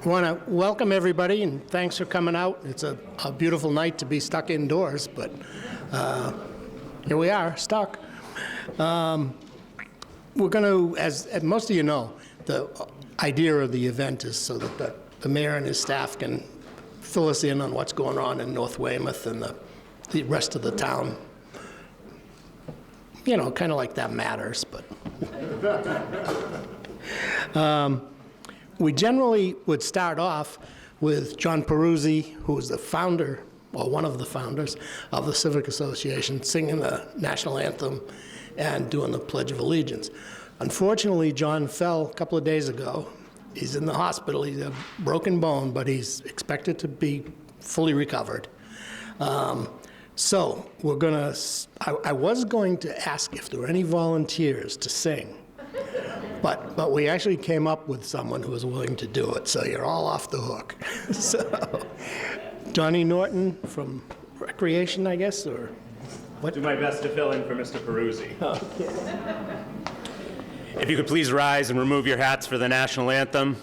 I want to welcome everybody, and thanks for coming out. It's a beautiful night to be stuck indoors, but here we are, stuck. We're going to, as most of you know, the idea of the event is so that the mayor and his staff can fill us in on what's going on in North Weymouth and the rest of the town. You know, kind of like that matters, but... We generally would start off with John Peruzzi, who was the founder, or one of the founders, of the Civic Association, singing the national anthem and doing the Pledge of Allegiance. Unfortunately, John fell a couple of days ago. He's in the hospital. He's a broken bone, but he's expected to be fully recovered. So we're gonna, I was going to ask if there were any volunteers to sing. But we actually came up with someone who was willing to do it, so you're all off the hook. So, Johnny Norton from Recreation, I guess, or what? Do my best to fill in for Mr. Peruzzi. Okay. If you could please rise and remove your hats for the national anthem.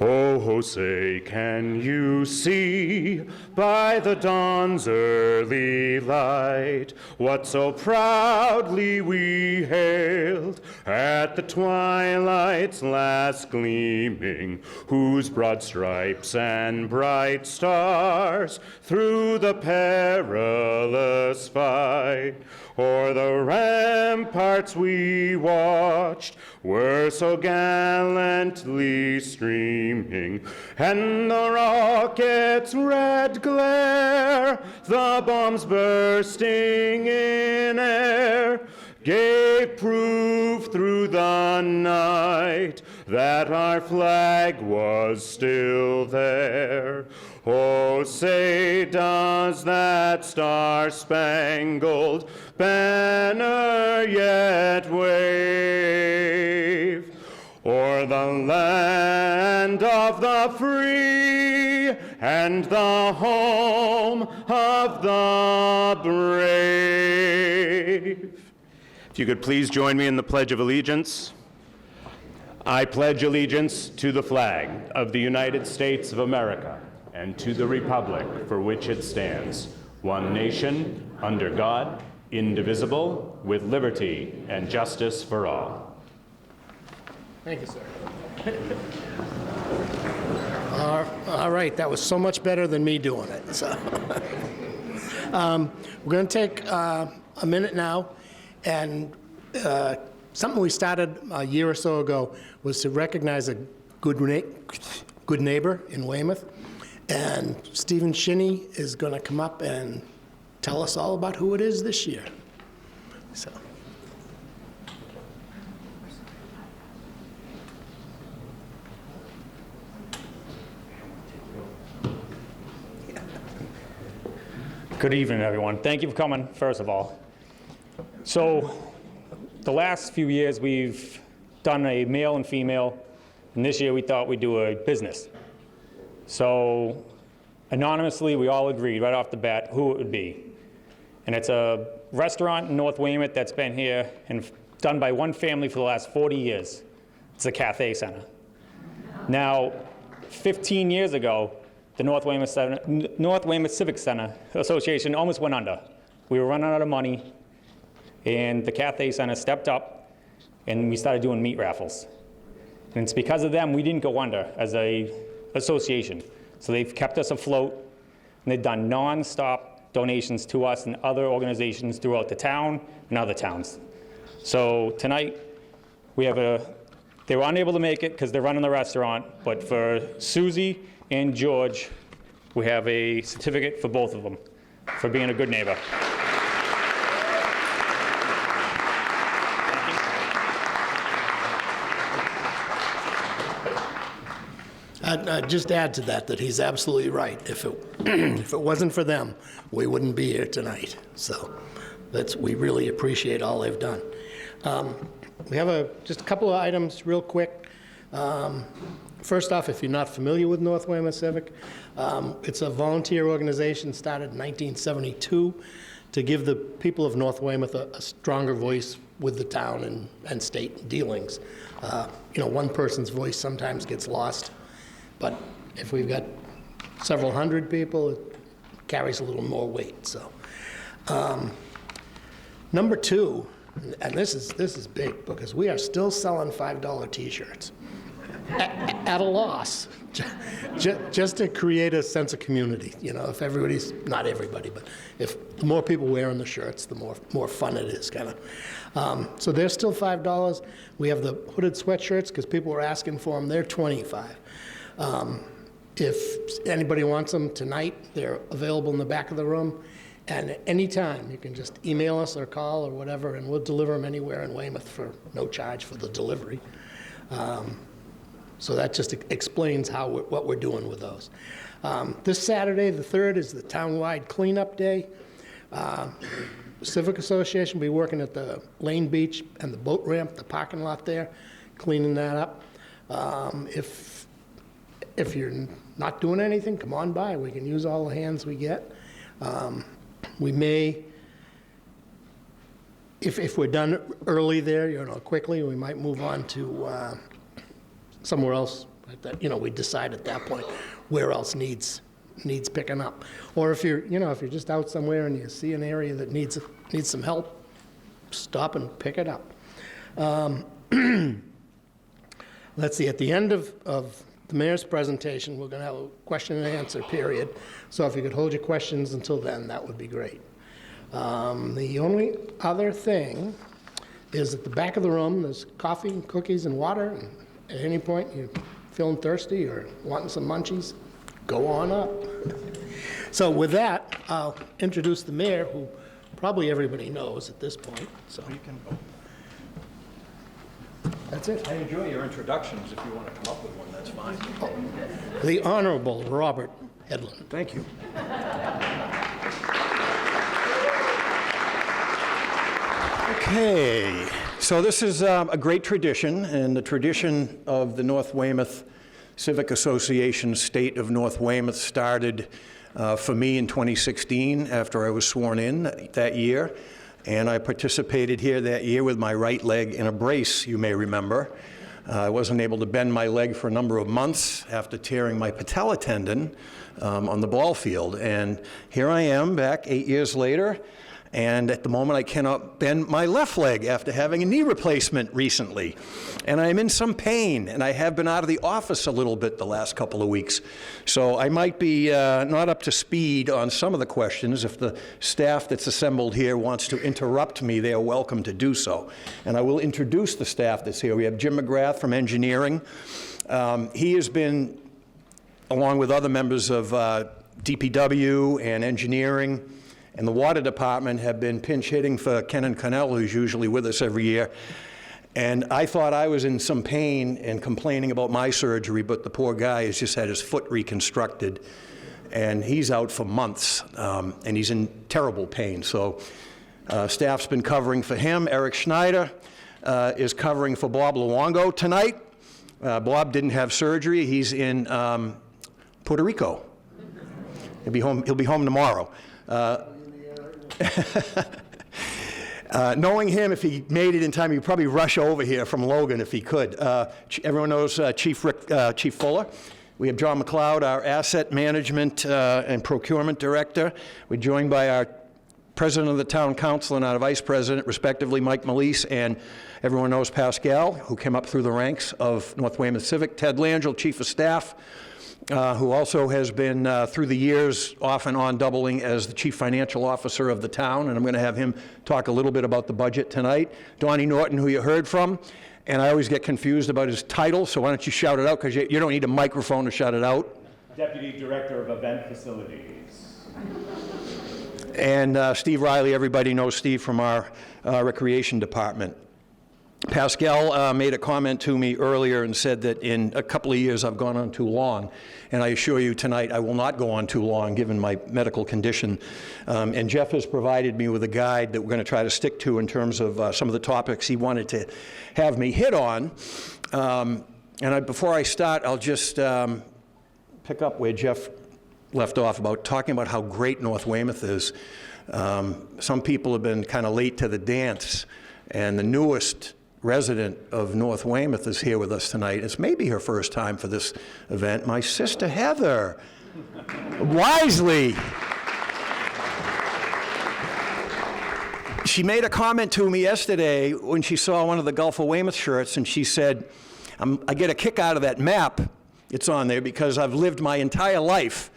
Oh, Jose, can you see by the dawn's early light what so proudly we hailed at the twilight's last gleaming, whose broad stripes and bright stars through the perilous fight o'er the ramparts we watched were so gallantly streaming, and the rocket's red glare, the bombs bursting in air, gave proof through the night that our flag was still there. Oh, say does that star-spangled banner yet wave o'er the land of the free and the home of the brave? If you could please join me in the Pledge of Allegiance. I pledge allegiance to the flag of the United States of America and to the republic for which it stands, one nation, under God, indivisible, with liberty and justice for all. Thank you, sir. All right, that was so much better than me doing it. So, we're going to take a minute now, and something we started a year or so ago was to recognize a good neighbor in Weymouth. And Stephen Shinney is going to come up and tell us all about who it is this year. So. Good evening, everyone. Thank you for coming, first of all. So, the last few years we've done a male and female, and this year we thought we'd do a business. So, anonymously, we all agreed right off the bat who it would be. And it's a restaurant in North Weymouth that's been here and done by one family for the last 40 years. It's the Cathay Center. Now, 15 years ago, the North Weymouth Civic Center Association almost went under. We were running out of money, and the Cathay Center stepped up, and we started doing meat raffles. And it's because of them we didn't go under as a association. So they've kept us afloat, and they've done non-stop donations to us and other organizations throughout the town and other towns. So tonight, we have they were unable to make it because they're running the restaurant, but for Susie and George, we have a certificate for both of them for being a good neighbor. I'd just add to that he's absolutely right. If it wasn't for them, we wouldn't be here tonight. So we really appreciate all they've done. We have just a couple of items real quick. First off, if you're not familiar with North Weymouth Civic, it's a volunteer organization started in 1972 to give the people of North Weymouth a stronger voice with the town and state dealings. One person's voice sometimes gets lost, but if we've got several hundred people, it carries a little more weight, so. Number two, and this is big, because we are still selling $5 T-shirts at a loss, just to create a sense of community. If everybody's, not everybody, but if the more people wearing the shirts, the more fun it is, kind of. So they're still $5. We have the hooded sweatshirts, because people were asking for them. They're $25. If anybody wants them tonight, they're available in the back of the room. And anytime, you can just email us or call or whatever, and we'll deliver them anywhere in Weymouth for no charge for the delivery. So that just explains what we're doing with those. This Saturday, the 3rd, is the townwide cleanup day. Civic Association will be working at the Lane Beach and the boat ramp, the parking lot there, cleaning that up. If you're not doing anything, come on by. We can use all the hands we get. We may, if we're done early there, quickly, we might move on to somewhere else. We decide at that point where else needs picking up. Or if you're just out somewhere and you see an area that needs some help, stop and pick it up. Let's see. At the end of the mayor's presentation, we're going to have a question and answer period. So if you could hold your questions until then, that would be great. The only other thing is at the back of the room, there's coffee, and cookies, and water. And at any point you're feeling thirsty or wanting some munchies, go on up. So with that, I'll introduce the mayor, who probably everybody knows at this point. So you can. That's it. I enjoy your introductions. If you want to come up with one, that's fine. The Honorable Robert Hedlund. Thank you. Okay, so this is a great tradition, and the tradition of the North Weymouth Civic Association State of North Weymouth started for me in 2016 after I was sworn in that year. And I participated here that year with my right leg in a brace, you may remember. I wasn't able to bend my leg for a number of months after tearing my patella tendon on the ball field. And here I am back 8 years later, and at the moment I cannot bend my left leg after having a knee replacement recently. And I'm in some pain, and I have been out of the office a little bit the last couple of weeks. So I might be not up to speed on some of the questions. If the staff that's assembled here wants to interrupt me, they are welcome to do so. And I will introduce the staff that's here. We have Jim McGrath from engineering. He has been, along with other members of DPW and engineering, and the water department, have been pinch hitting for Ken Connell, who's usually with us every year. And I thought I was in some pain and complaining about my surgery, but the poor guy has just had his foot reconstructed, and he's out for months, and he's in terrible pain. So staff's been covering for him. Eric Schneider is covering for Bob Luongo tonight. Bob didn't have surgery. He's in Puerto Rico. He'll be home tomorrow. Knowing him, if he made it in time, he'd probably rush over here from Logan if he could. Everyone knows Chief Fuller. We have John McLeod, our Asset Management and Procurement Director. We're joined by our President of the Town Council and our Vice President, respectively, Mike Melise, and everyone knows Pascal, who came up through the ranks of North Weymouth Civic. Ted Langell, Chief of Staff, who also has been, through the years, off and on doubling as the Chief Financial Officer of the town, and I'm going to have him talk a little bit about the budget tonight. Donnie Norton, who you heard from, and I always get confused about his title, so why don't you shout it out, because you don't need a microphone to shout it out. Deputy Director of Event Facilities. And Steve Riley, everybody knows Steve from our Recreation Department. Pascal made a comment to me earlier and said that in a couple of years I've gone on too long, and I assure you tonight I will not go on too long given my medical condition. And Jeff has provided me with a guide that we're going to try to stick to in terms of some of the topics he wanted to have me hit on. Before I start, I'll just pick up where Jeff left off about talking about how great North Weymouth is. Some people have been kind of late to the dance And the newest resident of North Weymouth is here with us tonight. It's maybe her first time for this event. My sister Heather Wisely. She made a comment to me yesterday when she saw one of the Gulf of Weymouth shirts, and she said, I get a kick out of that map. It's on there because I've lived my entire life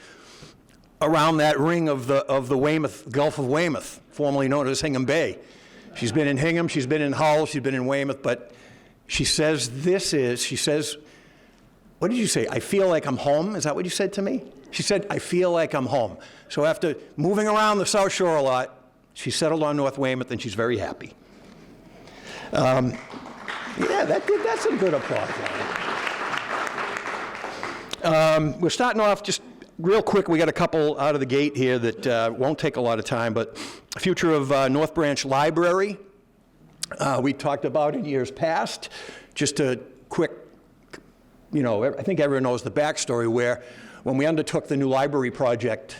around that ring of the Weymouth, Gulf of Weymouth, formerly known as Hingham Bay. She's been in Hingham, she's been in Hull, she's been in Weymouth, but she says what did you say? I feel like I'm home? Is that what you said to me? She said, I feel like I'm home. So after moving around the South Shore a lot, she settled on North Weymouth, and she's very happy. Yeah, that's a good applause. We're starting off just real quick. We got a couple out of the gate here that won't take a lot of time, but future of North Branch Library. We talked about in years past. Just a quick, I think everyone knows the backstory where when we undertook the new library project,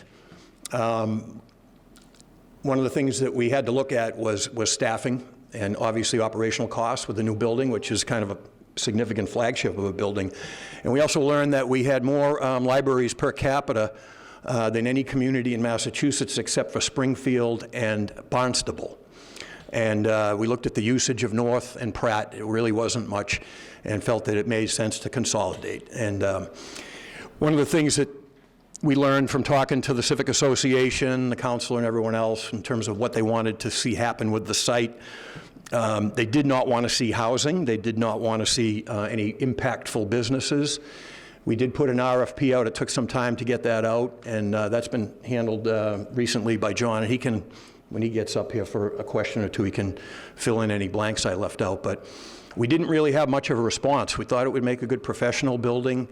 one of the things that we had to look at was staffing and obviously operational costs with the new building, which is kind of a significant flagship of a building. And we also learned that we had more libraries per capita than any community in Massachusetts except for Springfield and Barnstable. And we looked at the usage of North and Pratt. It really wasn't much, and felt that it made sense to consolidate. And one of the things that we learned from talking to the Civic Association, the council, and everyone else in terms of what they wanted to see happen with the site. They did not want to see housing. They did not want to see any impactful businesses. We did put an RFP out. It took some time to get that out, and that's been handled recently by John. And he can, when he gets up here for a question or two, he can fill in any blanks I left out. But we didn't really have much of a response. We thought it would make a good professional building,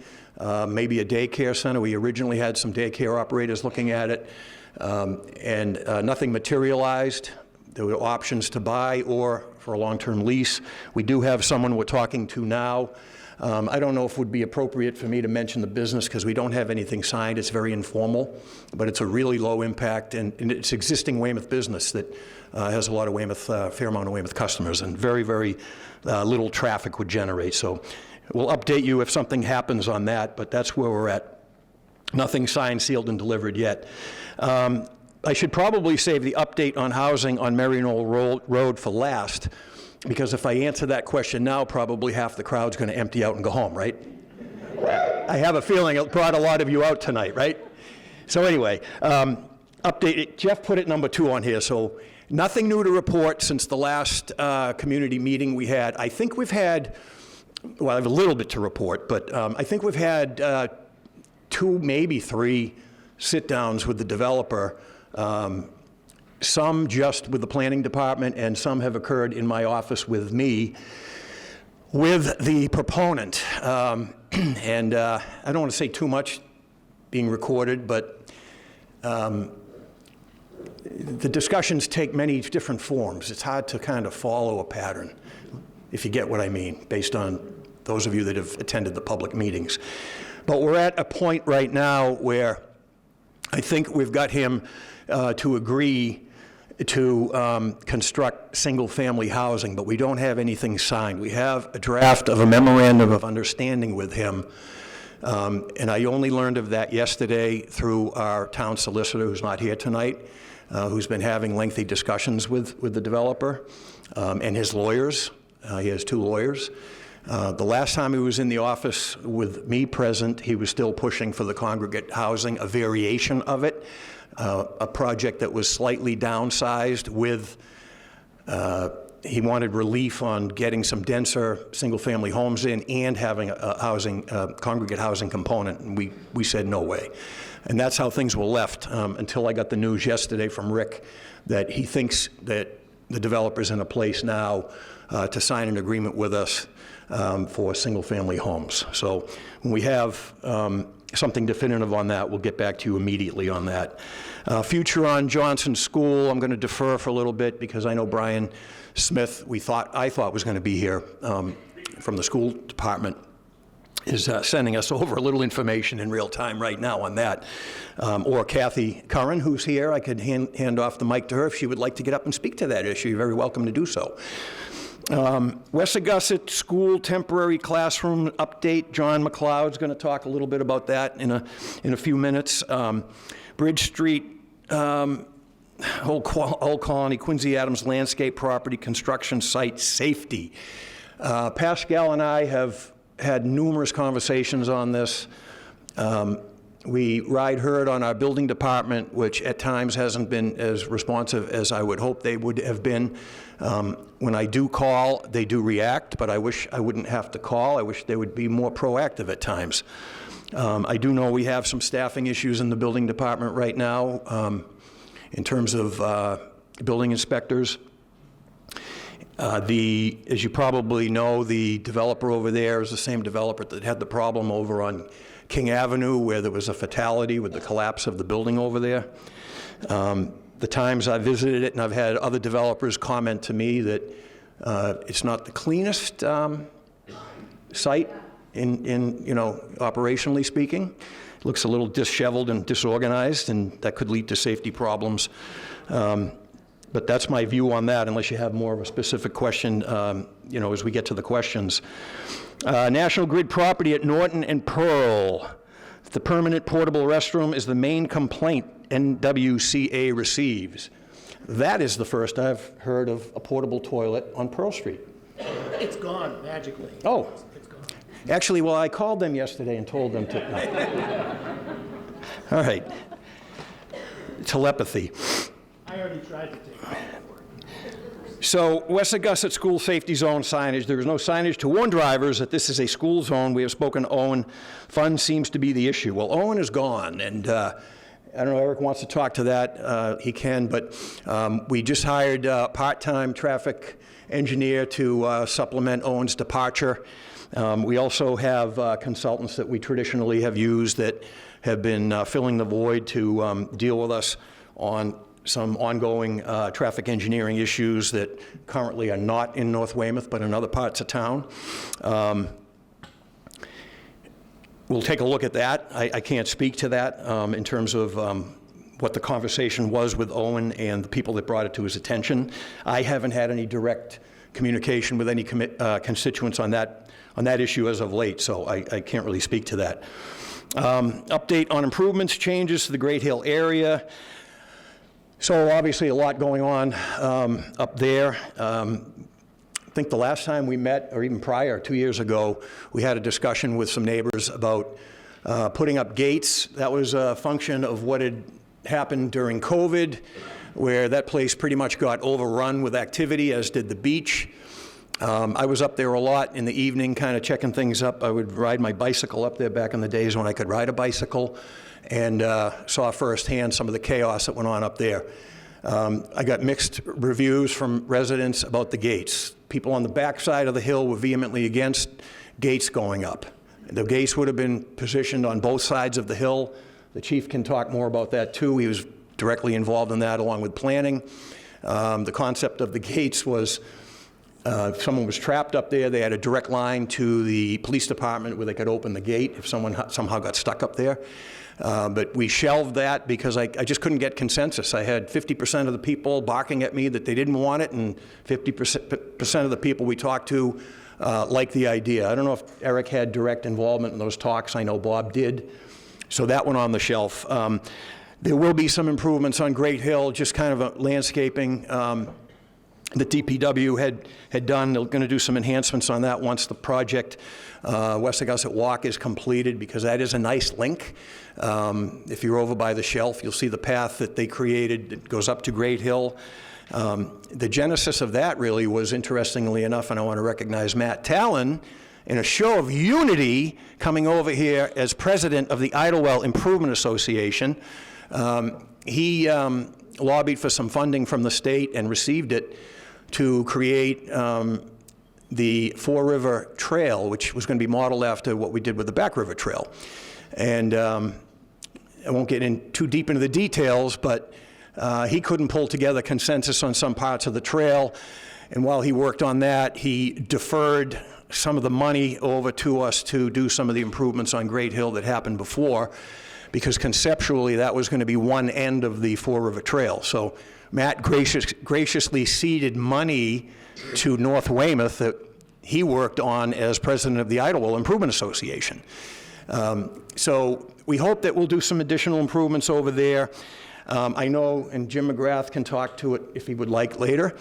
maybe a daycare center. We originally had some daycare operators looking at it, and nothing materialized. There were options to buy or for a long-term lease. We do have someone we're talking to now. I don't know if it would be appropriate for me to mention the business because we don't have anything signed. It's very informal, but it's a really low impact, and it's existing Weymouth business that has a lot of Weymouth, fair amount of Weymouth customers, and very, very little traffic would generate. So we'll update you if something happens on that, but that's where we're at. Nothing signed, sealed, and delivered yet. I should probably save the update on housing on Maryknoll Road for last, because if I answer that question now, probably half the crowd's going to empty out and go home, right? I have a feeling it brought a lot of you out tonight, right? So anyway, update. Jeff put it number 2 on here, so nothing new to report since the last community meeting we had. I think we've had, well, I have a little bit to report, but I think we've had 2, maybe 3 sit-downs with the developer. Some just with the planning department, and some have occurred in my office with me, with the proponent. And I don't want to say too much being recorded, but the discussions take many different forms. It's hard to kind of follow a pattern, if you get what I mean, based on those of you that have attended the public meetings. But we're at a point right now where I think we've got him to agree to construct single-family housing, but we don't have anything signed. We have a draft of a memorandum of understanding with him, and I only learned of that yesterday through our town solicitor, who's not here tonight, who's been having lengthy discussions with the developer and his lawyers. He has 2 lawyers. The last time he was in the office with me present, he was still pushing for the congregate housing, a variation of it, a project that was slightly downsized with, he wanted relief on getting some denser single-family homes in and having a housing, congregate housing component, and we said no way. And that's how things were left until I got the news yesterday from Rick that he thinks that the developer's in a place now to sign an agreement with us for single-family homes. So when we have something definitive on that, we'll get back to you immediately on that. Future on Johnson School, I'm going to defer for a little bit because I know Brian Smith, I thought was going to be here from the school department. is sending us over a little information in real time right now on that. Or Kathy Curran, who's here, I could hand off the mic to her if she would like to get up and speak to that issue. You're very welcome to do so. Wessagusset School temporary classroom update. John McLeod's going to talk a little bit about that in a few minutes. Bridge Street, Old Colony, Quincy Adams landscape property construction site safety. Pascal and I have had numerous conversations on this. We ride herd on our building department, which at times hasn't been as responsive as I would hope they would have been. When I do call, they do react, but I wish I wouldn't have to call. I wish they would be more proactive at times. I do know we have some staffing issues in the building department right now in terms of building inspectors. As you probably know, the developer over there is the same developer that had the problem over on King Avenue, where there was a fatality with the collapse of the building over there. The times I visited it, and I've had other developers comment to me that it's not the cleanest site in operationally speaking. It looks a little disheveled and disorganized, and that could lead to safety problems. But that's my view on that, unless you have more of a specific question, as we get to the questions. National Grid property at Norton and Pearl. The permanent portable restroom is the main complaint NWCA receives. That is the first I've heard of a portable toilet on Pearl Street. It's gone magically. Oh. It's gone. Actually, well, I called them yesterday and told them to. All right. Telepathy. I already tried to take it. So, Wessagusset School Safety Zone signage. There is no signage to warn drivers that this is a school zone. We have spoken to Owen. Fun seems to be the issue. Well, Owen is gone, and I don't know, Eric wants to talk to that. He can, but we just hired a part-time traffic engineer to supplement Owen's departure. We also have consultants that we traditionally have used that have been filling the void to deal with us on some ongoing traffic engineering issues that currently are not in North Weymouth, but in other parts of town. We'll take a look at that. I can't speak to that in terms of what the conversation was with Owen and the people that brought it to his attention. I haven't had any direct communication with any constituents on that issue as of late, so I can't really speak to that. Update on improvements, changes to the Great Hill area. So obviously a lot going on up there. I think the last time we met, or even prior, 2 years ago, we had a discussion with some neighbors about putting up gates. That was a function of what had happened during COVID, where that place pretty much got overrun with activity, as did the beach. I was up there a lot in the evening, kind of checking things up. I would ride my bicycle up there back in the days when I could ride a bicycle, and saw firsthand some of the chaos that went on up there. I got mixed reviews from residents about the gates. People on the backside of the hill were vehemently against gates going up. The gates would have been positioned on both sides of the hill. The chief can talk more about that too. He was directly involved in that along with planning. The concept of the gates was if someone was trapped up there, they had a direct line to the police department where they could open the gate if someone somehow got stuck up there. But we shelved that because I just couldn't get consensus. I had 50% of the people barking at me that they didn't want it, and 50% of the people we talked to liked the idea. I don't know if Eric had direct involvement in those talks. I know Bob did. So that went on the shelf. There will be some improvements on Great Hill, just kind of a landscaping that DPW had done. They're going to do some enhancements on that once the project Wessagusset Walk is completed, because that is a nice link. If you're over by the shelf, you'll see the path that they created that goes up to Great Hill. The genesis of that really was, interestingly enough, and I want to recognize Matt Talon, in a show of unity, coming over here as president of the Idlewell Improvement Association. He lobbied for some funding from the state and received it to create the Four River Trail, which was going to be modeled after what we did with the Back River Trail. And I won't get in too deep into the details, but he couldn't pull together consensus on some parts of the trail. And while he worked on that, he deferred some of the money over to us to do some of the improvements on Great Hill that happened before, because conceptually that was going to be one end of the Four River Trail. So Matt graciously ceded money to North Weymouth that he worked on as president of the Idlewild Improvement Association. So we hope that we'll do some additional improvements over there. I know, and Jim McGrath can talk to it if he would like later,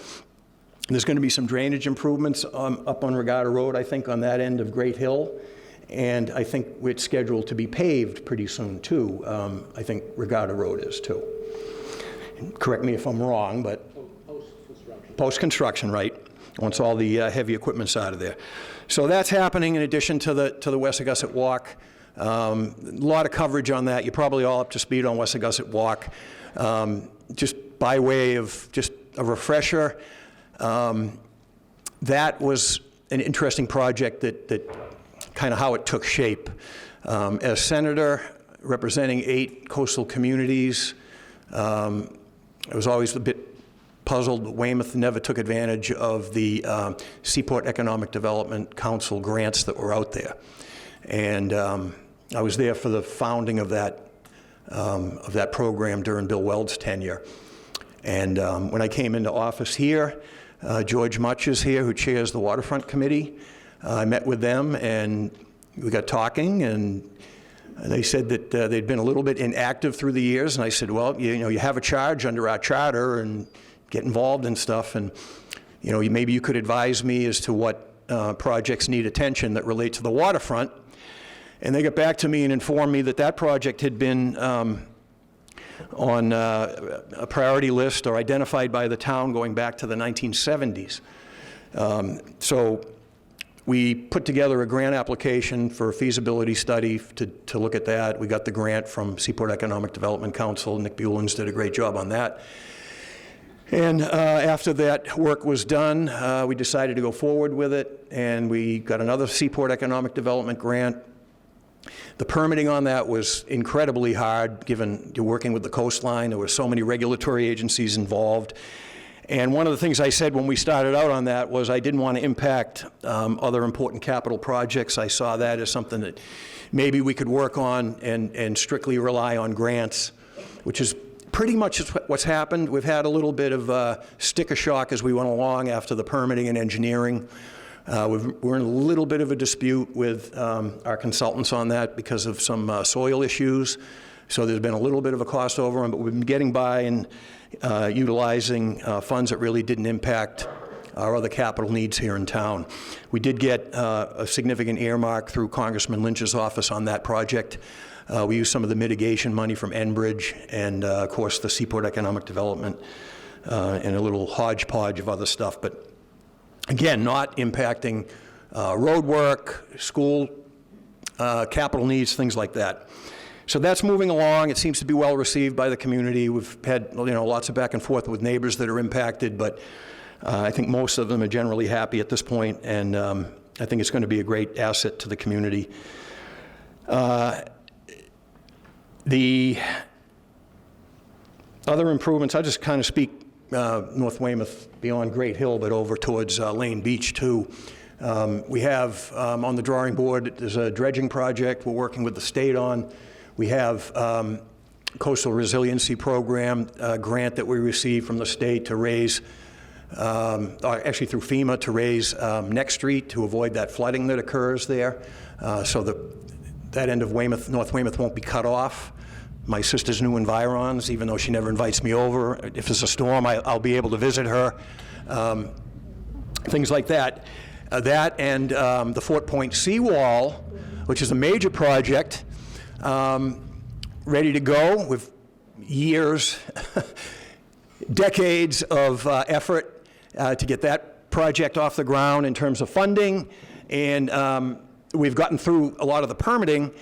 there's going to be some drainage improvements up on Regatta Road, I think, on that end of Great Hill. And I think it's scheduled to be paved pretty soon, too. I think Regatta Road is, too. Correct me if I'm wrong, but... Post-construction. Post-construction, right. Once all the heavy equipment's out of there. So that's happening in addition to the Wessagusset Walk. A lot of coverage on that. You're probably all up to speed on Wessagusset Walk. Just by way of just a refresher, that was an interesting project that kind of how it took shape. As senator representing 8 coastal communities, I was always a bit puzzled that Weymouth never took advantage of the Seaport Economic Development Council grants that were out there. And I was there for the founding of that program during Bill Weld's tenure. And when I came into office here, George Much is here, who chairs the Waterfront Committee. I met with them and we got talking, and they said that they'd been a little bit inactive through the years, and I said, well, you have a charge under our charter and get involved in stuff, and maybe you could advise me as to what projects need attention that relate to the waterfront. And they got back to me and informed me that that project had been on a priority list or identified by the town going back to the 1970s. So we put together a grant application for a feasibility study to look at that. We got the grant from Seaport Economic Development Council. Nick Bulens did a great job on that. And after that work was done, we decided to go forward with it, and we got another Seaport Economic Development grant. The permitting on that was incredibly hard, given you're working with the coastline. There were so many regulatory agencies involved. And one of the things I said when we started out on that was I didn't want to impact other important capital projects. I saw that as something that maybe we could work on and strictly rely on grants, which is pretty much what's happened. We've had a little bit of sticker shock as we went along after the permitting and engineering. We're in a little bit of a dispute with our consultants on that because of some soil issues. So there's been a little bit of a cost overrun, but we've been getting by and utilizing funds that really didn't impact our other capital needs here in town. We did get a significant earmark through Congressman Lynch's office on that project. We used some of the mitigation money from Enbridge and, of course, the Seaport Economic Development and a little hodgepodge of other stuff. But again, not impacting road work, school, capital needs, things like that. So that's moving along. It seems to be well received by the community. We've had lots of back and forth with neighbors that are impacted, but I think most of them are generally happy at this point, and I think it's going to be a great asset to the community. The other improvements, I'll just kind of speak North Weymouth beyond Great Hill, but over towards Lane Beach too. We have on the drawing board, there's a dredging project we're working with the state on. We have Coastal Resiliency Program grant that we received from the state to raise, actually through FEMA, to raise Next Street to avoid that flooding that occurs there. So that end of Weymouth, North Weymouth, won't be cut off. My sister's new environs, even though she never invites me over. If there's a storm, I'll be able to visit her. Things like that. That and the Fort Point seawall, which is a major project, ready to go with years, decades of effort to get that project off the ground in terms of funding. And we've gotten through a lot of the permitting.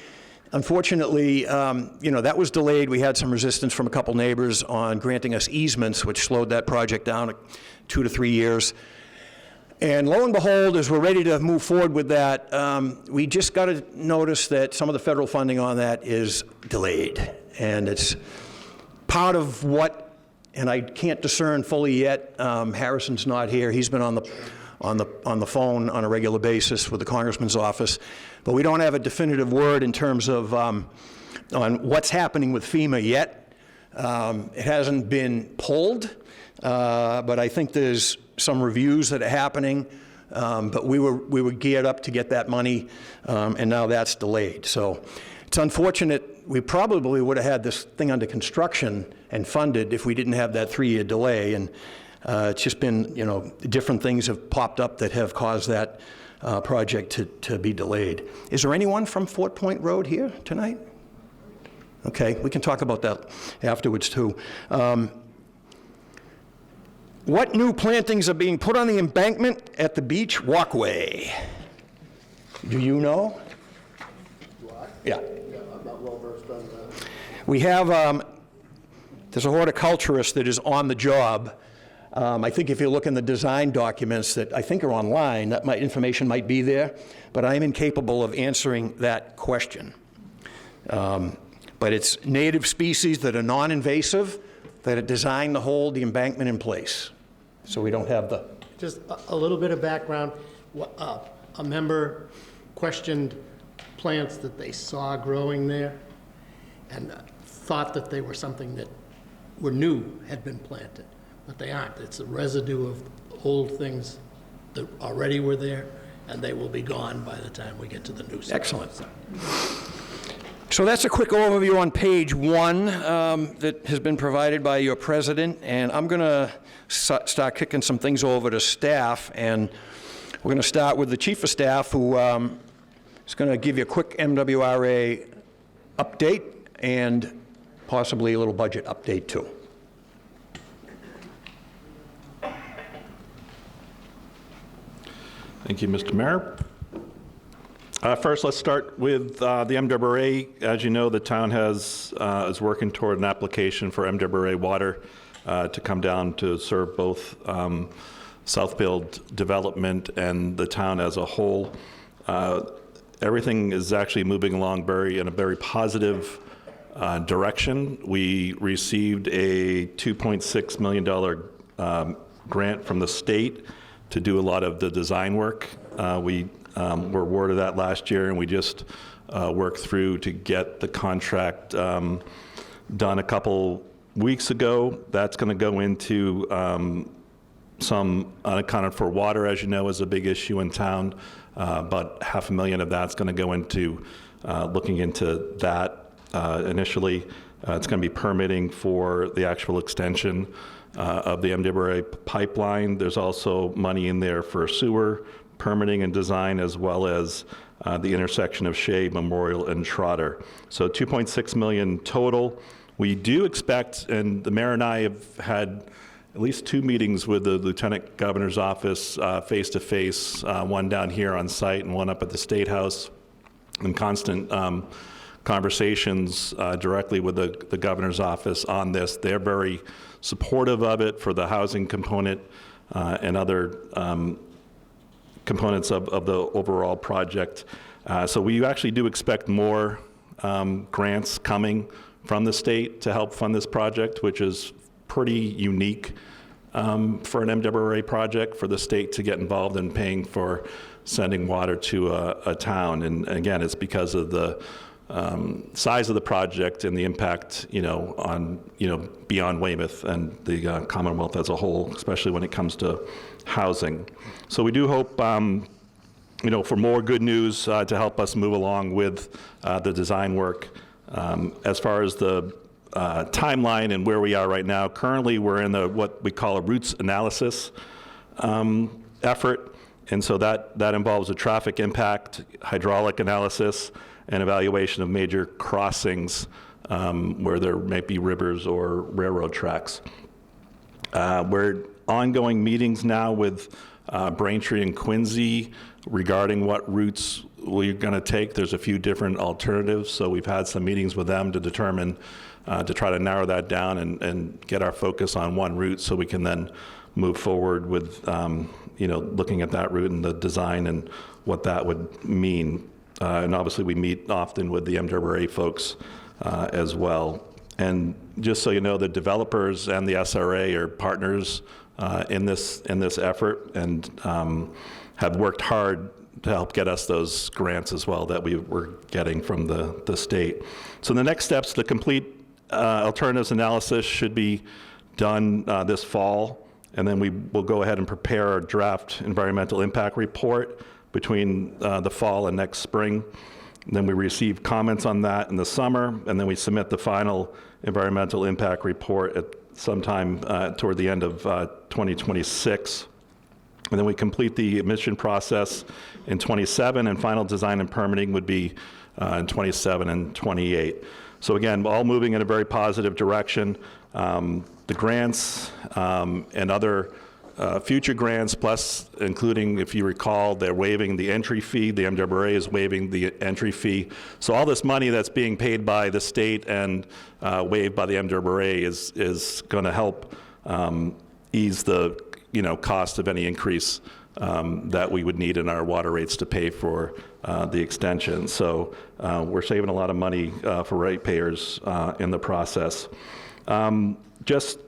Unfortunately, that was delayed. We had some resistance from a couple neighbors on granting us easements, which slowed that project down 2 to 3 years. And lo and behold, as we're ready to move forward with that, we just got to notice that some of the federal funding on that is delayed. And it's part of what and I can't discern fully yet. Harrison's not here. He's been on the phone on a regular basis with the Congressman's office, but we don't have a definitive word in terms of on what's happening with FEMA yet. It hasn't been pulled, but I think there's some reviews that are happening. But we were geared up to get that money, and now that's delayed. So it's unfortunate. We probably would have had this thing under construction and funded if we didn't have that 3-year delay. And it's just been, different things have popped up that have caused that project to be delayed. Is there anyone from Fort Point Road here tonight? Okay, we can talk about that afterwards too. What new plantings are being put on the embankment at the beach walkway? Do you know? Yeah. I'm not well versed on that. We have, there's a horticulturist that is on the job. I think if you look in the design documents that I think are online, that information might be there, but I am incapable of answering that question. But it's native species that are non-invasive, that are designed to hold the embankment in place. So we don't have the... Just a little bit of background. A member questioned plants that they saw growing there and thought that they were something that were new, had been planted, but they aren't. It's a residue of old things that already were there, and they will be gone by the time we get to the new stuff. Excellent. So that's a quick overview on page 1 that has been provided by your president, and I'm going to start kicking some things over to staff, and we're going to start with the chief of staff, who is going to give you a quick MWRA update and possibly a little budget update too. Thank you, Mr. Mayor. First, let's start with the MWRA. As you know, the town is working toward an application for MWRA water to come down to serve both Southfield development and the town as a whole. Everything is actually moving along in a very positive direction. We received a $2.6 million grant from the state to do a lot of the design work. We were awarded that last year, and we just worked through to get the contract done a couple weeks ago. That's going to go into some unaccounted for water, as you know, is a big issue in town. About $500,000 of that's going to go into looking into that initially. It's going to be permitting for the actual extension of the MWRA pipeline. There's also money in there for sewer permitting and design, as well as the intersection of Shea, Memorial, and Trotter. So $2.6 million total. We do expect, and the mayor and I have had at least 2 meetings with the Lieutenant Governor's office face-to-face, one down here on site and one up at the State House, and constant conversations directly with the Governor's office on this. They're very supportive of it for the housing component and other components of the overall project. So we actually do expect more grants coming from the state to help fund this project, which is pretty unique for an MWRA project, for the state to get involved in paying for sending water to a town. And again, it's because of the size of the project and the impact, on, beyond Weymouth and the Commonwealth as a whole, especially when it comes to housing. So we do hope, for more good news to help us move along with the design work. As far as the timeline and where we are right now, currently we're in what we call a roots analysis effort. And so that involves a traffic impact, hydraulic analysis, and evaluation of major crossings where there might be rivers or railroad tracks. We're ongoing meetings now with Braintree and Quincy regarding what routes we're going to take. There's a few different alternatives, so we've had some meetings with them to determine, to try to narrow that down and get our focus on one route so we can then move forward with, looking at that route and the design and what that would mean. And obviously we meet often with the MWRA folks as well. And just so you know, the developers and the SRA are partners in this effort, and have worked hard to help get us those grants as well that we were getting from the state. So the next steps, the complete alternatives analysis should be done this fall, and then we will go ahead and prepare our draft environmental impact report between the fall and next spring. And then we receive comments on that in the summer, and then we submit the final environmental impact report at sometime toward the end of 2026. And then we complete the admission process in 27, and final design and permitting would be in 27 and 28. So again, all moving in a very positive direction. The grants and other future grants, plus including, if you recall, they're waiving the entry fee. The MWRA is waiving the entry fee. So all this money that's being paid by the state and waived by the MWRA is going to help ease the cost of any increase that we would need in our water rates to pay for the extension. So we're saving a lot of money for ratepayers in the process. Just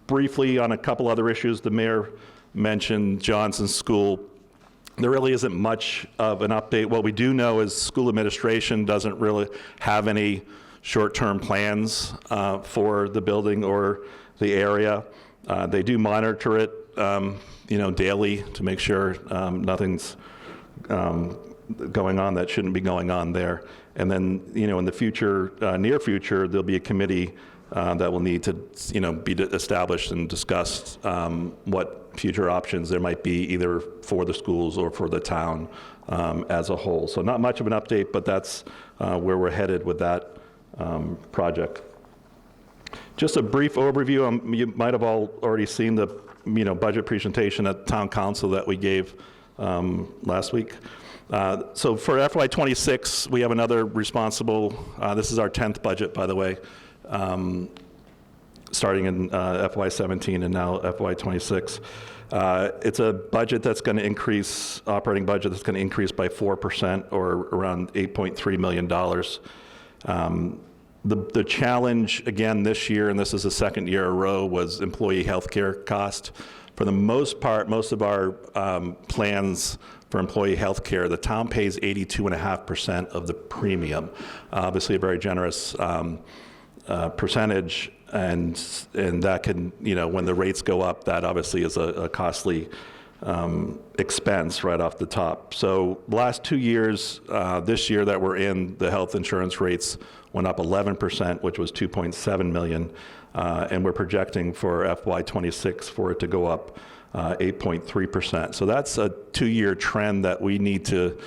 briefly on a couple other issues, the mayor mentioned Johnson School. There really isn't much of an update. What we do know is school administration doesn't really have any short-term plans for the building or the area. They do monitor it, daily to make sure nothing's going on that shouldn't be going on there. And then, in the future, near future, there'll be a committee that will need to, be established and discussed what future options there might be either for the schools or for the town as a whole. So not much of an update, but that's where we're headed with that project. Just a brief overview. You might have all already seen the budget presentation at Town Council that we gave last week. So for FY26, we have another responsible, this is our 10th budget, by the way, starting in FY17 and now FY26. It's a budget that's going to increase, operating budget that's going to increase by 4%, or around $8.3 million. The challenge, again, this year, and this is the second year in a row, was employee health care cost. For the most part, most of our plans for employee health care, the town pays 82.5% of the premium. Obviously, a very generous percentage, and that can, when the rates go up, that obviously is a costly expense right off the top. So the last 2 years, this year that we're in, the health insurance rates went up 11%, which was $2.7 million, and we're projecting for FY26 for it to go up 8.3%. So that's a 2-year trend that we need to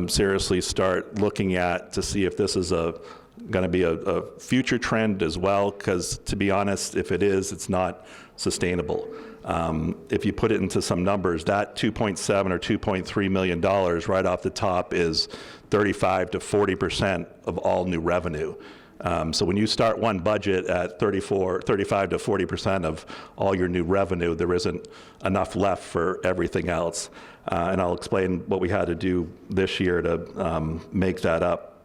seriously start looking at to see if this is going to be a future trend as well, because to be honest, if it is, it's not sustainable. If you put it into some numbers, that $2.7 or $2.3 million right off the top is 35 to 40% of all new revenue. So when you start one budget at 35 to 40% of all your new revenue, there isn't enough left for everything else. And I'll explain what we had to do this year to make that up.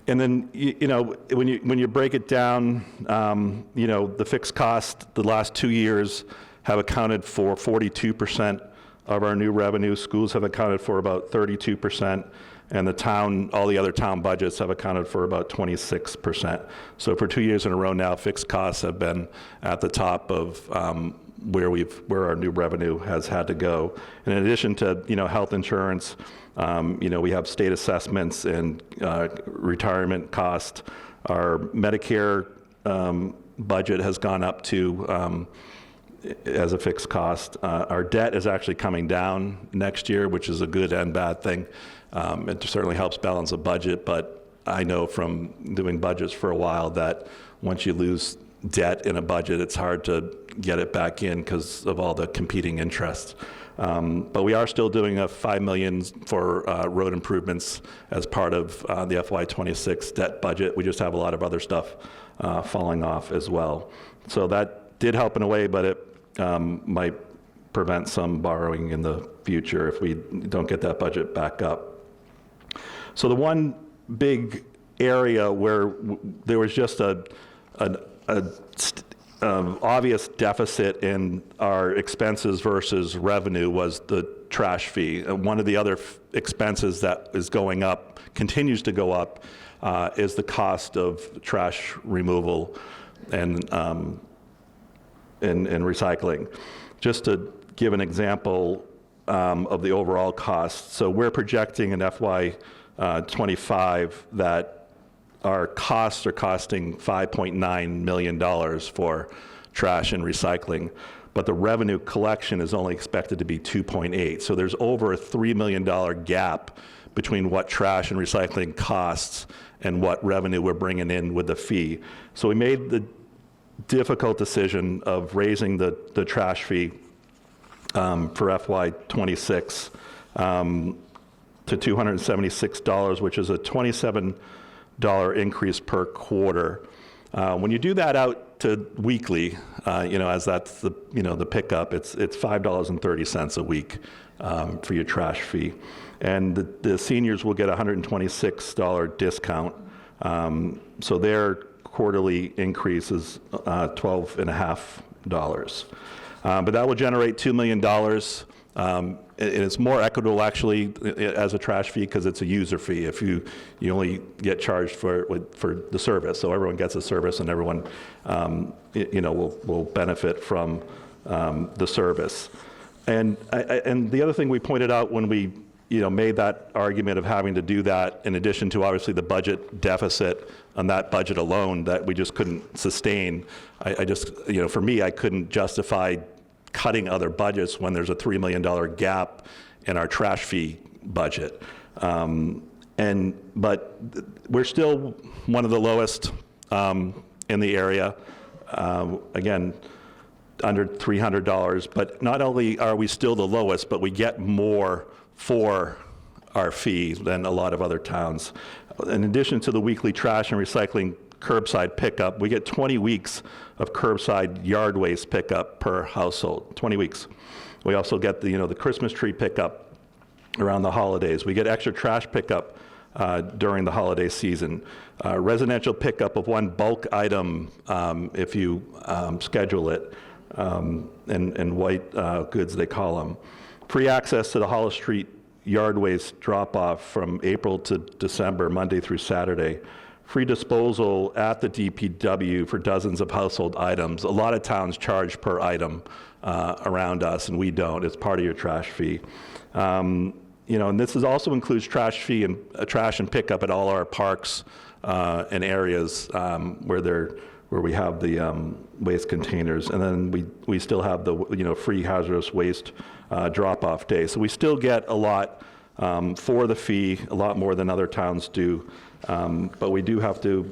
And then, when you break it down, the fixed cost the last 2 years have accounted for 42% of our new revenue. Schools have accounted for about 32%, and the town, all the other town budgets have accounted for about 26%. So for 2 years in a row now, fixed costs have been at the top of where our new revenue has had to go. And in addition to health insurance, we have state assessments and retirement cost. Our Medicare budget has gone up to as a fixed cost. Our debt is actually coming down next year, which is a good and bad thing. It certainly helps balance a budget, but I know from doing budgets for a while that once you lose debt in a budget, it's hard to get it back in because of all the competing interests. But we are still doing a $5 million for road improvements as part of the FY26 debt budget. We just have a lot of other stuff falling off as well. So that did help in a way, but it might prevent some borrowing in the future if we don't get that budget back up. So the one big area where there was just an obvious deficit in our expenses versus revenue was the trash fee. One of the other expenses that is going up, continues to go up, is the cost of trash removal and recycling. Just to give an example of the overall cost, so we're projecting in FY '25 that our costs are costing $5.9 million for trash and recycling, but the revenue collection is only expected to be 2.8. So there's over a $3 million gap between what trash and recycling costs and what revenue we're bringing in with the fee. So we made the difficult decision of raising the trash fee for FY '26 to $276, which is a $27 increase per quarter. When you do that out to weekly, as that's the pickup, it's $5.30 a week for your trash fee, and the seniors will get a $126 discount. So their quarterly increase is $12.50. But that will generate $2 million. It's more equitable actually as a trash fee because it's a user fee. If you only get charged for the service, so everyone gets a service and everyone will benefit from the service. And the other thing we pointed out when we made that argument of having to do that, in addition to obviously the budget deficit on that budget alone that we just couldn't sustain. I just for me, I couldn't justify cutting other budgets when there's a $3 million gap in our trash fee budget. But we're still one of the lowest in the area. Again, under $300, but not only are we still the lowest, but we get more for our fee than a lot of other towns. In addition to the weekly trash and recycling curbside pickup, we get 20 weeks of curbside yard waste pickup per household, 20 weeks. We also get the Christmas tree pickup around the holidays. We get extra trash pickup during the holiday season. Residential pickup of one bulk item if you schedule it, and white goods they call them. Free access to the Hollis Street yard waste drop-off from April to December, Monday through Saturday. Free disposal at the DPW for dozens of household items. A lot of towns charge per item around us, and we don't. It's part of your trash fee. And this also includes trash fee and trash and pickup at all our parks and areas where we have the waste containers, and then we still have the free hazardous waste drop-off day. So we still get a lot for the fee, a lot more than other towns do. But we do have to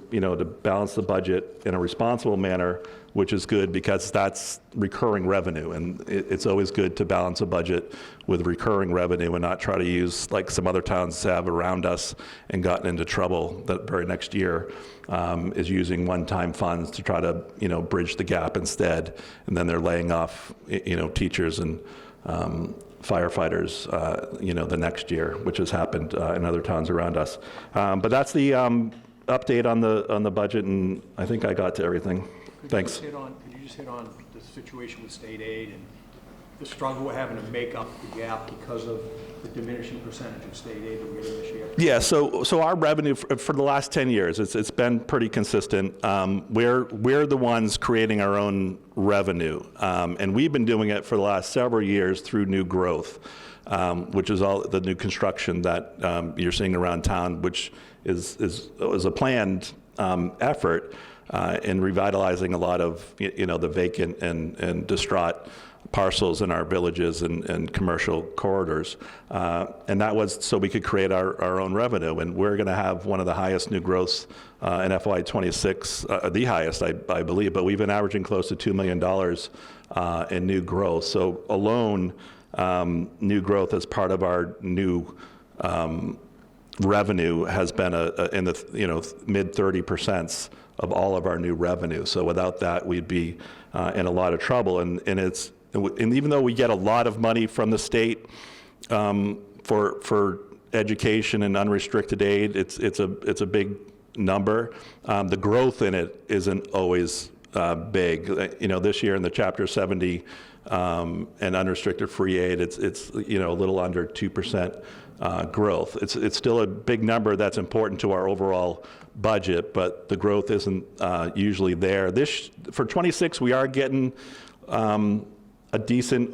balance the budget in a responsible manner, which is good because that's recurring revenue, and it's always good to balance a budget with recurring revenue and not try to use like some other towns have around us and gotten into trouble that very next year is using one-time funds to try to bridge the gap instead, and then they're laying off teachers and firefighters, the next year, which has happened in other towns around us. But that's the update on the budget, and I think I got to everything. Thanks. Could you just hit on the situation with state aid and the struggle we're having to make up the gap because of the diminishing percentage of state aid that we're getting this year? Yeah, so our revenue for the last 10 years, it's been pretty consistent. We're the ones creating our own revenue, and we've been doing it for the last several years through new growth, which is all the new construction that you're seeing around town, which is a planned effort in revitalizing a lot of the vacant and distraught parcels in our villages and commercial corridors. And that was so we could create our own revenue. And we're going to have one of the highest new growths in FY '26, the highest, I believe, but we've been averaging close to $2 million in new growth. So alone, new growth as part of our new revenue has been in the mid 30% of all of our new revenue. So without that, we'd be in a lot of trouble. And even though we get a lot of money from the state for education and unrestricted aid, it's a big number. The growth in it isn't always big. This year in the Chapter 70 and unrestricted free aid, it's a little under 2% growth. It's still a big number that's important to our overall budget, but the growth isn't usually there. For 26, we are getting a decent,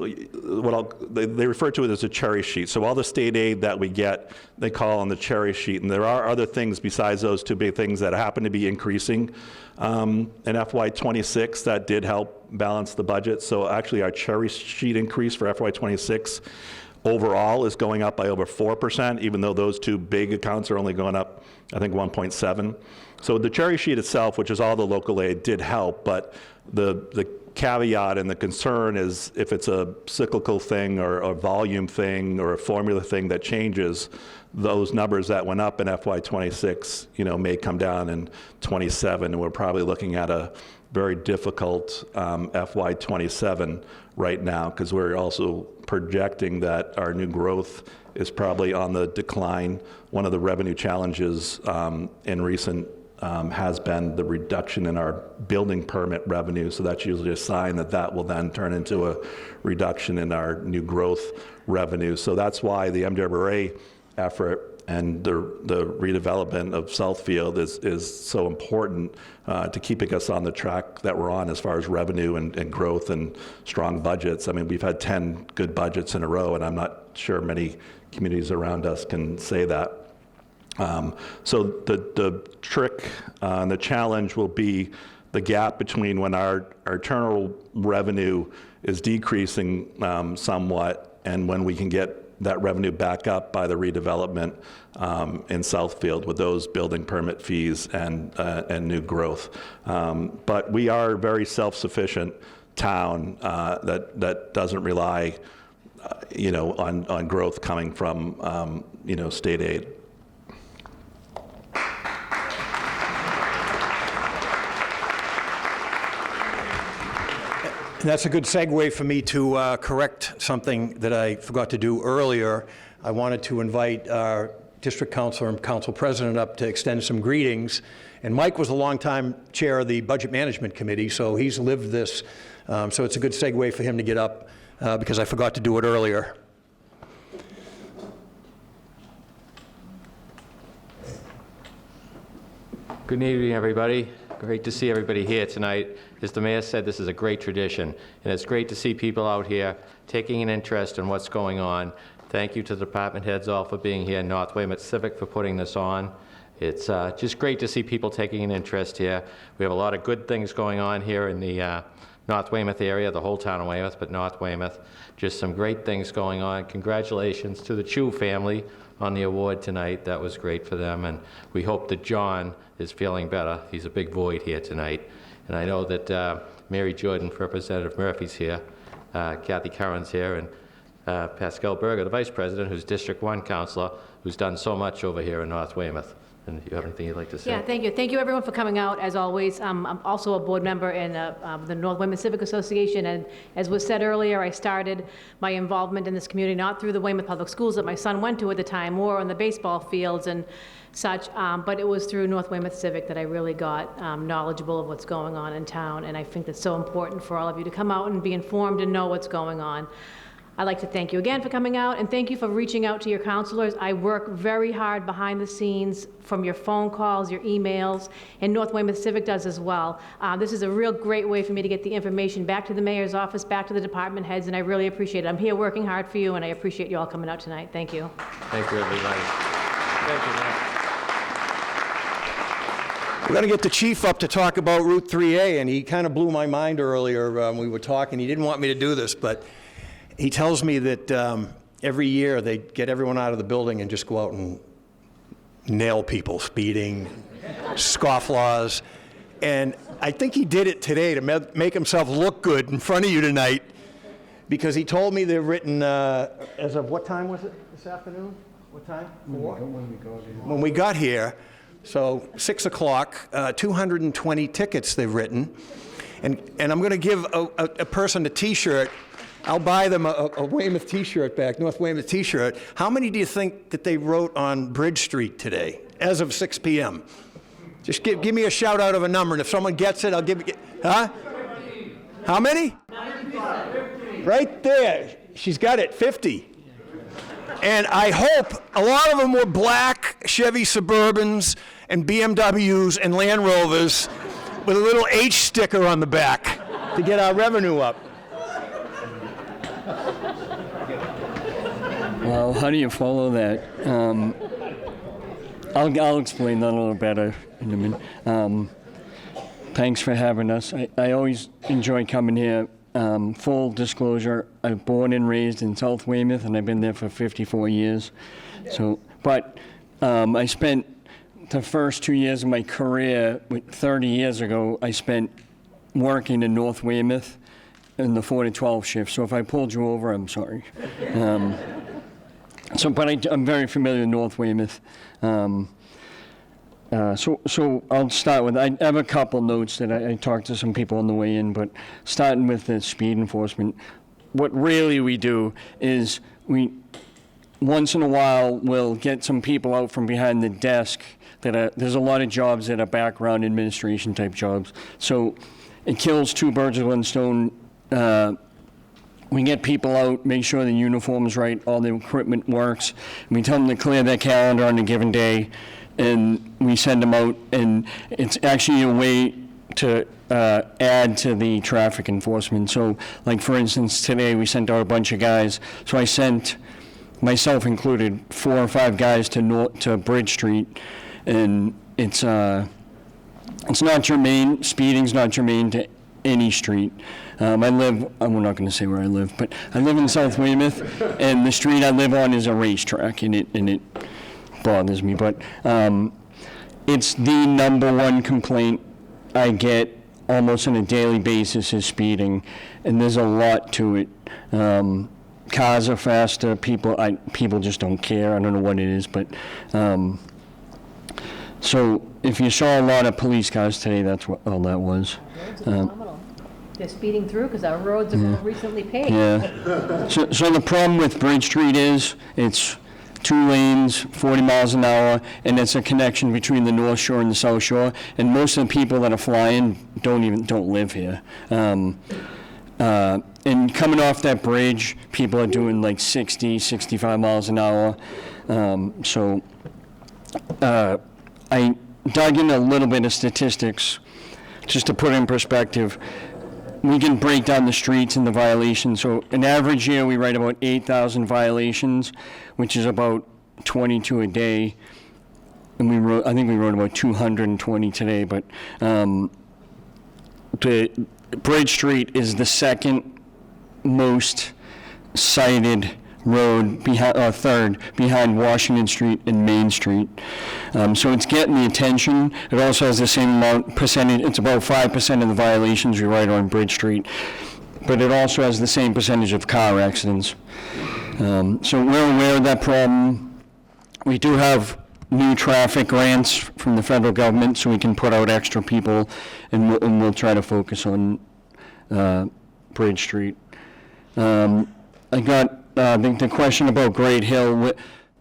they refer to it as a cherry sheet. So all the state aid that we get, they call on the cherry sheet. And there are other things besides those two big things that happen to be increasing in FY26 that did help balance the budget. So actually our cherry sheet increase for FY26 overall is going up by over 4%, even though those two big accounts are only going up, I think, 1.7. So the cherry sheet itself, which is all the local aid, did help, but the caveat and the concern is if it's a cyclical thing or a volume thing or a formula thing that changes, those numbers that went up in FY26, may come down in 27, and we're probably looking at a very difficult FY27 right now, because we're also projecting that our new growth is probably on the decline. One of the revenue challenges in recent has been the reduction in our building permit revenue, so that's usually a sign that will then turn into a reduction in our new growth revenue. So that's why the MWRA effort and the redevelopment of Southfield is so important to keeping us on the track that we're on as far as revenue and growth and strong budgets. I mean, we've had 10 good budgets in a row, and I'm not sure many communities around us can say that. So the trick and the challenge will be the gap between when our internal revenue is decreasing somewhat and when we can get that revenue back up by the redevelopment in Southfield with those building permit fees and new growth. But we are a very self-sufficient town that doesn't rely, on growth coming from, state aid. And that's a good segue for me to correct something that I forgot to do earlier. I wanted to invite our district councilor and council president up to extend some greetings. And Mike was a longtime chair of the Budget Management Committee, so he's lived this. So it's a good segue for him to get up because I forgot to do it earlier. Good evening, everybody. Great to see everybody here tonight. As the mayor said, this is a great tradition, and it's great to see people out here taking an interest in what's going on. Thank you to the department heads all for being here, North Weymouth Civic for putting this on. It's just great to see people taking an interest here. We have a lot of good things going on here in the North Weymouth area, the whole town of Weymouth, but North Weymouth. Just some great things going on. Congratulations to the Chu family on the award tonight. That was great for them, and we hope that John is feeling better. He's a big void here tonight. And I know that Mary Jordan, Representative Murphy's here, Kathy Curran's here, and Pascal Berger, the Vice President, who's District 1 Councilor, who's done so much over here in North Weymouth. And do you have anything you'd like to say? Yeah, thank you. Thank you, everyone, for coming out, as always. I'm also a board member in the North Weymouth Civic Association, and as was said earlier, I started my involvement in this community not through the Weymouth Public Schools that my son went to at the time, or on the baseball fields and such, but it was through North Weymouth Civic that I really got knowledgeable of what's going on in town, and I think that's so important for all of you to come out and be informed and know what's going on. I'd like to thank you again for coming out, and thank you for reaching out to your counselors. I work very hard behind the scenes, from your phone calls, your emails, and North Weymouth Civic does as well. This is a real great way for me to get the information back to the mayor's office, back to the department heads, and I really appreciate it. I'm here working hard for you, and I appreciate you all coming out tonight. Thank you. Thank you, everybody. Thank you, Matt. We're going to get the chief up to talk about Route 3A, and he kind of blew my mind earlier when we were talking. He didn't want me to do this, but he tells me that every year they get everyone out of the building and just go out and nail people, speeding, scofflaws. And I think he did it today to make himself look good in front of you tonight, because he told me they've written, as of what time was it this afternoon? What time? 4? When we got here. So 6 o'clock, 220 tickets they've written. And I'm going to give a person a T-shirt. I'll buy them a Weymouth T-shirt back, North Weymouth T-shirt. How many do you think that they wrote on Bridge Street today, as of 6 p.m.? Just give me a shout out of a number, and if someone gets it, I'll give you, huh? 15. How many? 15. Right there. She's got it, 50. And I hope a lot of them were black Chevy Suburbans and BMWs and Land Rovers with a little H sticker on the back to get our revenue up. Well, how do you follow that? I'll explain that a little better in a minute. Thanks for having us. I always enjoy coming here. Full disclosure, I'm born and raised in South Weymouth, and I've been there for 54 years. But I spent the first 2 years of my career, 30 years ago, I spent working in North Weymouth in the 4 to 12 shift. So if I pulled you over, I'm sorry. But I'm very familiar with North Weymouth. So I'll start with, I have a couple notes that I talked to some people on the way in, but starting with the speed enforcement, what really we do is once in a while, we'll get some people out from behind the desk there's a lot of jobs that are background administration type jobs. So it kills two birds with one stone. We get people out, make sure the uniform is right, all the equipment works. We tell them to clear their calendar on a given day, and we send them out, and it's actually a way to add to the traffic enforcement. So, like for instance, today we sent out a bunch of guys. So I sent, myself included, 4 or 5 guys to Bridge Street, and it's not germane, speeding's not germane to any street. I'm not going to say where I live, but I live in South Weymouth, and the street I live on is a racetrack, and it bothers me. But it's the number one complaint I get almost on a daily basis is speeding, and there's a lot to it. Cars are faster. People just don't care. I don't know what it is, but so if you saw a lot of police cars today, that's what all that was. Roads are phenomenal. They're speeding through because our roads are more recently paved. Yeah. So the problem with Bridge Street is it's 2 lanes, 40 miles an hour, and it's a connection between the North Shore and the South Shore. And most of the people that are flying don't live here. And coming off that bridge, people are doing like 60, 65 miles an hour. I dug in a little bit of statistics just to put in perspective. We can break down the streets and the violations. So an average year, we write about 8,000 violations, which is about 22 a day. And I think we wrote about 220 today, but the Bridge Street is the second most cited road third behind Washington Street and Main Street. So it's getting the attention. It also has the same percentage, it's about 5% of the violations we write on Bridge Street, but it also has the same percentage of car accidents. So we're aware of that problem. We do have new traffic grants from the federal government, so we can put out extra people, and we'll try to focus on Bridge Street. I got the question about Great Hill.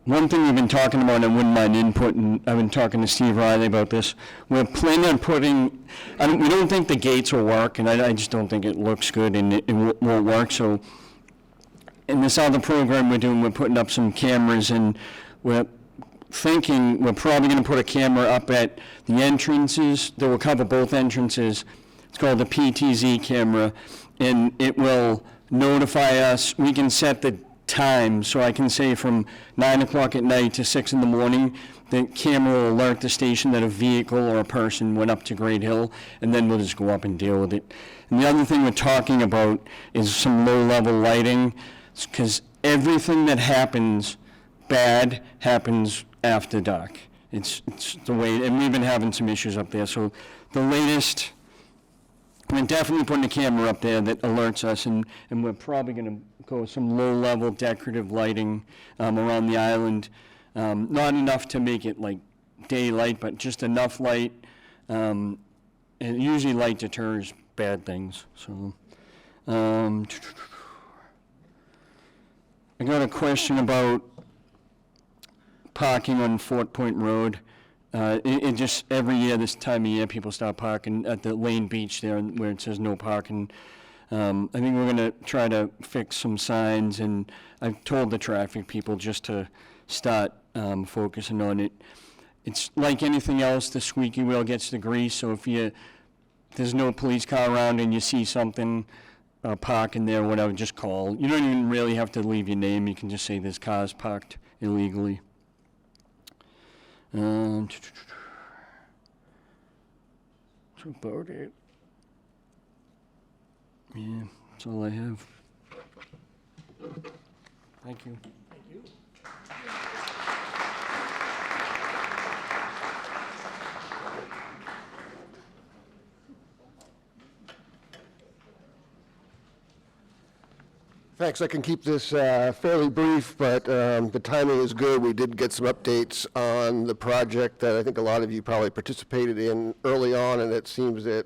One thing we've been talking about, and I wouldn't mind input, and I've been talking to Steve Riley about this, we're planning on we don't think the gates will work, and I just don't think it looks good, and it won't work. So in this other program we're doing, we're putting up some cameras, and we're thinking we're probably going to put a camera up at the entrances that will cover both entrances. It's called the PTZ camera, and it will notify us. We can set the time, so I can say from 9 o'clock at night to 6 in the morning, the camera will alert the station that a vehicle or a person went up to Great Hill, and then we'll just go up and deal with it. And the other thing we're talking about is some low-level lighting, because everything that happens bad happens after dark. It's the way, and we've been having some issues up there. So the latest, we're definitely putting a camera up there that alerts us, and we're probably going to go with some low-level decorative lighting around the island. Not enough to make it like daylight, but just enough light. And usually light deters bad things. So I got a question about parking on Fort Point Road. It just, every year, this time of year, people start parking at the Lane Beach there where it says no parking. I think we're gonna try to fix some signs, and I've told the traffic people just to start focusing on it. It's like anything else, the squeaky wheel gets the grease, so if there's no police car around and you see something parking there, whatever, just call. You don't even really have to leave your name, you can just say there's cars parked illegally. That's about it. Yeah, that's all I have. Thank you. Thanks. I can keep this fairly brief, but the timing is good. We did get some updates on the project that I think a lot of you probably participated in early on, and it seems that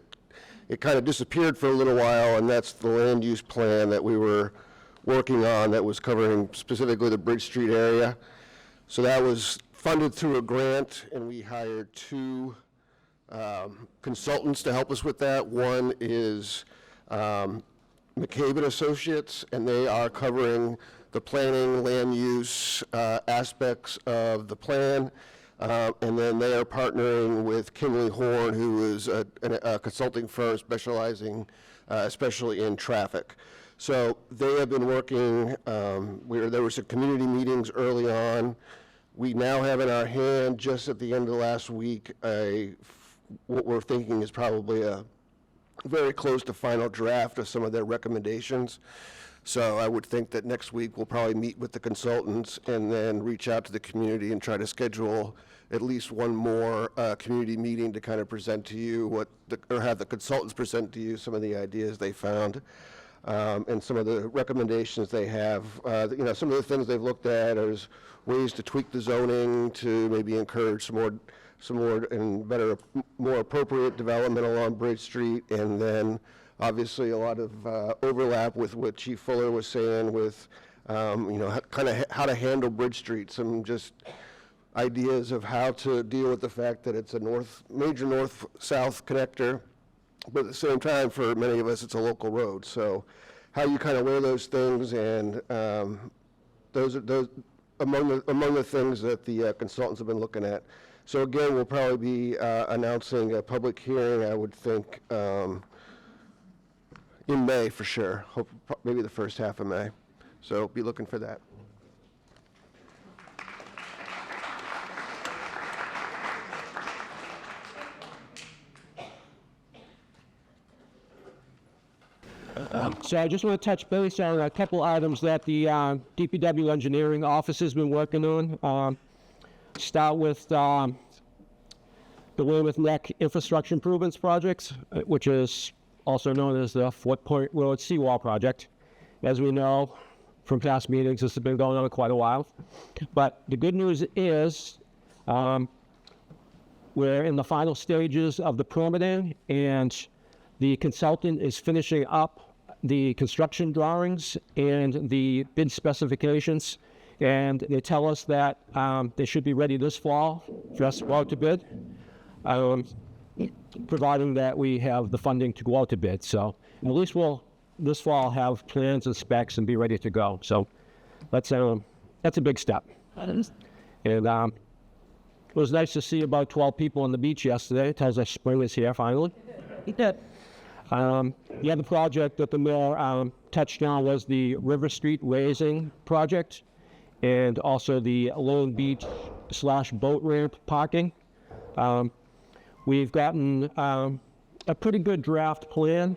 it kind of disappeared for a little while, and that's the land use plan that we were working on that was covering specifically the Bridge Street area. So that was funded through a grant, and we hired two consultants to help us with that. One is McCabe and Associates, and they are covering the planning, land use aspects of the plan. And then they are partnering with Kimley Horn, who is a consulting firm specializing especially in traffic. So they have been working, there were some community meetings early on. We now have in our hand, just at the end of last week, what we're thinking is probably a very close to final draft of some of their recommendations. So I would think that next week we'll probably meet with the consultants and then reach out to the community and try to schedule at least one more community meeting to kind of present to you or have the consultants present to you some of the ideas they found and some of the recommendations they have. Some of the things they've looked at is ways to tweak the zoning to maybe encourage some more and better, more appropriate development along Bridge Street, and then obviously a lot of overlap with what Chief Fuller was saying with, kind of how to handle Bridge Street, some just ideas of how to deal with the fact that it's a major north-south connector, but at the same time, for many of us, it's a local road. So how you kind of weigh those things, and those are among the things that the consultants have been looking at. So again, we'll probably be announcing a public hearing, I would think, in May for sure, maybe the first half of May. So be looking for that. So I just want to touch base on a couple items that the DPW engineering office has been working on. Start with the Weymouth Neck Infrastructure Improvements Project, which is also known as the Fort Point Road Seawall Project. As we know from past meetings, this has been going on for quite a while. But the good news is we're in the final stages of the permitting, and the consultant is finishing up the construction drawings and the bid specifications, and they tell us that they should be ready this fall for us to go out to bid, providing that we have the funding to go out to bid. So at least we'll this fall have plans and specs and be ready to go. So that's a big step. And it was nice to see about 12 people on the beach yesterday. It tells us spring is here finally. The other project that the mayor touched on was the River Street raising project, and also the Lone Beach / boat ramp parking. We've gotten a pretty good draft plan.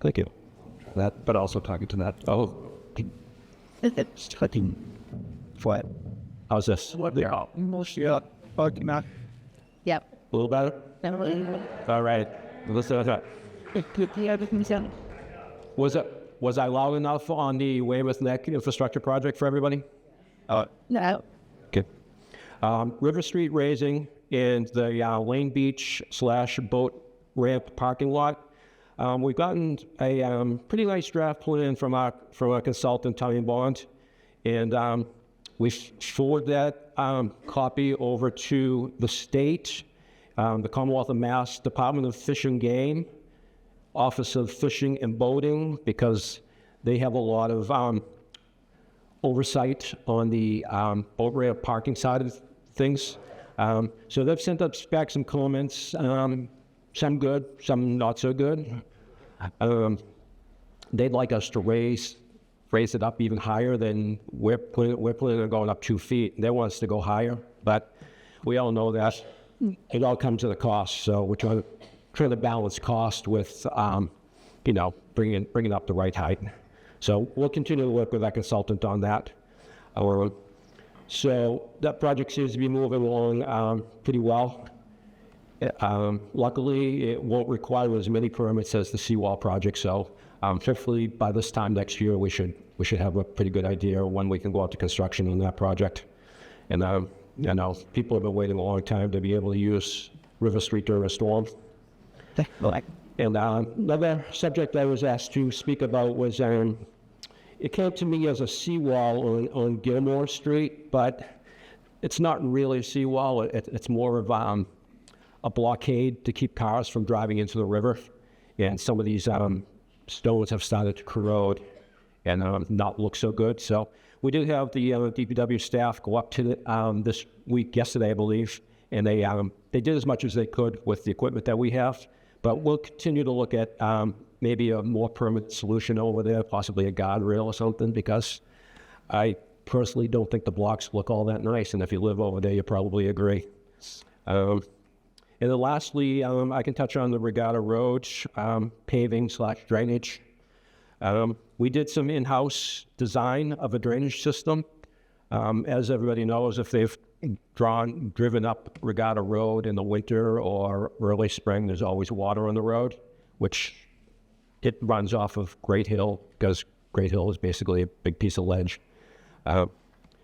Thank you. That, but also talking to that. Oh, what? How's this? Yeah. Yep. A little better? All right. Let's do that. Was I loud enough on the Weymouth Neck infrastructure project for everybody? No. Okay. River Street raising and the Lane Beach / boat ramp parking lot. We've gotten a pretty nice draft plan from our consultant, Tommy Bond, and we forwarded that copy over to the state, the Commonwealth of Mass Department of Fish and Game, Office of Fishing and Boating, because they have a lot of oversight on the boat ramp parking side of things. So they've sent us back some comments, some good, some not so good. They'd like us to raise it up even higher than we're planning on going up 2 feet. They want us to go higher, but we all know that it all comes at a cost. So we're trying to balance cost with, bringing up the right height. So we'll continue to work with our consultant on that. So that project seems to be moving along pretty well. Luckily, it won't require as many permits as the seawall project. So hopefully by this time next year, we should have a pretty good idea when we can go out to construction on that project. And people have been waiting a long time to be able to use River Street during a storm. And another subject I was asked to speak about was, it came to me as a seawall on Gilmore Street, but it's not really a seawall. It's more of a blockade to keep cars from driving into the river. And some of these stones have started to corrode and not look so good. So we did have the DPW staff go up to this week, yesterday, I believe, and they did as much as they could with the equipment that we have. But we'll continue to look at maybe a more permanent solution over there, possibly a guardrail or something, because I personally don't think the blocks look all that nice. And if you live over there, you probably agree. And then lastly, I can touch on the Regatta Road paving/drainage. We did some in-house design of a drainage system. As everybody knows, if they've driven up Regatta Road in the winter or early spring, there's always water on the road, which it runs off of Great Hill, because Great Hill is basically a big piece of ledge.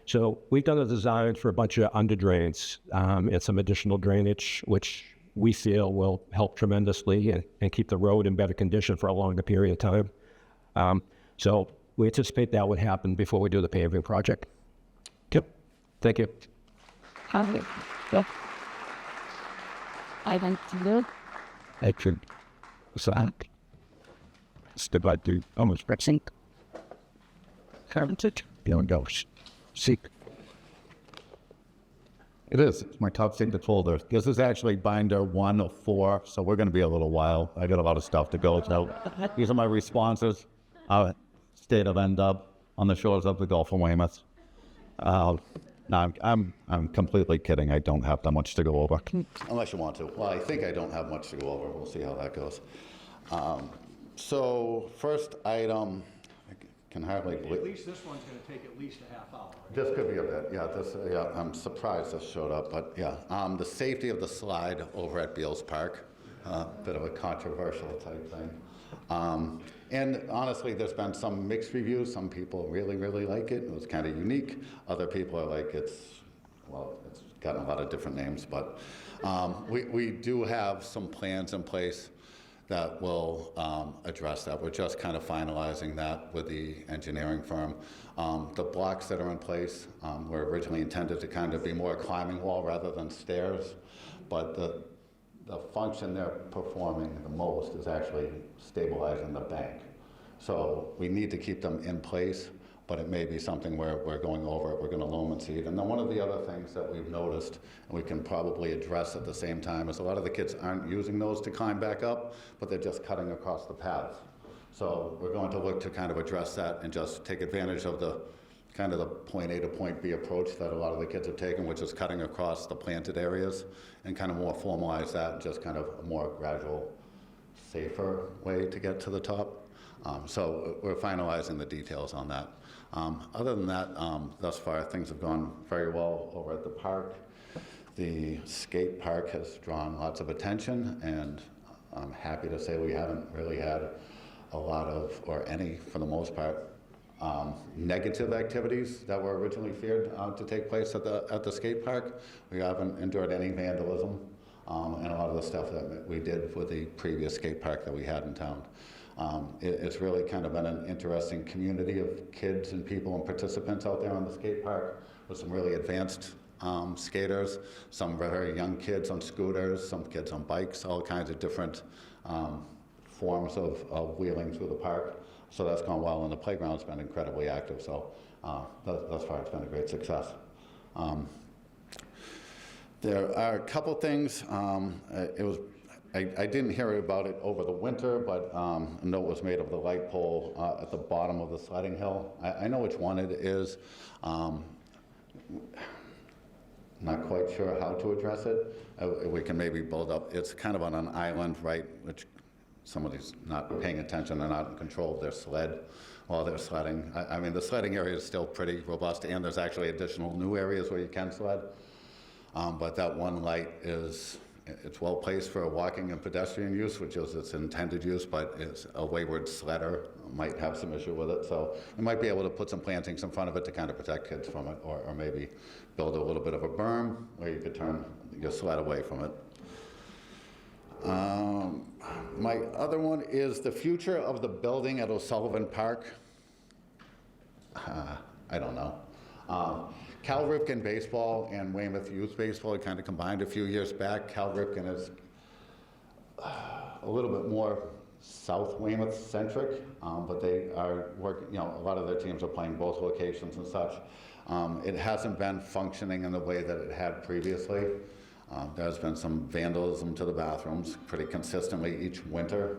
So we've done a design for a bunch of under drains and some additional drainage, which we feel will help tremendously and keep the road in better condition for a longer period of time. So we anticipate that would happen before we do the paving project. Yep. Thank you. I want to know. I could. So step by do almost pressing. Current it. Beyond goes. Seek. It is. It's my top secret folder. This is actually binder 1 of 4, so we're going to be a little while. I got a lot of stuff to go. So these are my responses. State of NDUB on the shores of the Gulf of Weymouth. No, I'm completely kidding. I don't have that much to go over. Unless you want to. Well, I think I don't have much to go over. We'll see how that goes. So first item, I can hardly believe. At least this one's going to take at least a half hour. This could be a bit, yeah. I'm surprised this showed up, but yeah. The safety of the slide over at Beals Park, bit of a controversial type thing. And honestly, there's been some mixed reviews. Some people really, really like it. It was kind of unique. Other people are like, it's gotten a lot of different names, but we do have some plans in place that will address that. We're just kind of finalizing that with the engineering firm. The blocks that are in place were originally intended to kind of be more a climbing wall rather than stairs, but the function they're performing the most is actually stabilizing the bank. So we need to keep them in place, but it may be something where we're going over it, we're going to loam and seed. And then one of the other things that we've noticed, and we can probably address at the same time, is a lot of the kids aren't using those to climb back up, but they're just cutting across the paths. So we're going to look to kind of address that and just take advantage of the kind of the point A to point B approach that a lot of the kids have taken, which is cutting across the planted areas, and kind of more formalize that, just kind of a more gradual, safer way to get to the top. So we're finalizing the details on that. Other than that, thus far, things have gone very well over at the park. The skate park has drawn lots of attention, and I'm happy to say we haven't really had a lot of, or any, for the most part, negative activities that were originally feared to take place at the skate park. We haven't endured any vandalism, and a lot of the stuff that we did with the previous skate park that we had in town. It's really kind of been an interesting community of kids and people and participants out there on the skate park with some really advanced skaters, some very young kids on scooters, some kids on bikes, all kinds of different forms of wheeling through the park. So that's gone well, and the playground's been incredibly active. So thus far, it's been a great success. There are a couple things. I didn't hear about it over the winter, but a note was made of the light pole at the bottom of the sledding hill. I know which one it is. Not quite sure how to address it. We can maybe build up. It's kind of on an island, right, which somebody's not paying attention and not in control of their sled while they're sledding. I mean, the sledding area is still pretty robust, and there's actually additional new areas where you can sled. But that one light it's well placed for walking and pedestrian use, which is its intended use, but it's a wayward sledder might have some issue with it. So we might be able to put some plantings in front of it to kind of protect kids from it, or maybe build a little bit of a berm where you could turn your sled away from it. My other one is the future of the building at O'Sullivan Park. I don't know. Cal Ripken Baseball and Weymouth Youth Baseball kind of combined a few years back. Cal Ripken is a little bit more South Weymouth centric, but they are working, a lot of their teams are playing both locations and such. It hasn't been functioning in the way that it had previously. There's been some vandalism to the bathrooms pretty consistently each winter.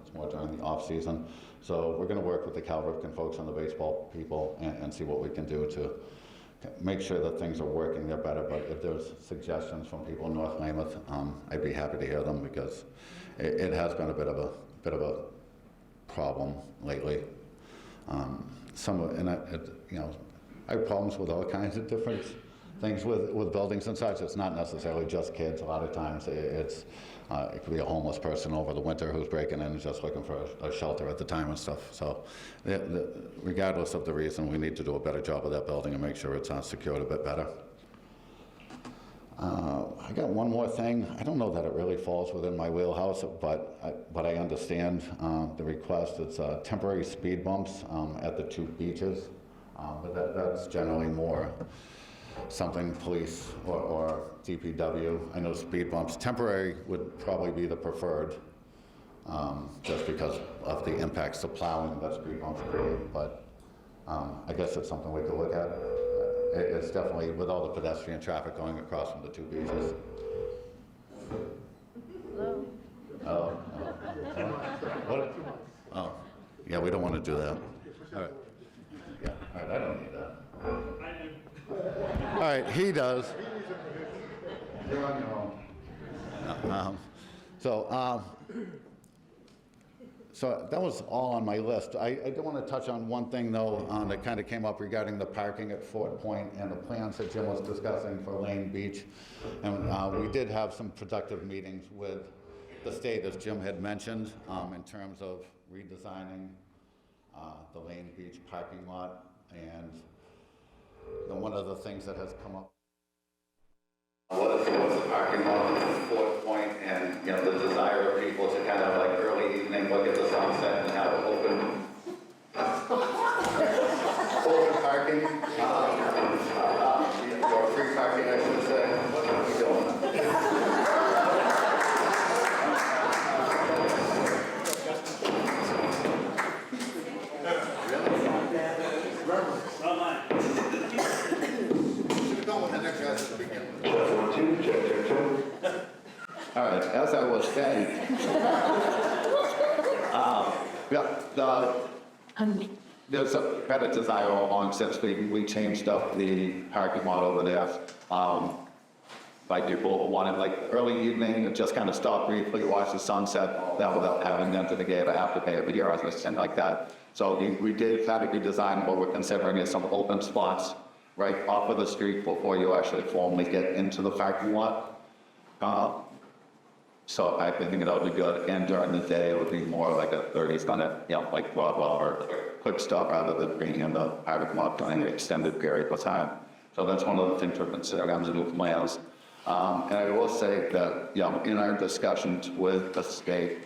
It's more during the off season. So we're going to work with the Cal Ripken folks and the baseball people and see what we can do to make sure that things are working there better. But if there's suggestions from people in North Weymouth, I'd be happy to hear them, because it has been a bit of a problem lately. I have problems with all kinds of different things with buildings and such. It's not necessarily just kids. A lot of times it could be a homeless person over the winter who's breaking in and just looking for a shelter at the time and stuff. So regardless of the reason, we need to do a better job of that building and make sure it's secured a bit better. I got one more thing. I don't know that it really falls within my wheelhouse, but I understand the request. It's temporary speed bumps at the two beaches, but that's generally more something police or DPW. I know speed bumps, temporary would probably be the preferred, just because of the impacts to plowing that speed bumps create, but I guess it's something we could look at. It's definitely, with all the pedestrian traffic going across from the two beaches. Hello? What? Oh, yeah, we don't want to do that. All right. Yeah, all right, I don't need that. All right, he does. You're on your own. So that was all on my list. I do want to touch on one thing, though, that kind of came up regarding the parking at Fort Point and the plans that Jim was discussing for Lane Beach. And we did have some productive meetings with the state, as Jim had mentioned, in terms of redesigning the Lane Beach parking lot. And one of the things that has come up was the parking lot at Fort Point, and the desire of people to kind of like early evening look at the sunset and have open parking, or free parking, I should say. What are we doing? All right, as I was saying, there's a better desire on since we changed up the parking lot over there. Like people wanted like early evening to just kind of stop briefly, watch the sunset, that without having them to the gate or have to pay a beer or something like that. So we did have to redesign what we're considering is some open spots right off of the street before you actually formally get into the parking lot. So I think that would be good. And during the day, it would be more like a 30s kind of, like Broadwell or quick stop rather than being in the parking lot during an extended period of time. So that's one of the things we're considering on the new plans. And I will say that, in our discussions with the state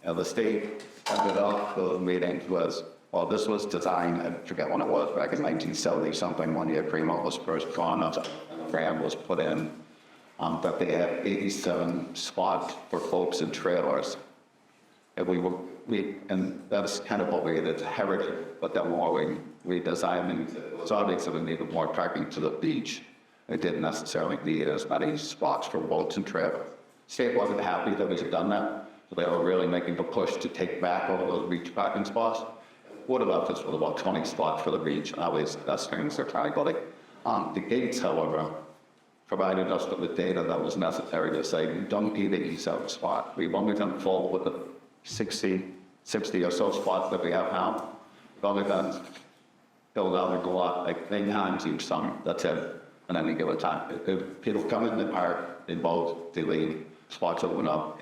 ended up the meetings was, well, this was designed, I forget when it was, back in 1970 something, when the agreement was first drawn up. program was put in, that they had 87 spots for folks in trailers. And and that's kind of what we had inherited, but then when we designed those objects that needed more parking to the beach, it didn't necessarily need as many spots for boats and trailers. State wasn't happy that we had done that, so they were really making the push to take back all those beach parking spots. Would have left us with about 20 spots for the beach, and always that's things they're trying to the gates, however, provided us with the data that was necessary to say you don't need 87 spots. We've only done full with the 60 or so spots that we have now. We've only done build out a lot like 8 times each summer. That's it. And any given time, if people come in the park, they both, they leave, spots open up.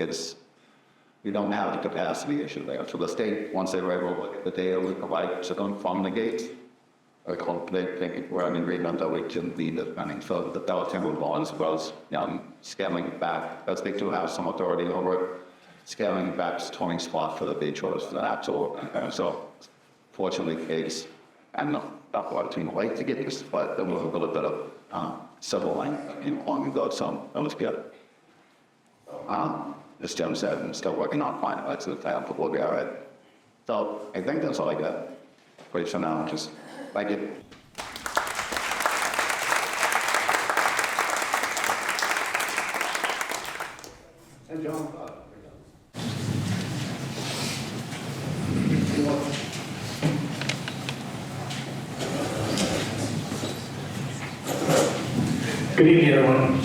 We don't have the capacity issue there. So the state, once they were able to look at the data we provide to them from the gates, they think we're in agreement that we can lead the planning. So the Dallas Timber Bonds was scaling it back, as they do have some authority over it, scaling it back to 20 spots for the beach was the actual. So fortunately, the case, and not a lot of people like to get this, but there was a little bit of civil line long ago, so that was good. As Jim said, I'm still working on finalizing the plan, but we'll be all right. So I think that's all I got. Great for now, just thank you. And John. Good evening, everyone.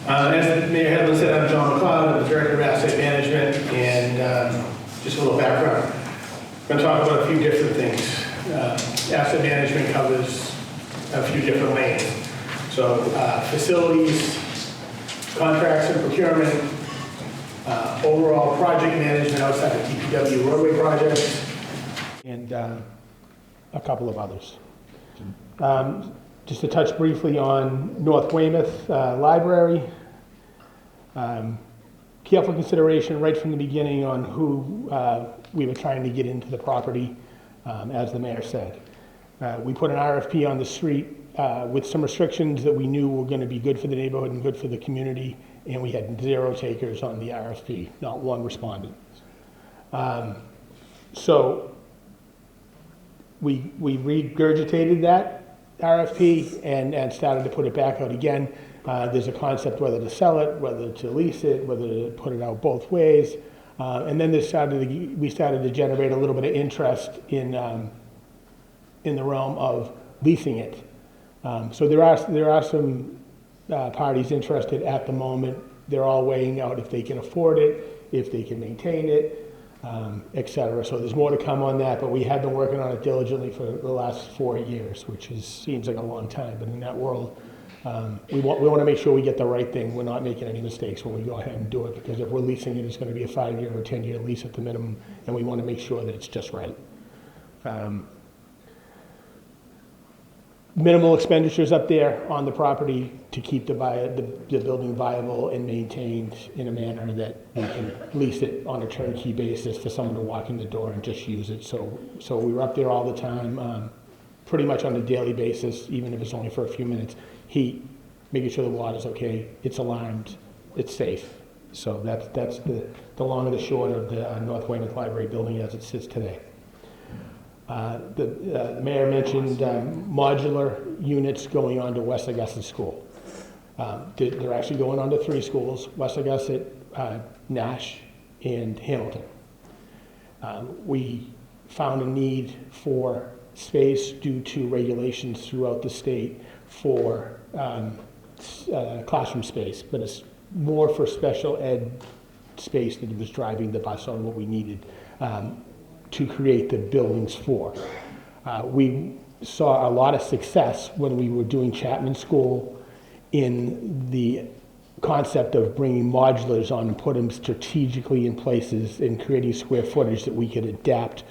As Mayor Hedlund said, I'm John McLeod, I'm the Director of Asset Management, and just a little background. I'm going to talk about a few different things. Asset management covers a few different lanes. So facilities, contracts and procurement, overall project management outside of DPW roadway projects, and a couple of others. Just to touch briefly on North Weymouth Library. Careful consideration right from the beginning on who we were trying to get into the property, as the mayor said. We put an RFP on the street with some restrictions that we knew were going to be good for the neighborhood and good for the community, and we had 0 takers on the RFP, not one responded. So we regurgitated that RFP and started to put it back out again. There's a concept whether to sell it, whether to lease it, whether to put it out both ways. And then we started to generate a little bit of interest in the realm of leasing it. So there are some parties interested at the moment. They're all weighing out if they can afford it, if they can maintain it, et cetera. So there's more to come on that, but we have been working on it diligently for the last 4 years, which seems like a long time, but in that world, we want to make sure we get the right thing. We're not making any mistakes when we go ahead and do it, because if we're leasing it, it's going to be a 5-year or 10-year lease at the minimum, and we want to make sure that it's just right. Minimal expenditures up there on the property to keep the building viable and maintained in a manner that we can lease it on a turnkey basis for someone to walk in the door and just use it. So we were up there all the time, pretty much on a daily basis, even if it's only for a few minutes. Heat, making sure the water's okay, it's alarmed, it's safe. So that's the long and the short of the North Weymouth Library building as it sits today. The mayor mentioned modular units going on to West Augusta School. They're actually going on to 3 schools, West Augusta, Nash, and Hamilton. We found a need for space due to regulations throughout the state for classroom space, but it's more for special ed space that was driving the bus on what we needed to create the buildings for. We saw a lot of success when we were doing Chapman School in the concept of bringing modulars on and put them strategically in places and creating square footage that we could adapt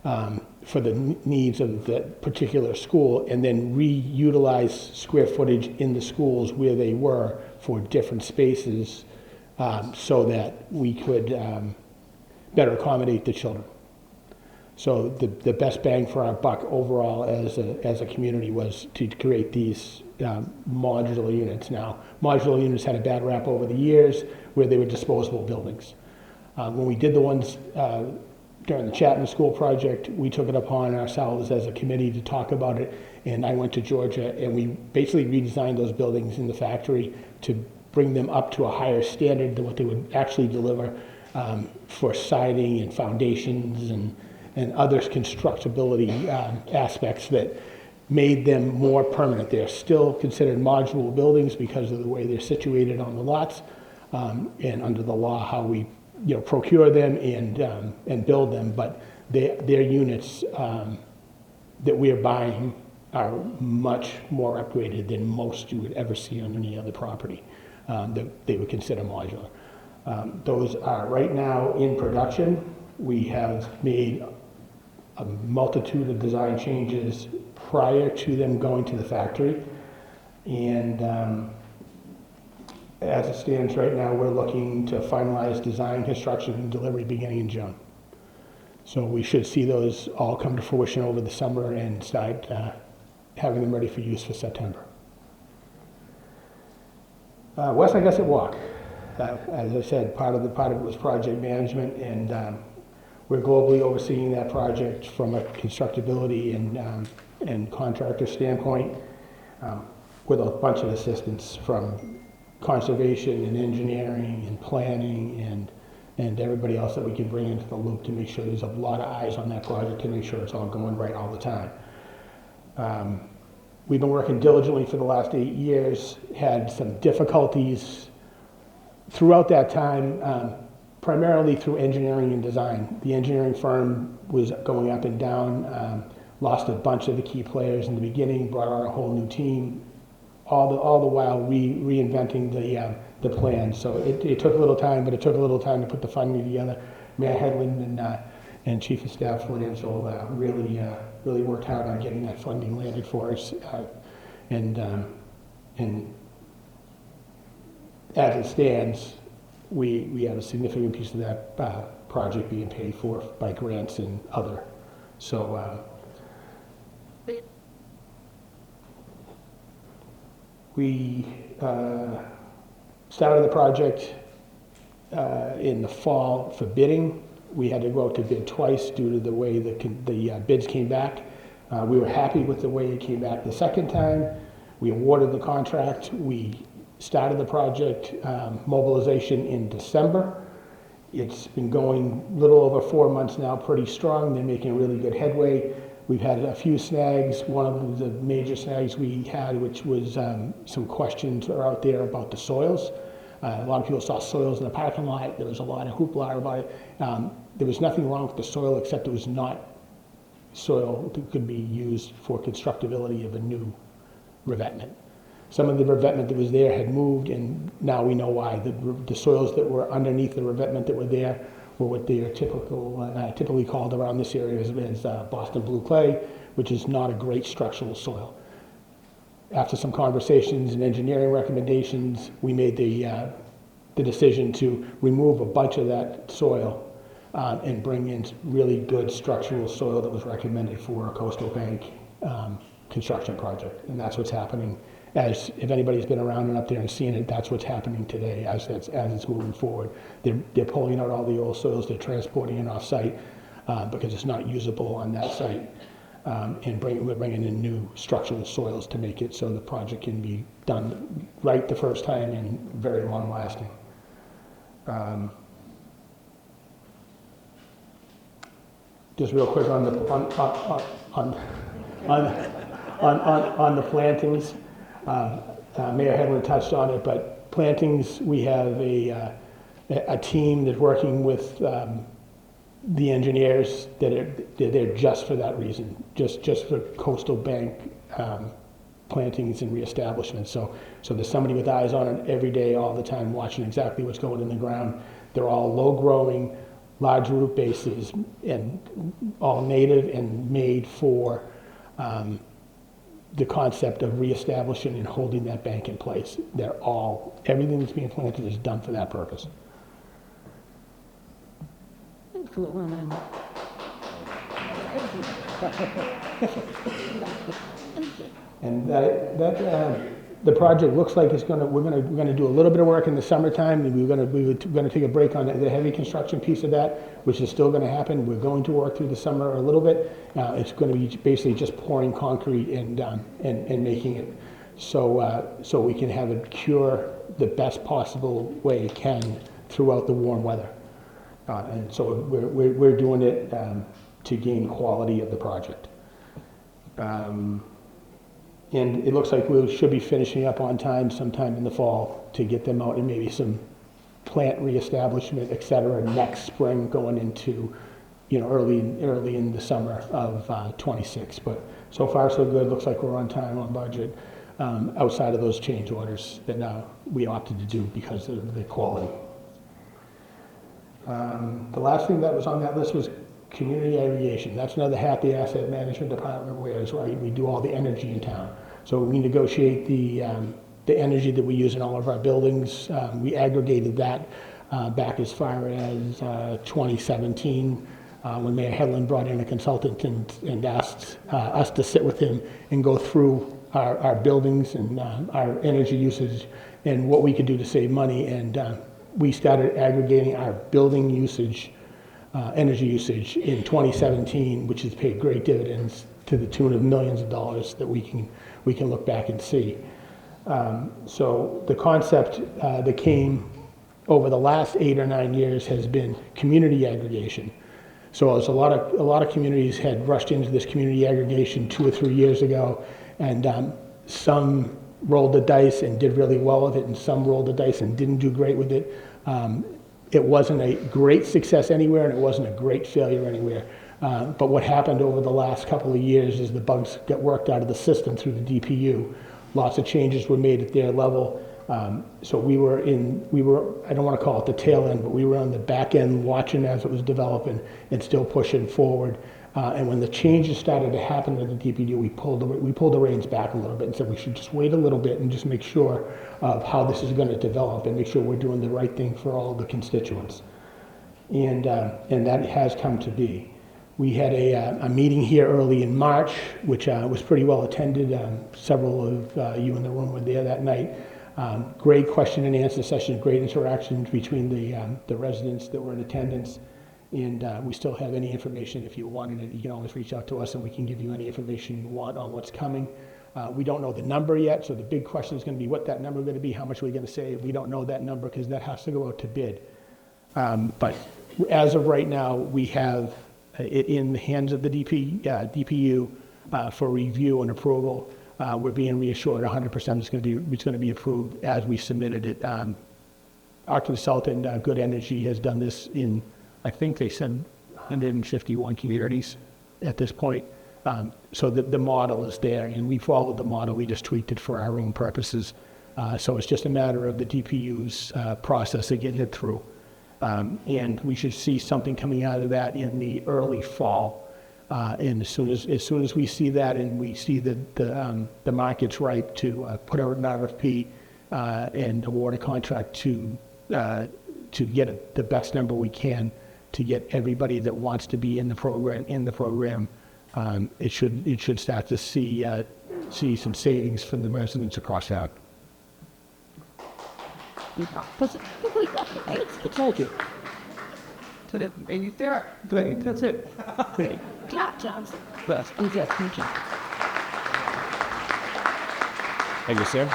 for the needs of that particular school, and then reutilize square footage in the schools where they were for different spaces so that we could better accommodate the children. So the best bang for our buck overall as a community was to create these modular units. Now, modular units had a bad rap over the years where they were disposable buildings. When we did the ones during the Chapman School project, we took it upon ourselves as a committee to talk about it, and I went to Georgia, and we basically redesigned those buildings in the factory to bring them up to a higher standard than what they would actually deliver for siding and foundations and other constructibility aspects that made them more permanent. They're still considered modular buildings because of the way they're situated on the lots, and under the law, how we procure them and build them. But their units that we're buying are much more upgraded than most you would ever see on any other property that they would consider modular. Those are right now in production. We have made a multitude of design changes prior to them going to the factory. And as it stands right now, we're looking to finalize design, construction, and delivery beginning in June. So we should see those all come to fruition over the summer and start having them ready for use for September. West Augusta Walk. As I said, part of it was project management, and we're globally overseeing that project from a constructability and contractor standpoint, with a bunch of assistance from conservation and engineering and planning and everybody else that we can bring into the loop to make sure there's a lot of eyes on that project to make sure it's all going right all the time. We've been working diligently for the last 8 years, had some difficulties throughout that time, primarily through engineering and design. The engineering firm was going up and down, lost a bunch of the key players in the beginning, brought on a whole new team, all the while reinventing the plan. So it took a little time, but it took a little time to put the funding together. Mayor Headland and Chief of Staff Lynn Ansel really worked hard on getting that funding landed for us. And as it stands, we have a significant piece of that project being paid for by grants and other. So we started the project in the fall for bidding. We had to go out to bid twice due to the way the bids came back. We were happy with the way it came back the second time. We awarded the contract. We started the project mobilization in December. It's been going a little over 4 months now, pretty strong. They're making really good headway. We've had a few snags. One of the major snags we had, which was some questions are out there about the soils. A lot of people saw soils in the parking lot. There was a lot of hoopla about it. There was nothing wrong with the soil except it was not soil that could be used for constructability of a new revetment. Some of the revetment that was there had moved, and now we know why. The soils that were underneath the revetment that were there were what they are typically called around this area as Boston blue clay, which is not a great structural soil. After some conversations and engineering recommendations, we made the decision to remove a bunch of that soil and bring in really good structural soil that was recommended for a coastal bank construction project. And that's what's happening. As if anybody's been around and up there and seen it, that's what's happening today as it's moving forward. They're pulling out all the old soils, they're transporting it off-site because it's not usable on that site. And we're bringing in new structural soils to make it so the project can be done right the first time and very long lasting. Just real quick on the plantings. Mayor Headland touched on it, but plantings, we have a team that's working with the engineers that are there just for that reason, just for coastal bank plantings and reestablishment. So there's somebody with eyes on it every day, all the time, watching exactly what's going in the ground. They're all low-growing, large root bases, and all native and made for the concept of reestablishing and holding that bank in place. Everything that's being planted is done for that purpose. And the project looks like it's we're gonna do a little bit of work in the summertime, and we're gonna take a break on the heavy construction piece of that, which is still gonna happen. We're going to work through the summer a little bit. It's gonna be basically just pouring concrete and making it so we can have it cure the best possible way it can throughout the warm weather. And so we're doing it to gain quality of the project. And it looks like we should be finishing up on time sometime in the fall to get them out, and maybe some plant reestablishment, et cetera, next spring going into, early in the summer of 26. But so far so good. Looks like we're on time, on budget, outside of those change orders that we opted to do because of the quality. The last thing that was on that list was community aggregation. That's another happy asset management department where we do all the energy in town. So we negotiate the energy that we use in all of our buildings. We aggregated that back as far as 2017 when Mayor Hedlund brought in a consultant and asked us to sit with him and go through our buildings and our energy usage and what we could do to save money. And we started aggregating our building usage, energy usage in 2017, which has paid great dividends to the tune of millions of dollars that we can look back and see. So the concept that came over the last 8 or 9 years has been community aggregation. So as a lot of communities had rushed into this community aggregation 2 or 3 years ago, and some rolled the dice and did really well with it, and some rolled the dice and didn't do great with it. It wasn't a great success anywhere, and it wasn't a great failure anywhere. But what happened over the last couple of years is the bugs got worked out of the system through the DPU. Lots of changes were made at their level. So we were, I don't want to call it the tail end, but we were on the back end watching as it was developing and still pushing forward. And when the changes started to happen to the DPU, we pulled the reins back a little bit and said we should just wait a little bit and just make sure of how this is going to develop and make sure we're doing the right thing for all the constituents. And that has come to be. We had a meeting here early in March, which was pretty well attended. Several of you in the room were there that night. Great question and answer session, great interactions between the residents that were in attendance. And we still have any information. If you wanted it, you can always reach out to us and we can give you any information you want on what's coming. We don't know the number yet, so the big question is going to be what that number is going to be, how much we're going to save. We don't know that number because that has to go out to bid. But as of right now, we have it in the hands of the DPU for review and approval. We're being reassured 100% it's going to be approved as we submitted it. Our consultant, Good Energy, has done this in, I think they said 151 communities at this point. So the model is there, and we followed the model. We just tweaked it for our own purposes. So it's just a matter of the DPU's process of getting it through. And we should see something coming out of that in the early fall. And as soon as we see that and we see that the market's ripe to put out an RFP and award a contract to get the best number we can to get everybody that wants to be in the program, it should start to see some savings from the residents across town. Thank you. Great, that's it. Great. Best. Thank you, sir.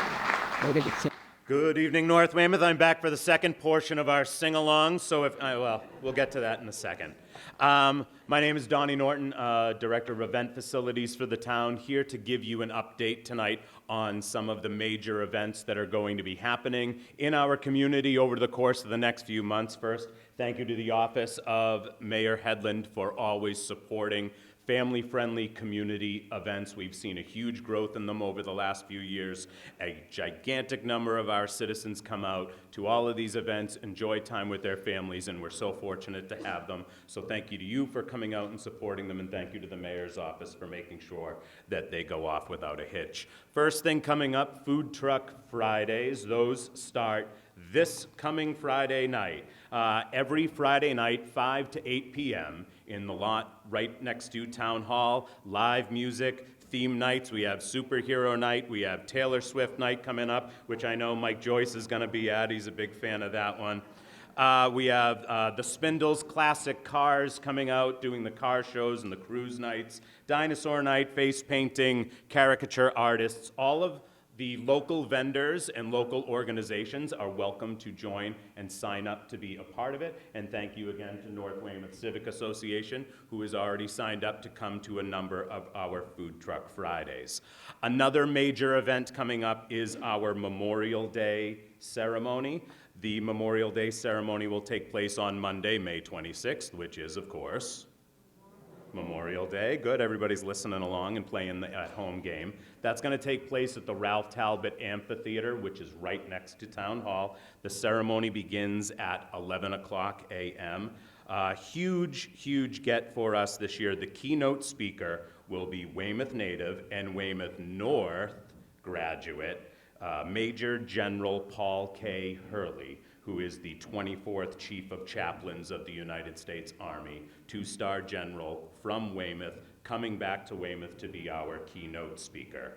Good evening, North Weymouth. I'm back for the second portion of our sing-along, so we'll get to that in a second. My name is Donnie Norton, Director of Event Facilities for the town, here to give you an update tonight on some of the major events that are going to be happening in our community over the course of the next few months. First, thank you to the Office of Mayor Hedlund for always supporting family-friendly community events. We've seen a huge growth in them over the last few years. A gigantic number of our citizens come out to all of these events, enjoy time with their families, and we're so fortunate to have them. So thank you to you for coming out and supporting them, and thank you to the Mayor's office for making sure that they go off without a hitch. First thing coming up, Food Truck Fridays. Those start this coming Friday night. Every Friday night, 5 to 8 p.m., in the lot right next to Town Hall. Live music, theme nights. We have Superhero Night. We have Taylor Swift Night coming up, which I know Mike Joyce is going to be at. He's a big fan of that one. We have the Spindles Classic Cars coming out, doing the car shows and the cruise nights. Dinosaur Night, face painting, caricature artists. All of the local vendors and local organizations are welcome to join and sign up to be a part of it. And thank you again to North Weymouth Civic Association, who has already signed up to come to a number of our Food Truck Fridays. Another major event coming up is our Memorial Day ceremony. The Memorial Day ceremony will take place on Monday, May 26th, which is, of course, Memorial Day. Good, everybody's listening along and playing the at-home game. That's going to take place at the Ralph Talbot Amphitheater, which is right next to Town Hall. The ceremony begins at 11 o'clock a.m. Huge get for us this year. The keynote speaker will be Weymouth native and Weymouth North graduate, Major General Paul K. Hurley, who is the 24th Chief of Chaplains of the United States Army, two-star general from Weymouth, coming back to Weymouth to be our keynote speaker.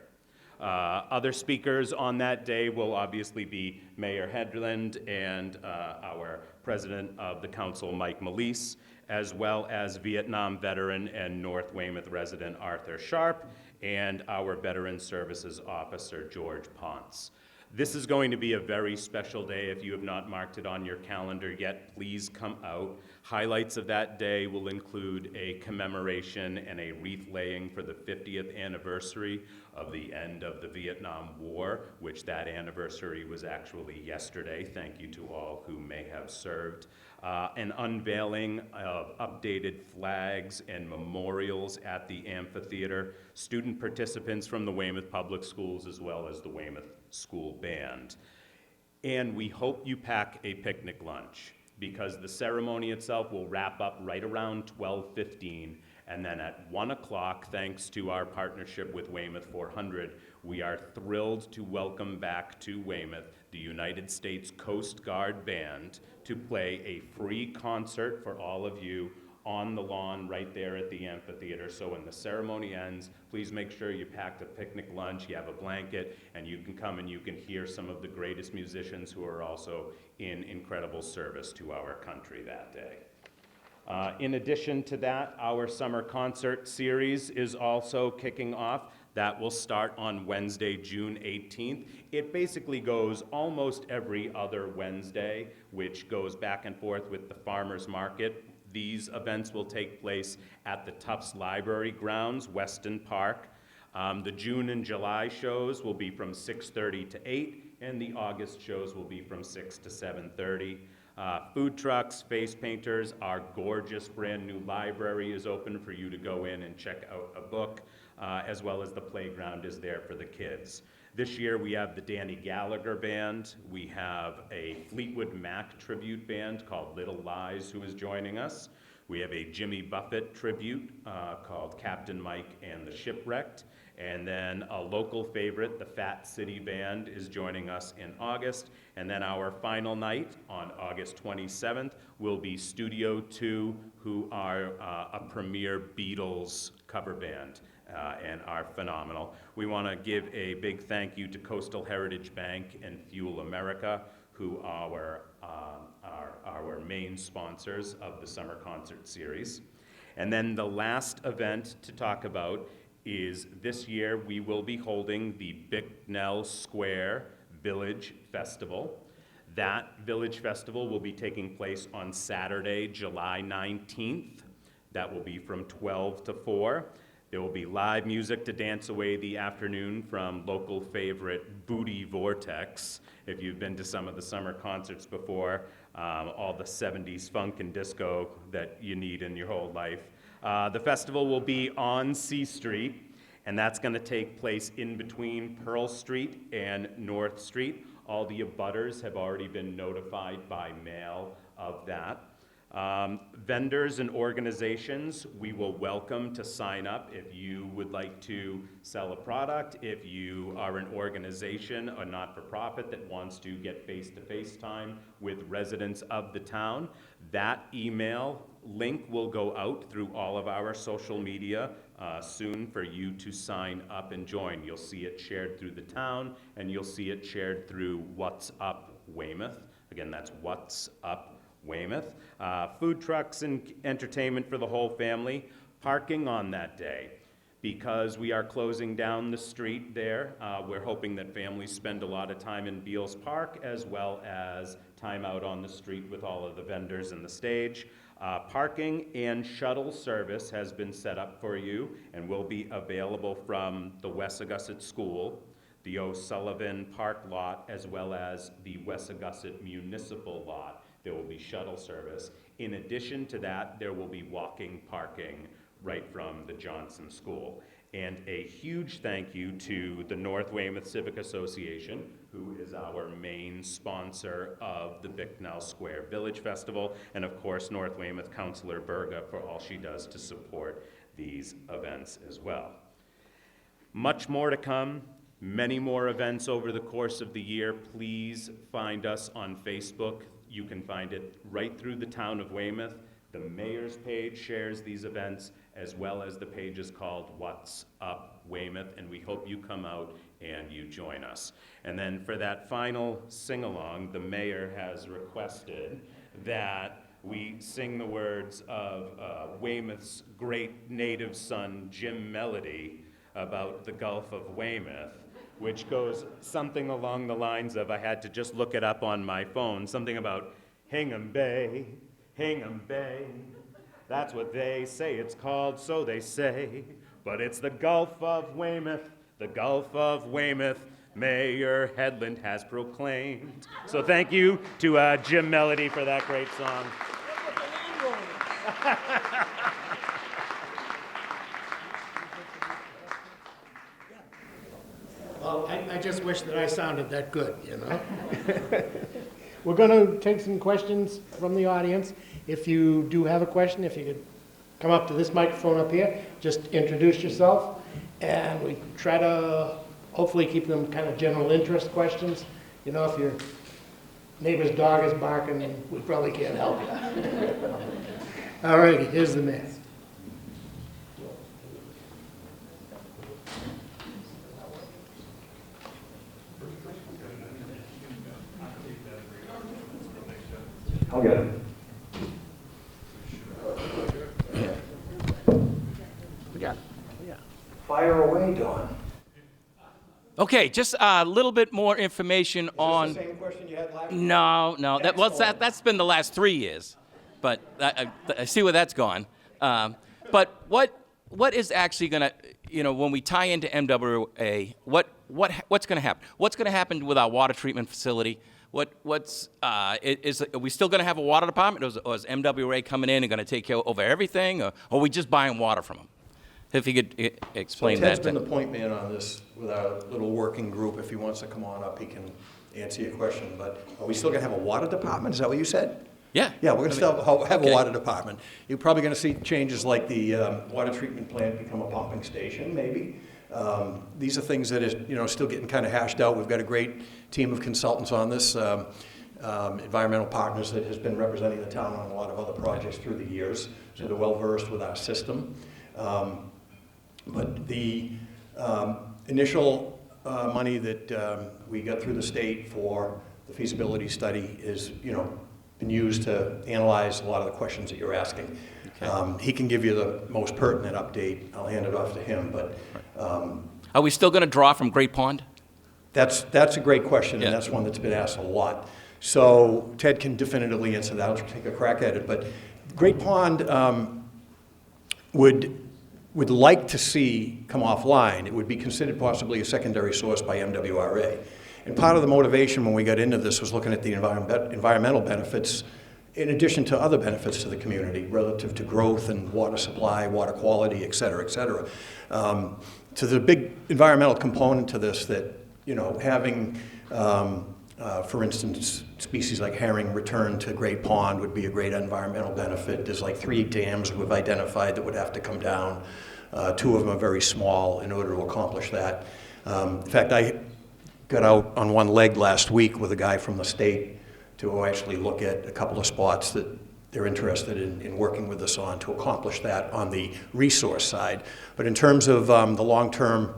Other speakers on that day will obviously be Mayor Hedlund and our President of the Council, Mike Melise, as well as Vietnam veteran and North Weymouth resident Arthur Sharp, and our Veteran Services Officer, George Ponce. This is going to be a very special day. If you have not marked it on your calendar yet, please come out. Highlights of that day will include a commemoration and a wreath laying for the 50th anniversary of the end of the Vietnam War, which that anniversary was actually yesterday. Thank you to all who may have served. An unveiling of updated flags and memorials at the amphitheater, student participants from the Weymouth Public Schools as well as the Weymouth School Band. And we hope you pack a picnic lunch, because the ceremony itself will wrap up right around 12:15, and then at 1 o'clock, thanks to our partnership with Weymouth 400, we are thrilled to welcome back to Weymouth the United States Coast Guard Band to play a free concert for all of you on the lawn right there at the amphitheater. So when the ceremony ends, please make sure you packed a picnic lunch, you have a blanket, and you can come and you can hear some of the greatest musicians who are also in incredible service to our country that day. In addition to that, our summer concert series is also kicking off. That will start on Wednesday, June 18th. It basically goes almost every other Wednesday, which goes back and forth with the farmers market. These events will take place at the Tufts Library grounds, Weston Park. The June and July shows will be from 6:30 to 8, and the August shows will be from 6 to 7:30. Food trucks, face painters, our gorgeous brand new library is open for you to go in and check out a book, as well as the playground is there for the kids. This year we have the Danny Gallagher Band. We have a Fleetwood Mac tribute band called Little Lies who is joining us. We have a Jimmy Buffett tribute called Captain Mike and the Shipwrecked. And then a local favorite, the Fat City Band, is joining us in August. And then our final night on August 27th will be Studio 2, who are a premier Beatles cover band and are phenomenal. We want to give a big thank you to Coastal Heritage Bank and Fuel America, who are our main sponsors of the summer concert series. And then the last event to talk about is this year we will be holding the Bicknell Square Village Festival. That Village Festival will be taking place on Saturday, July 19th. That will be from 12 to 4. There will be live music to dance away the afternoon from local favorite Booty Vortex. If you've been to some of the summer concerts before, all the 70s funk and disco that you need in your whole life. The festival will be on C Street, and that's going to take place in between Pearl Street and North Street. All the abutters have already been notified by mail of that. Vendors and organizations, we will welcome to sign up if you would like to sell a product, if you are an organization, a not-for-profit that wants to get face-to-face time with residents of the town. That email link will go out through all of our social media soon for you to sign up and join. You'll see it shared through the town, and you'll see it shared through What's Up Weymouth. Again, that's What's Up Weymouth. Food trucks and entertainment for the whole family. Parking on that day. Because we are closing down the street there, we're hoping that families spend a lot of time in Beals Park as well as time out on the street with all of the vendors and the stage. Parking and shuttle service has been set up for you and will be available from the Wessagusset School, the O'Sullivan Park lot, as well as the Wessagusset Municipal lot. There will be shuttle service. In addition to that, there will be walking parking right from the Johnson School. And a huge thank you to the North Weymouth Civic Association, who is our main sponsor of the Bicknell Square Village Festival, and of course North Weymouth Councilor Berga for all she does to support these events as well. Much more to come, many more events over the course of the year. Please find us on Facebook. You can find it right through the town of Weymouth. The mayor's page shares these events, as well as the page is called What's Up Weymouth, and we hope you come out and you join us. And then for that final sing-along, the mayor has requested that we sing the words of Weymouth's great native son, Jim Melody, about the Gulf of Weymouth, which goes something along the lines of, I had to just look it up on my phone, something about Hingham Bay, Hingham Bay. That's what they say it's called, so they say. But it's the Gulf of Weymouth, the Gulf of Weymouth, Mayor Headland has proclaimed. So thank you to Jim Melody for that great song. Well, I just wish that I sounded that good, you know? We're going to take some questions from the audience. If you do have a question, if you could come up to this microphone up here, just introduce yourself, and we try to hopefully keep them kind of general interest questions. You know, if your neighbor's dog is barking, then we probably can't help you. All righty, here's the man. I'll get it. We got it. Yeah. Fire away, Don. Okay, just a little bit more information on. Is this the same question you had last year? No. That's been the last 3 years, but I see where that's gone. But what is actually going to, when we tie into MWA, what's going to happen? What's going to happen with our water treatment facility? Are we still going to have a water department, or is MWA coming in and going to take care over everything, or are we just buying water from them? If you could explain that. Ted's been the point man on this with our little working group. If he wants to come on up, he can answer your question. But are we still going to have a water department? Is that what you said? Yeah. Yeah, we're going to still have okay. a water department. You're probably going to see changes like the water treatment plant become a pumping station, maybe. These are things that is, still getting kind of hashed out. We've got a great team of consultants on this, environmental partners that has been representing the town on a lot of other projects through the years, so they're well versed with our system. But the initial money that we got through the state for the feasibility study is, been used to analyze a lot of the questions that you're asking. Okay. He can give you the most pertinent update. I'll hand it off to him. But are we still going to draw from Great Pond? That's a great question, and that's one that's been asked a lot. So Ted can definitively answer that. I'll take a crack at it. But Great Pond would like to see come offline. It would be considered possibly a secondary source by MWRA. And part of the motivation when we got into this was looking at the environmental benefits in addition to other benefits to the community relative to growth and water supply, water quality, et cetera, et cetera. So the big environmental component to this that, having, for instance, species like herring return to Great Pond would be a great environmental benefit. There's like 3 dams we've identified that would have to come down. 2 of them are very small in order to accomplish that. In fact, I got out on one leg last week with a guy from the state to actually look at a couple of spots that they're interested in working with us on to accomplish that on the resource side. But in terms of the long-term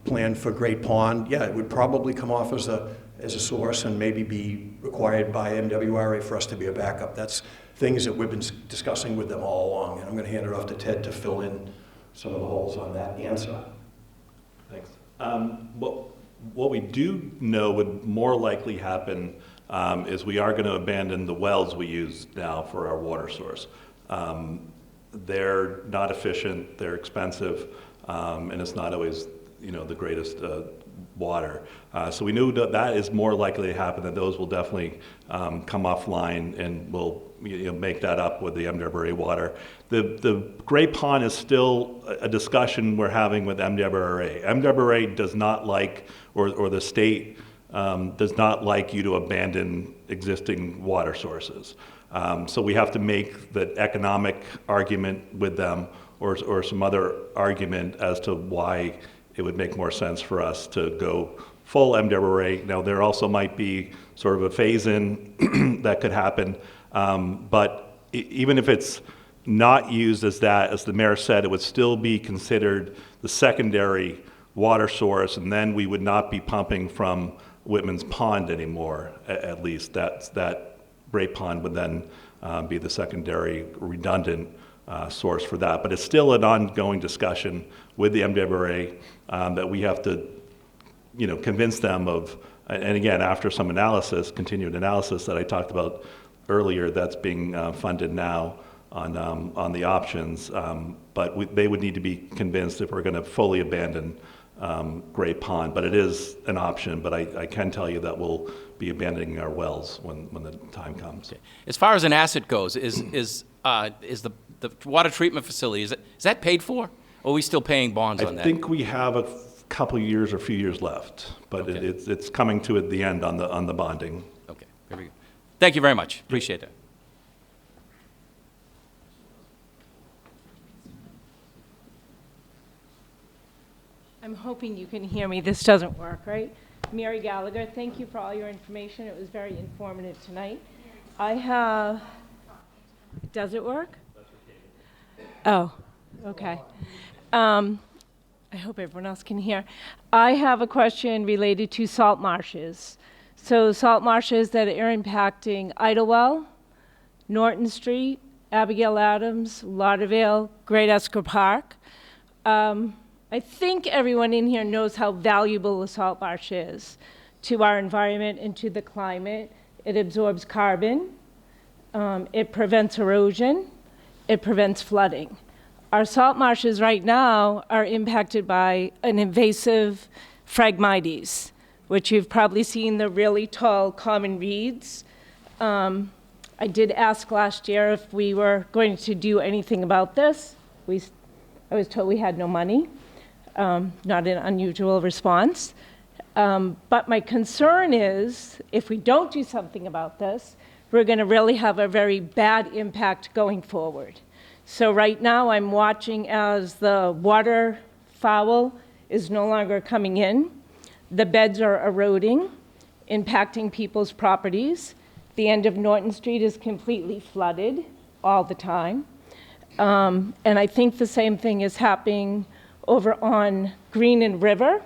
plan for Great Pond, yeah, it would probably come off as a source and maybe be required by MWRA for us to be a backup. That's things that we've been discussing with them all along, and I'm going to hand it off to Ted to fill in some of the holes on that answer. Thanks. What we do know would more likely happen is we are going to abandon the wells we use now for our water source. They're not efficient, they're expensive, and it's not always, the greatest water. So we knew that is more likely to happen, that those will definitely come offline, and we'll make that up with the MWRA water. The Great Pond is still a discussion we're having with MWRA. MWRA does not like, or the state does not like you to abandon existing water sources. So we have to make the economic argument with them, or some other argument as to why it would make more sense for us to go full MWRA. Now, there also might be sort of a phase-in that could happen, but even if it's not used as that, as the mayor said, it would still be considered the secondary water source, and then we would not be pumping from Whitman's Pond anymore, at least. That Great Pond would then be the secondary redundant source for that. But it's still an ongoing discussion with the MWRA that we have to, convince them of, and again, after some analysis, continued analysis that I talked about earlier, that's being funded now on the options. But they would need to be convinced if we're going to fully abandon Great Pond. But it is an option, but I can tell you that we'll be abandoning our wells when the time comes. Okay. As far as an asset goes, is the water treatment facility, is that paid for? Or are we still paying bonds on that? I think we have a couple years or few years left, but Okay. it's coming to the end on the bonding. Okay, very good. Thank you very much. Appreciate that. I'm hoping you can hear me. This doesn't work, right? Mary Gallagher, thank you for all your information. It was very informative tonight. I have, does it work? Oh, okay. I hope everyone else can hear. I have a question related to salt marshes. So salt marshes that are impacting Idlewell, Norton Street, Abigail Adams, Lauderdale, Great Esker Park. I think everyone in here knows how valuable the salt marsh is to our environment and to the climate. It absorbs carbon, it prevents erosion, it prevents flooding. Our salt marshes right now are impacted by an invasive Phragmites, which you've probably seen, the really tall common reeds. I did ask last year if we were going to do anything about this. I was told we had no money. Not an unusual response. But my concern is, if we don't do something about this, we're going to really have a very bad impact going forward. So right now, I'm watching as the waterfowl is no longer coming in. The beds are eroding, impacting people's properties. The end of Norton Street is completely flooded all the time. And I think the same thing is happening over on Green and River.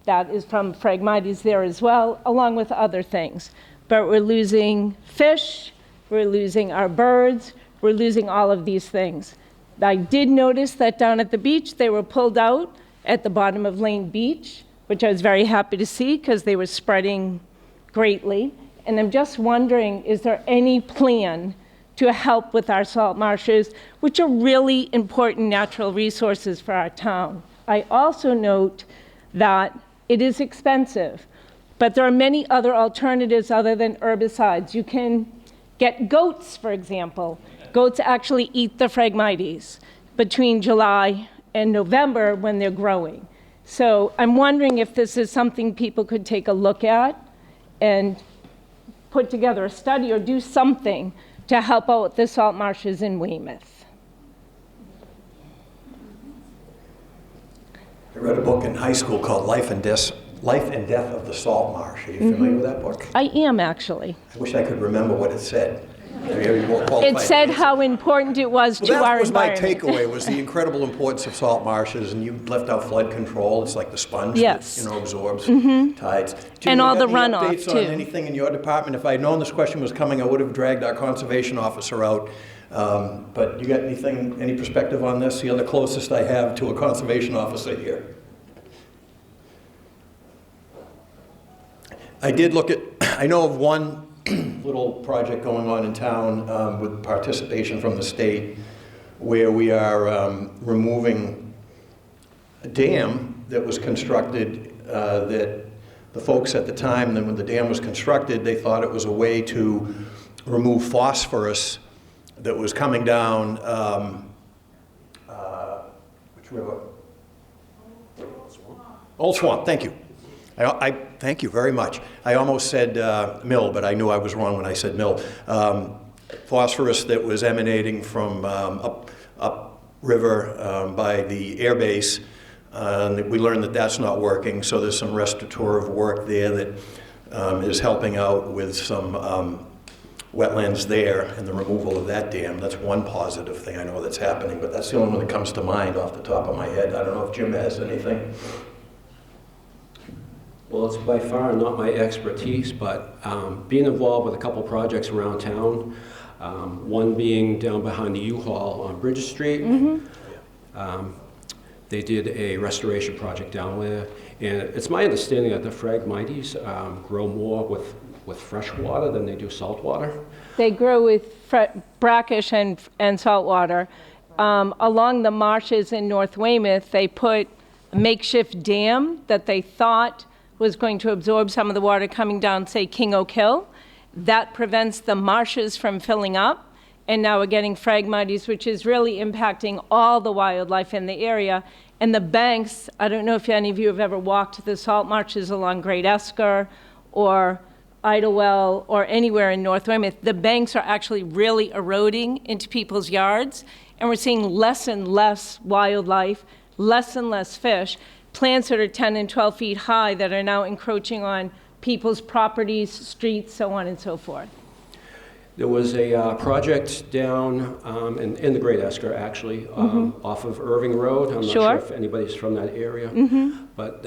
That is from Phragmites there as well, along with other things. But we're losing fish, we're losing our birds, we're losing all of these things. I did notice that down at the beach, they were pulled out at the bottom of Lane Beach, which I was very happy to see because they were spreading greatly. And I'm just wondering, is there any plan to help with our salt marshes, which are really important natural resources for our town? I also note that it is expensive, but there are many other alternatives other than herbicides. You can get goats, for example. Goats actually eat the Phragmites between July and November when they're growing. So I'm wondering if this is something people could take a look at and put together a study or do something to help out with the salt marshes in Weymouth. I read a book in high school called Life and Death of the Salt Marsh. Are you familiar with that book? I am, actually. I wish I could remember what it said. Maybe more qualified It said answer. how important it was to Well, our that was my environment. takeaway, was the incredible importance of salt marshes, and you left out flood control. It's like the sponge Yes. that, absorbs tides. Jim, And you all got the any runoff, updates on too. anything in your department? If I'd known this question was coming, I would have dragged our conservation officer out. But you got anything, any perspective on this? You're the closest I have to a conservation officer here. I did look at, I know of one little project going on in town with participation from the state where we are removing a dam that was constructed that the folks at the time, then when the dam was constructed, they thought it was a way to remove phosphorus that was coming down, which river? Old Swamp, thank you. I thank you very much. I almost said mill, but I knew I was wrong when I said mill. Phosphorus that was emanating from up river by the air base. We learned that that's not working, so there's some restorative work there that is helping out with some wetlands there and the removal of that dam. That's one positive thing I know that's happening, but that's the only one that comes to mind off the top of my head. I don't know if Jim has anything. Well, it's by far not my expertise, but being involved with a couple projects around town, one being down behind the U-Haul on Bridge Street. They did a restoration project down there, and it's my understanding that the Phragmites grow more with fresh water than they do salt water. They grow with brackish and salt water. Along the marshes in North Weymouth, they put a makeshift dam that they thought was going to absorb some of the water coming down, say, King Oak Hill. That prevents the marshes from filling up, and now we're getting Phragmites, which is really impacting all the wildlife in the area. And the banks, I don't know if any of you have ever walked the salt marshes along Great Esker or Idlewell or anywhere in North Weymouth. The banks are actually really eroding into people's yards, and we're seeing less and less wildlife, less and less fish, plants that are 10 and 12 feet high that are now encroaching on people's properties, streets, so on and so forth. There was a project down in the Great Esker, actually, off of Irving Road. I'm not sure if anybody's from that area. But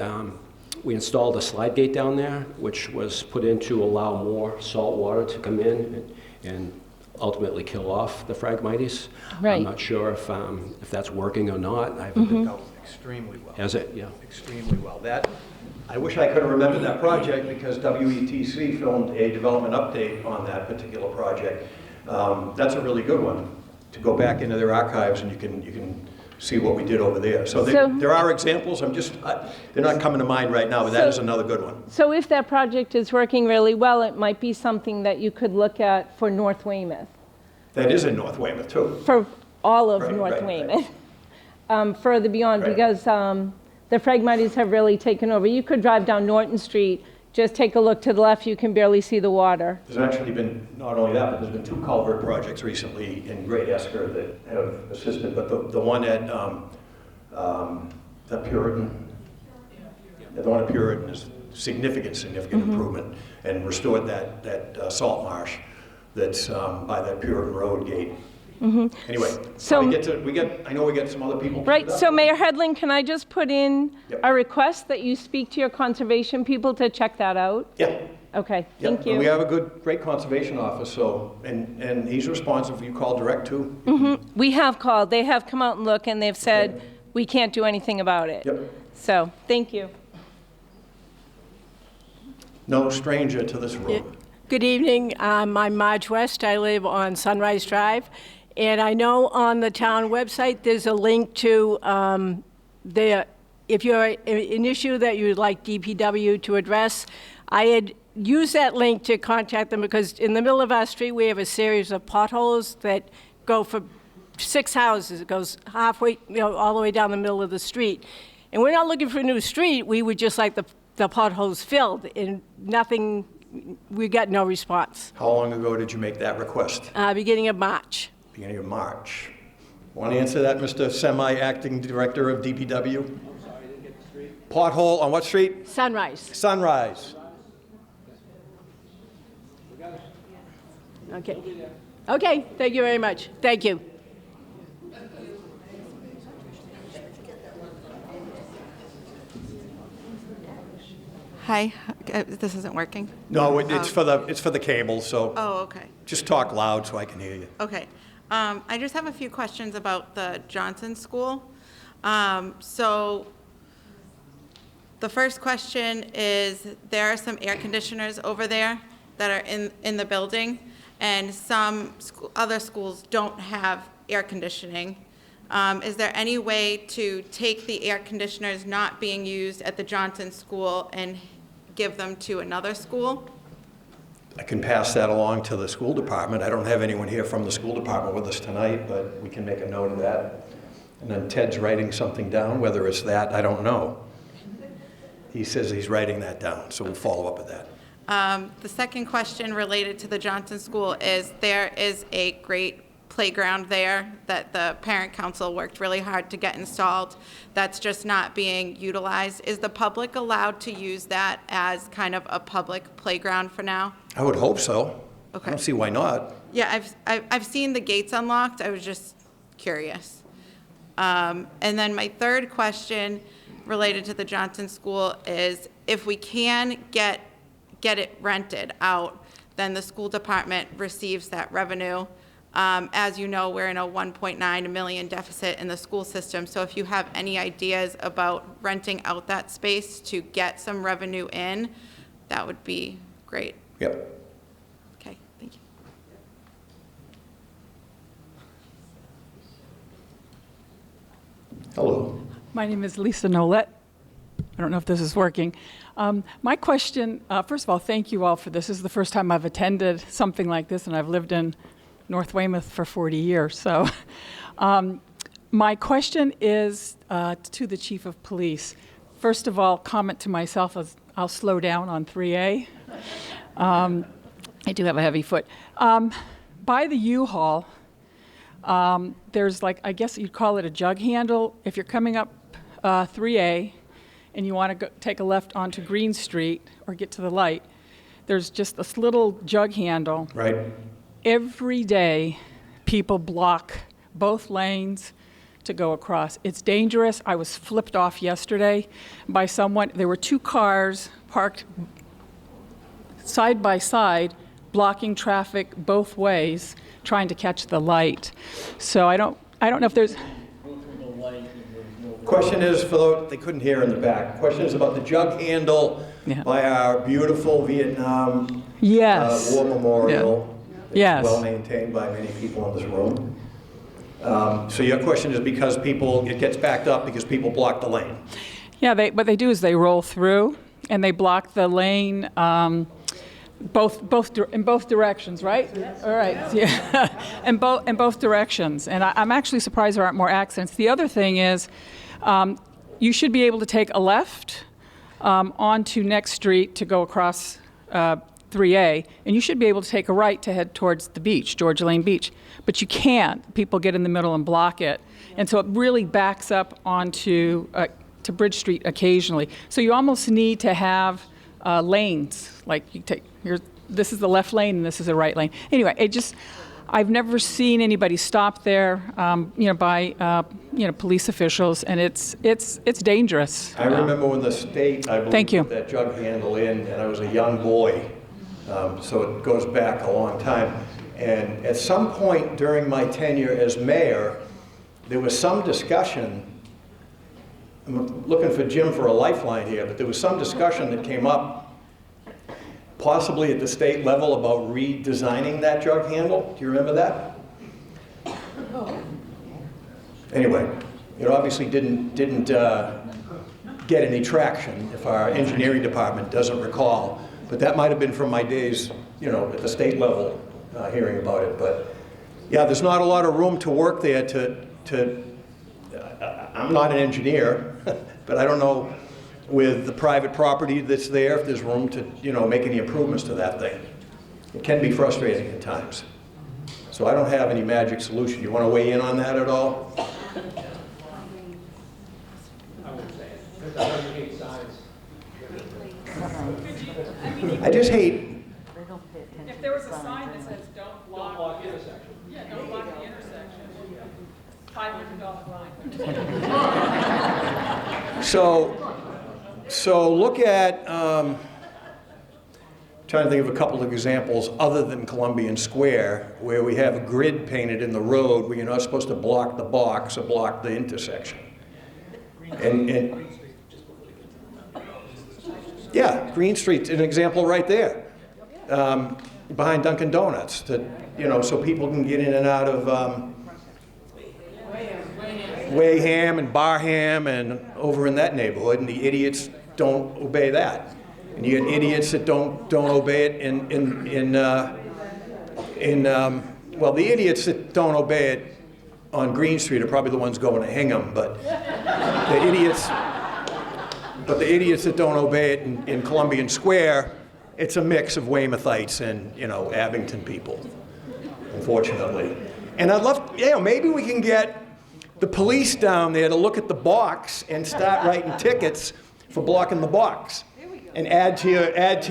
we installed a slide gate down there, which was put in to allow more salt water to come in and ultimately kill off the Phragmites. Right. I'm not sure if that's working or not. I haven't been. Extremely well. Has it? Yeah. Extremely well. I wish I could have remembered that project because WETC filmed a development update on that particular project. That's a really good one, to go back into their archives and you can see what we did over there. So there are examples. They're not coming to mind right now, but that is another good one. So if that project is working really well, it might be something that you could look at for North Weymouth. That is in North Weymouth too. For all of North Weymouth. Further beyond, because the Phragmites have really taken over. You could drive down Norton Street, just take a look to the left, you can barely see the water. There's actually been, not only that, but there's been 2 culvert projects recently in Great Esker that have assisted, but the one at the Puritan, the one at Puritan is significant improvement and restored that salt marsh that's by that Puritan Road gate. Anyway, so I know we get some other people. Right, so Mayor Hedlund, can I just put in a request that you speak to your conservation people to check that out? Yeah. Okay, Yeah, thank you. we have a great conservation officer, so, and he's responsive. You call direct too? We have called, they have come out and looked, and they've said, we can't do anything about it. Yep. So, thank you. No stranger to this room. Good evening. I'm Marge West. I live on Sunrise Drive. And I know on the town website, there's a link to if you're an issue that you'd like DPW to address. I had used that link to contact them because in the middle of our street, we have a series of potholes that go for 6 houses. It goes halfway, all the way down the middle of the street. And we're not looking for a new street. We would just like the potholes filled, and nothing, we got no response. How long ago did you make that request? Beginning of March. Beginning of March. Want to answer that, Mr. Semi-Acting Director of DPW? I'm sorry, I didn't get the street. Pothole on what street? Sunrise. Sunrise. Okay. Okay, thank you very much. Thank you. Hi, this isn't working? No, it's for the cable, so Oh, okay. just talk loud so I can hear you. Okay. I just have a few questions about the Johnson School. So the first question is, there are some air conditioners over there that are in the building, and some other schools don't have air conditioning. Is there any way to take the air conditioners not being used at the Johnson School and give them to another school? I can pass that along to the school department. I don't have anyone here from the school department with us tonight, but we can make a note of that. And then Ted's writing something down. Whether it's that, I don't know. He says he's writing that down, so we'll follow up with that. The second question related to the Johnson School is, there is a great playground there that the parent council worked really hard to get installed that's just not being utilized. Is the public allowed to use that as kind of a public playground for now? I would hope so. Okay. I don't see why not. Yeah, I've seen the gates unlocked. I was just curious. And then my third question related to the Johnson School is, if we can get it rented out, then the school department receives that revenue. As you know, we're in a $1.9 million deficit in the school system. So if you have any ideas about renting out that space to get some revenue in, that would be great. Yep. Okay, thank you. Hello. My name is Lisa Nolette. I don't know if this is working. My question, first of all, thank you all for this. This is the first time I've attended something like this, and I've lived in North Weymouth for 40 years. So my question is to the Chief of Police. First of all, comment to myself as I'll slow down on 3A. I do have a heavy foot. By the U-Haul, there's like, I guess you'd call it a jug handle. If you're coming up 3A and you want to take a left onto Green Street or get to the light, there's just this little jug handle. Right. Every day, people block both lanes to go across. It's dangerous. I was flipped off yesterday by someone. There were two cars parked side by side, blocking traffic both ways, trying to catch the light. So I don't know if there's... Question is, for those, they couldn't hear in the back, question is about the jug handle by our beautiful Vietnam War Memorial. Yes. Well maintained by many people in this room. So your question is because it gets backed up because people block the lane. Yeah, what they do is they roll through and they block the lane in both directions, right? Yes. All right. Yeah. in both directions. And I'm actually surprised there aren't more accidents. The other thing is, you should be able to take a left onto Next Street to go across 3A, and you should be able to take a right to head towards the beach, Georgia Lane Beach. But you can't. People get in the middle and block it. And so it really backs up onto to Bridge Street occasionally. So you almost need to have lanes. Like you take, this is the left lane and this is the right lane. Anyway, I've never seen anybody stop there, by police officials, and it's dangerous. I remember when the state, I believe, put that jug handle in, and I was a young boy, so it goes back a long time. And at some point during my tenure as mayor, there was some discussion. I'm looking for Jim for a lifeline here, but there was some discussion that came up possibly at the state level about redesigning that jug handle. Do you remember that? Anyway, it obviously didn't get any traction, if our engineering department doesn't recall. But that might have been from my days, at the state level, hearing about it. But yeah, there's not a lot of room to work there I'm not an engineer, but I don't know with the private property that's there, if there's room to, make any improvements to that thing. It can be frustrating at times. So I don't have any magic solution. You want to weigh in on that at all? I just hate... If there was a sign that says don't block intersection. So look at, trying to think of a couple of examples other than Columbian Square, where we have a grid painted in the road where you're not supposed to block the box or block the intersection. And yeah, Green Street's an example right there, behind Dunkin' Donuts, so people can get in and out of Wayham and Barham and over in that neighborhood, and the idiots don't obey that. And you get idiots that don't obey it well, the idiots that don't obey it on Green Street are probably the ones going to Hingham, but the idiots that don't obey it in Columbian Square, it's a mix of Weymouthites and, Abington people, unfortunately. And I'd love, maybe we can get the police down there to look at the box and start writing tickets for blocking the box and add to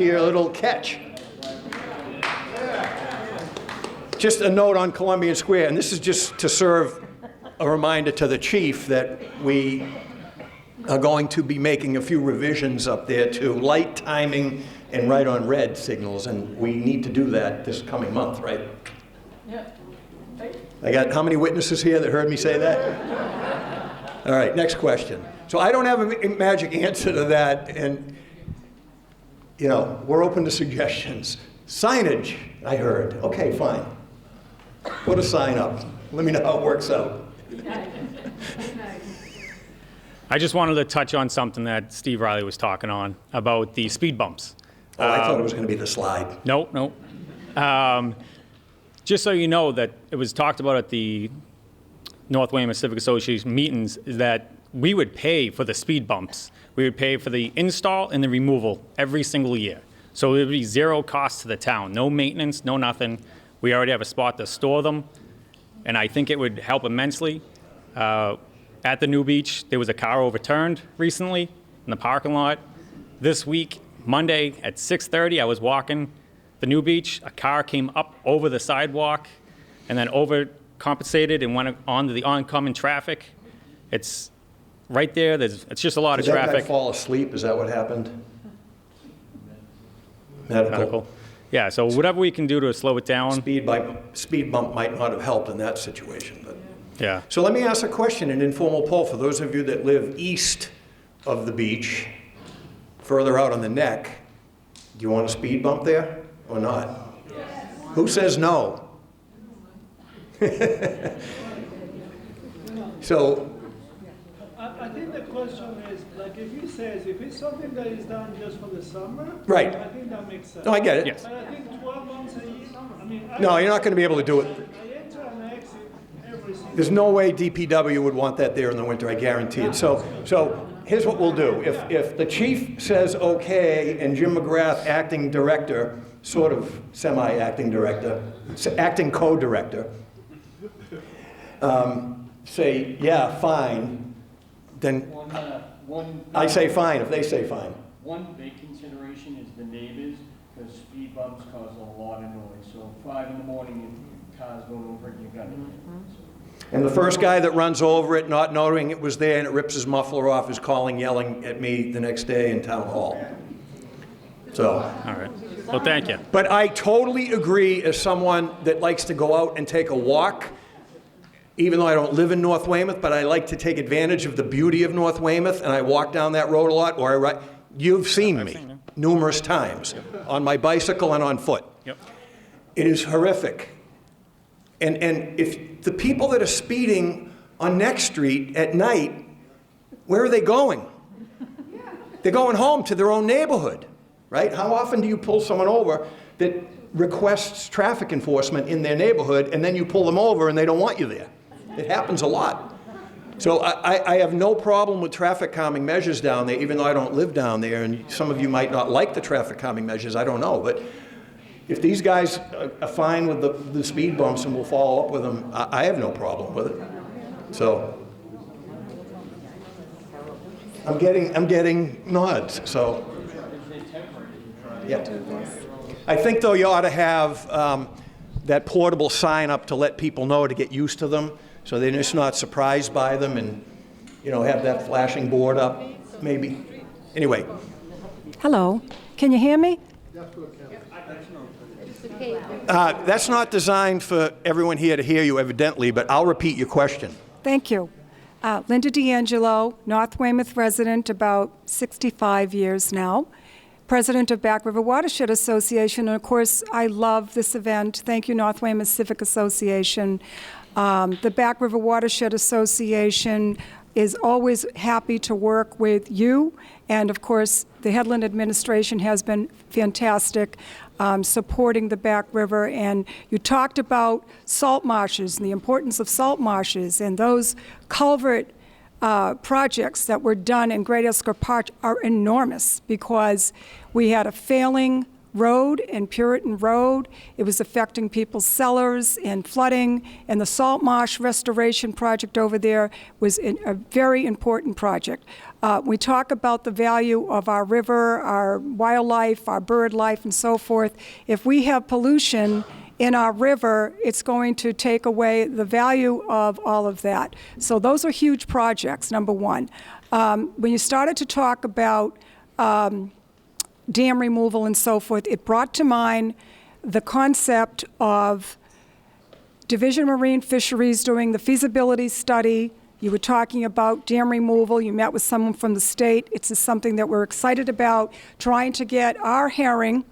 your little catch. Just a note on Columbian Square, and this is just to serve a reminder to the chief that we are going to be making a few revisions up there to light timing and right on red signals, and we need to do that this coming month, right? Yeah. I got how many witnesses here that heard me say that? All right, next question. So I don't have a magic answer to that, and we're open to suggestions. Signage, I heard. Okay, fine. Put a sign up. Let me know how it works out. I just wanted to touch on something that Steve Riley was talking on about the speed bumps. Oh, I thought it was going to be the slide. No. Just so you know that it was talked about at the North Weymouth Civic Association meetings, is that we would pay for the speed bumps. We would pay for the install and the removal every single year. So it would be zero cost to the town, no maintenance, no nothing. We already have a spot to store them, and I think it would help immensely. At the New Beach, there was a car overturned recently in the parking lot. This week, Monday at 6:30, I was walking the New Beach. A car came up over the sidewalk and then overcompensated and went onto the oncoming traffic. It's right there. It's just a lot of traffic. Did that guy fall asleep? Is that what happened? Medical. Yeah, so whatever we can do to slow it down. Speed bump might not have helped in that situation, but. Yeah. So let me ask a question, an informal poll for those of you that live east of the beach, further out on the neck. Do you want a speed bump there or not? Yes. Who says no? So. I think the question is, like, if it's something that is done just for the summer, right. I think that makes sense. No, I get it. Yes. But I think 12 months a year, no, you're not going to be able to do it. I enter and exit every single There's no way DPW would want that there in the winter, I guarantee it. So here's what we'll do. If the chief says okay, and Jim McGrath, acting director, sort of semi-acting director, acting co-director, say, yeah, fine, then I say fine if they say fine. One big consideration is the neighbors, because speed bumps cause a lot of noise. So 5 in the morning, if cars going over it, you got it. And the first guy that runs over it, not knowing it was there, and it rips his muffler off, is calling, yelling at me the next day in town hall. So. All right. Well, thank you. But I totally agree, as someone that likes to go out and take a walk, even though I don't live in North Weymouth, but I like to take advantage of the beauty of North Weymouth, and I walk down that road a lot, or I ride. You've seen me numerous times on my bicycle and on foot. Yep. It is horrific. And if the people that are speeding on Neck Street at night, where are they going? They're going home to their own neighborhood, right? How often do you pull someone over that requests traffic enforcement in their neighborhood, and then you pull them over and they don't want you there? It happens a lot. So I have no problem with traffic calming measures down there, even though I don't live down there, and some of you might not like the traffic calming measures, I don't know. But if these guys are fine with the speed bumps and we'll follow up with them, I have no problem with it. So I'm getting nods, so. Yeah. I think, though, you ought to have that portable sign up to let people know, to get used to them, so they're just not surprised by them. And have that flashing board up, maybe. Anyway, Hello, can you hear me? that's not designed for everyone here to hear you, evidently, but I'll repeat your question. Thank you. Linda D'Angelo, North Weymouth resident, about 65 years now, president of Back River Watershed Association, and of course, I love this event. Thank you, North Weymouth Civic Association. The Back River Watershed Association is always happy to work with you, and of course, the Headland administration has been fantastic supporting the Back River. And you talked about salt marshes and the importance of salt marshes, and those culvert projects that were done in Great Esker Park are enormous because we had a failing road in Puritan Road. It was affecting people's cellars and flooding, and the salt marsh restoration project over there was a very important project. We talk about the value of our river, our wildlife, our bird life, and so forth. If we have pollution in our river, it's going to take away the value of all of that. So those are huge projects, number one. When you started to talk about dam removal and so forth, it brought to mind the concept of Division of Marine Fisheries doing the feasibility study. You were talking about dam removal. You met with someone from the state. It's just something that we're excited about, trying to get our herring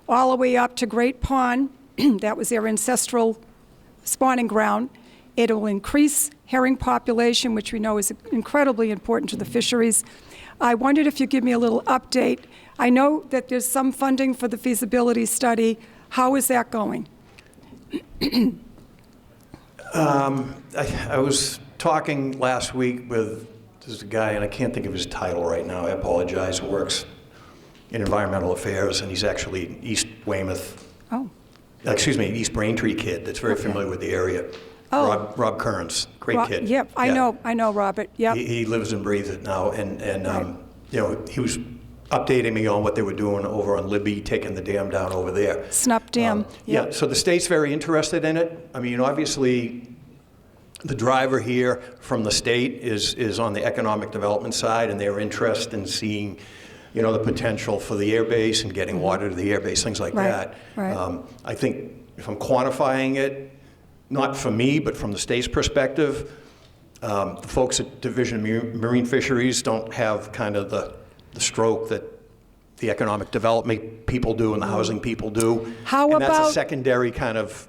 all the way up to Great Pond. That was their ancestral spawning ground. It will increase herring population, which we know is incredibly important to the fisheries. I wondered if you'd give me a little update. I know that there's some funding for the feasibility study. How is that going? I was talking last week with this guy, and I can't think of his title right now. I apologize. Works in environmental affairs, and he's actually East Weymouth. Oh. Excuse me, East Braintree kid that's very familiar with the area. Oh. Rob Kearns, great kid. Yep, I know Robert. Yep. He lives and breathes it now, and he was updating me on what they were doing over on Libby, taking the dam down over there. Snup Dam. Yeah, so the state's very interested in it. I mean, obviously, the driver here from the state is on the economic development side, and they're interested in seeing, the potential for the air base and getting water to the air base, things like that. Right. I think if I'm quantifying it, not for me, but from the state's perspective, the folks at Division of Marine Fisheries don't have kind of the stroke that the economic development people do and the housing people do. And that's a secondary kind of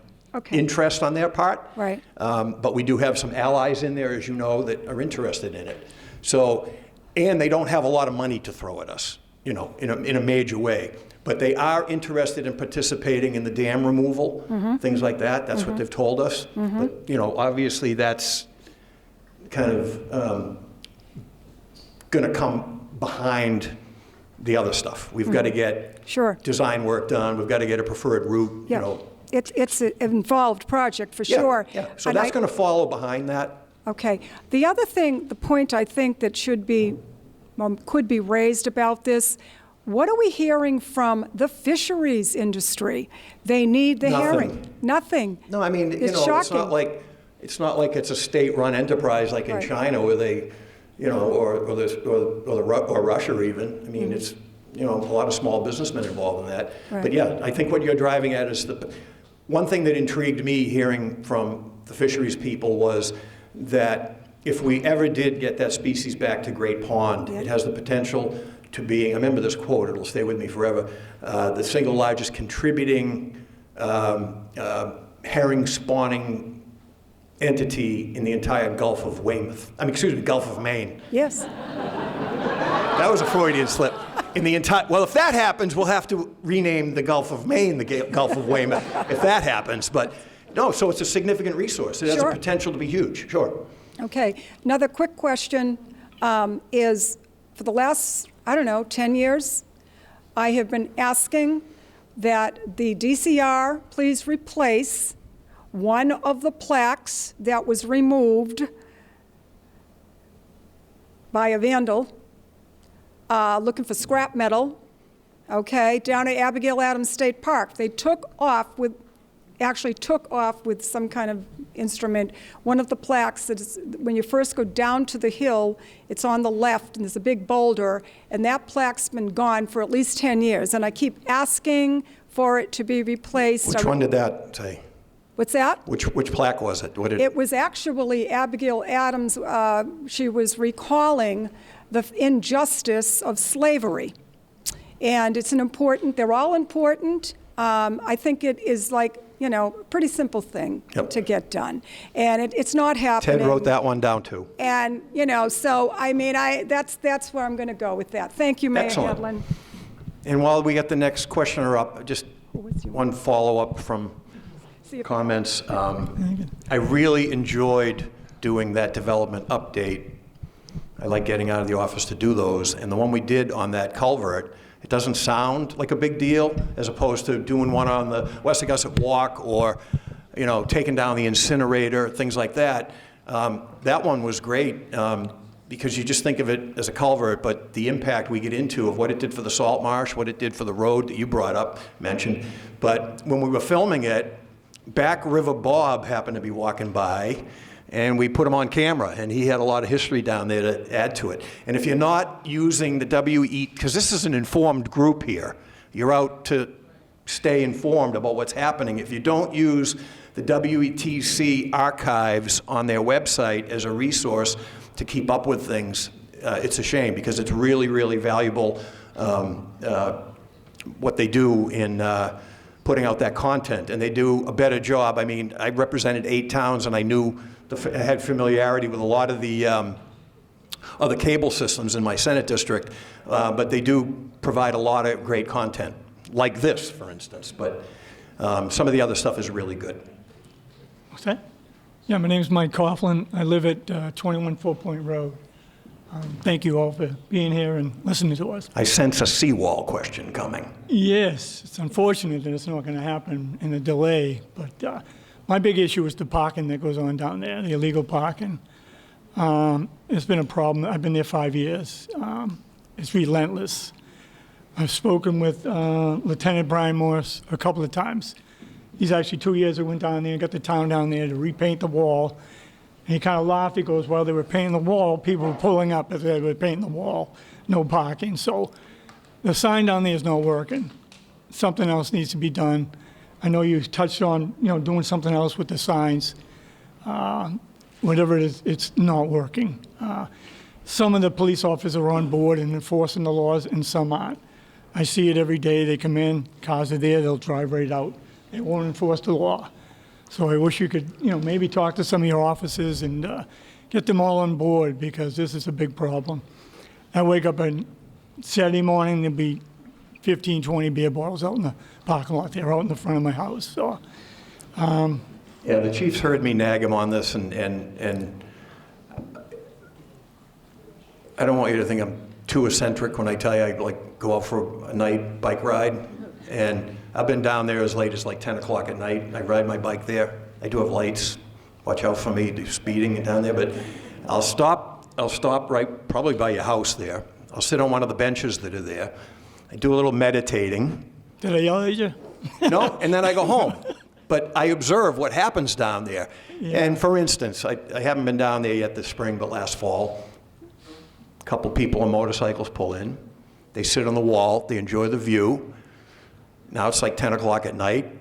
interest on their part. Right. But we do have some allies in there, as you know, that are interested in it. So, and they don't have a lot of money to throw at us, in a major way. But they are interested in participating in the dam removal, things like that. That's what they've told us. But, obviously that's kind of going to come behind the other stuff. We've got to get design work done. We've got to get a preferred route, It's an involved project for sure. Yeah. So that's going to follow behind that. Okay. The other thing, the point I think that could be raised about this, what are we hearing from the fisheries industry? They need the herring. Nothing. No, I mean, it's shocking. It's not like it's a state-run enterprise like in China where they, or Russia even. I mean, it's a lot of small businessmen involved in that. Right. But yeah, I think what you're driving at is one thing that intrigued me hearing from the fisheries people was that if we ever did get that species back to Great Pond, it has the potential to be, I remember this quote, it'll stay with me forever, the single largest contributing herring spawning entity in the entire Gulf of Weymouth. Gulf of Maine. Yes. That was a Freudian slip. Well, if that happens, we'll have to rename the Gulf of Maine the Gulf of Weymouth, if that happens. But no, so it's a significant resource. It has the potential to be huge, sure. Okay. Another quick question is, for the last, 10 years, I have been asking that the DCR please replace one of the plaques that was removed by a vandal looking for scrap metal, down at Abigail Adams State Park. They took off with some kind of instrument, one of the plaques, that is, when you first go down to the hill, it's on the left, and there's a big boulder, and that plaque's been gone for at least 10 years, and I keep asking for it to be replaced. Which one did that say? What's that? Which plaque was it? What did It was actually Abigail Adams. She was recalling the injustice of slavery. And it's an important, they're all important. I think it is like, a pretty simple thing to get done. And it's not happening. Ted wrote that one down too. And, so, I mean, that's where I'm going to go with that. Thank you, Mayor Excellent. Hedlund. And while we get the next questioner up, just one follow-up from comments. I really enjoyed doing that development update. I like getting out of the office to do those. And the one we did on that culvert, it doesn't sound like a big deal as opposed to doing one on the West Augusta Walk or, taking down the incinerator, things like that. That one was great because you just think of it as a culvert, but the impact we get into of what it did for the salt marsh, what it did for the road that you brought up, mentioned. But when we were filming it, Back River Bob happened to be walking by, and we put him on camera, and he had a lot of history down there to add to it. And if you're not using the because this is an informed group here, you're out to stay informed about what's happening. If you don't use the WETC archives on their website as a resource to keep up with things, it's a shame, because it's really, really valuable what they do in putting out that content, and they do a better job. I mean, I represented 8 towns, and I had familiarity with a lot of the other cable systems in my Senate district, but they do provide a lot of great content, like this, for instance. But some of the other stuff is really good. What's that? Yeah, my name's Mike Coughlin. I live at 21 Four Point Road. Thank you all for being here and listening to us. I sense a seawall question coming. Yes, it's unfortunate that it's not going to happen in a delay, but my big issue is the parking that goes on down there, the illegal parking. It's been a problem. I've been there 5 years. It's relentless. I've spoken with Lieutenant Brian Morse a couple of times. He's actually 2 years ago went down there and got the town down there to repaint the wall. And he kind of laughed. He goes, while they were painting the wall, people were pulling up as they were painting the wall. No parking. So the sign down there is not working. Something else needs to be done. I know you touched on, doing something else with the signs. Whatever it is, it's not working. Some of the police officers are on board and enforcing the laws, and some aren't. I see it every day. They come in, cars are there, they'll drive right out. They won't enforce the law. So I wish you could, maybe talk to some of your officers and get them all on board, because this is a big problem. I wake up on Saturday morning, there'll be 15, 20 beer bottles out in the parking lot there, out in the front of my house. So, yeah, the chief's heard me nag him on this, and I don't want you to think I'm too eccentric when I tell you I go out for a night bike ride, and I've been down there as late as 10 o'clock at night. I ride my bike there. I do have lights. Watch out for me speeding down there. But I'll stop right probably by your house there. I'll sit on one of the benches that are there. I do a little meditating. Did I yell at you? No, and then I go home. But I observe what happens down there. Yeah. And for instance, I haven't been down there yet this spring, but last fall, a couple people on motorcycles pull in. They sit on the wall. They enjoy the view. Now it's 10 o'clock at night.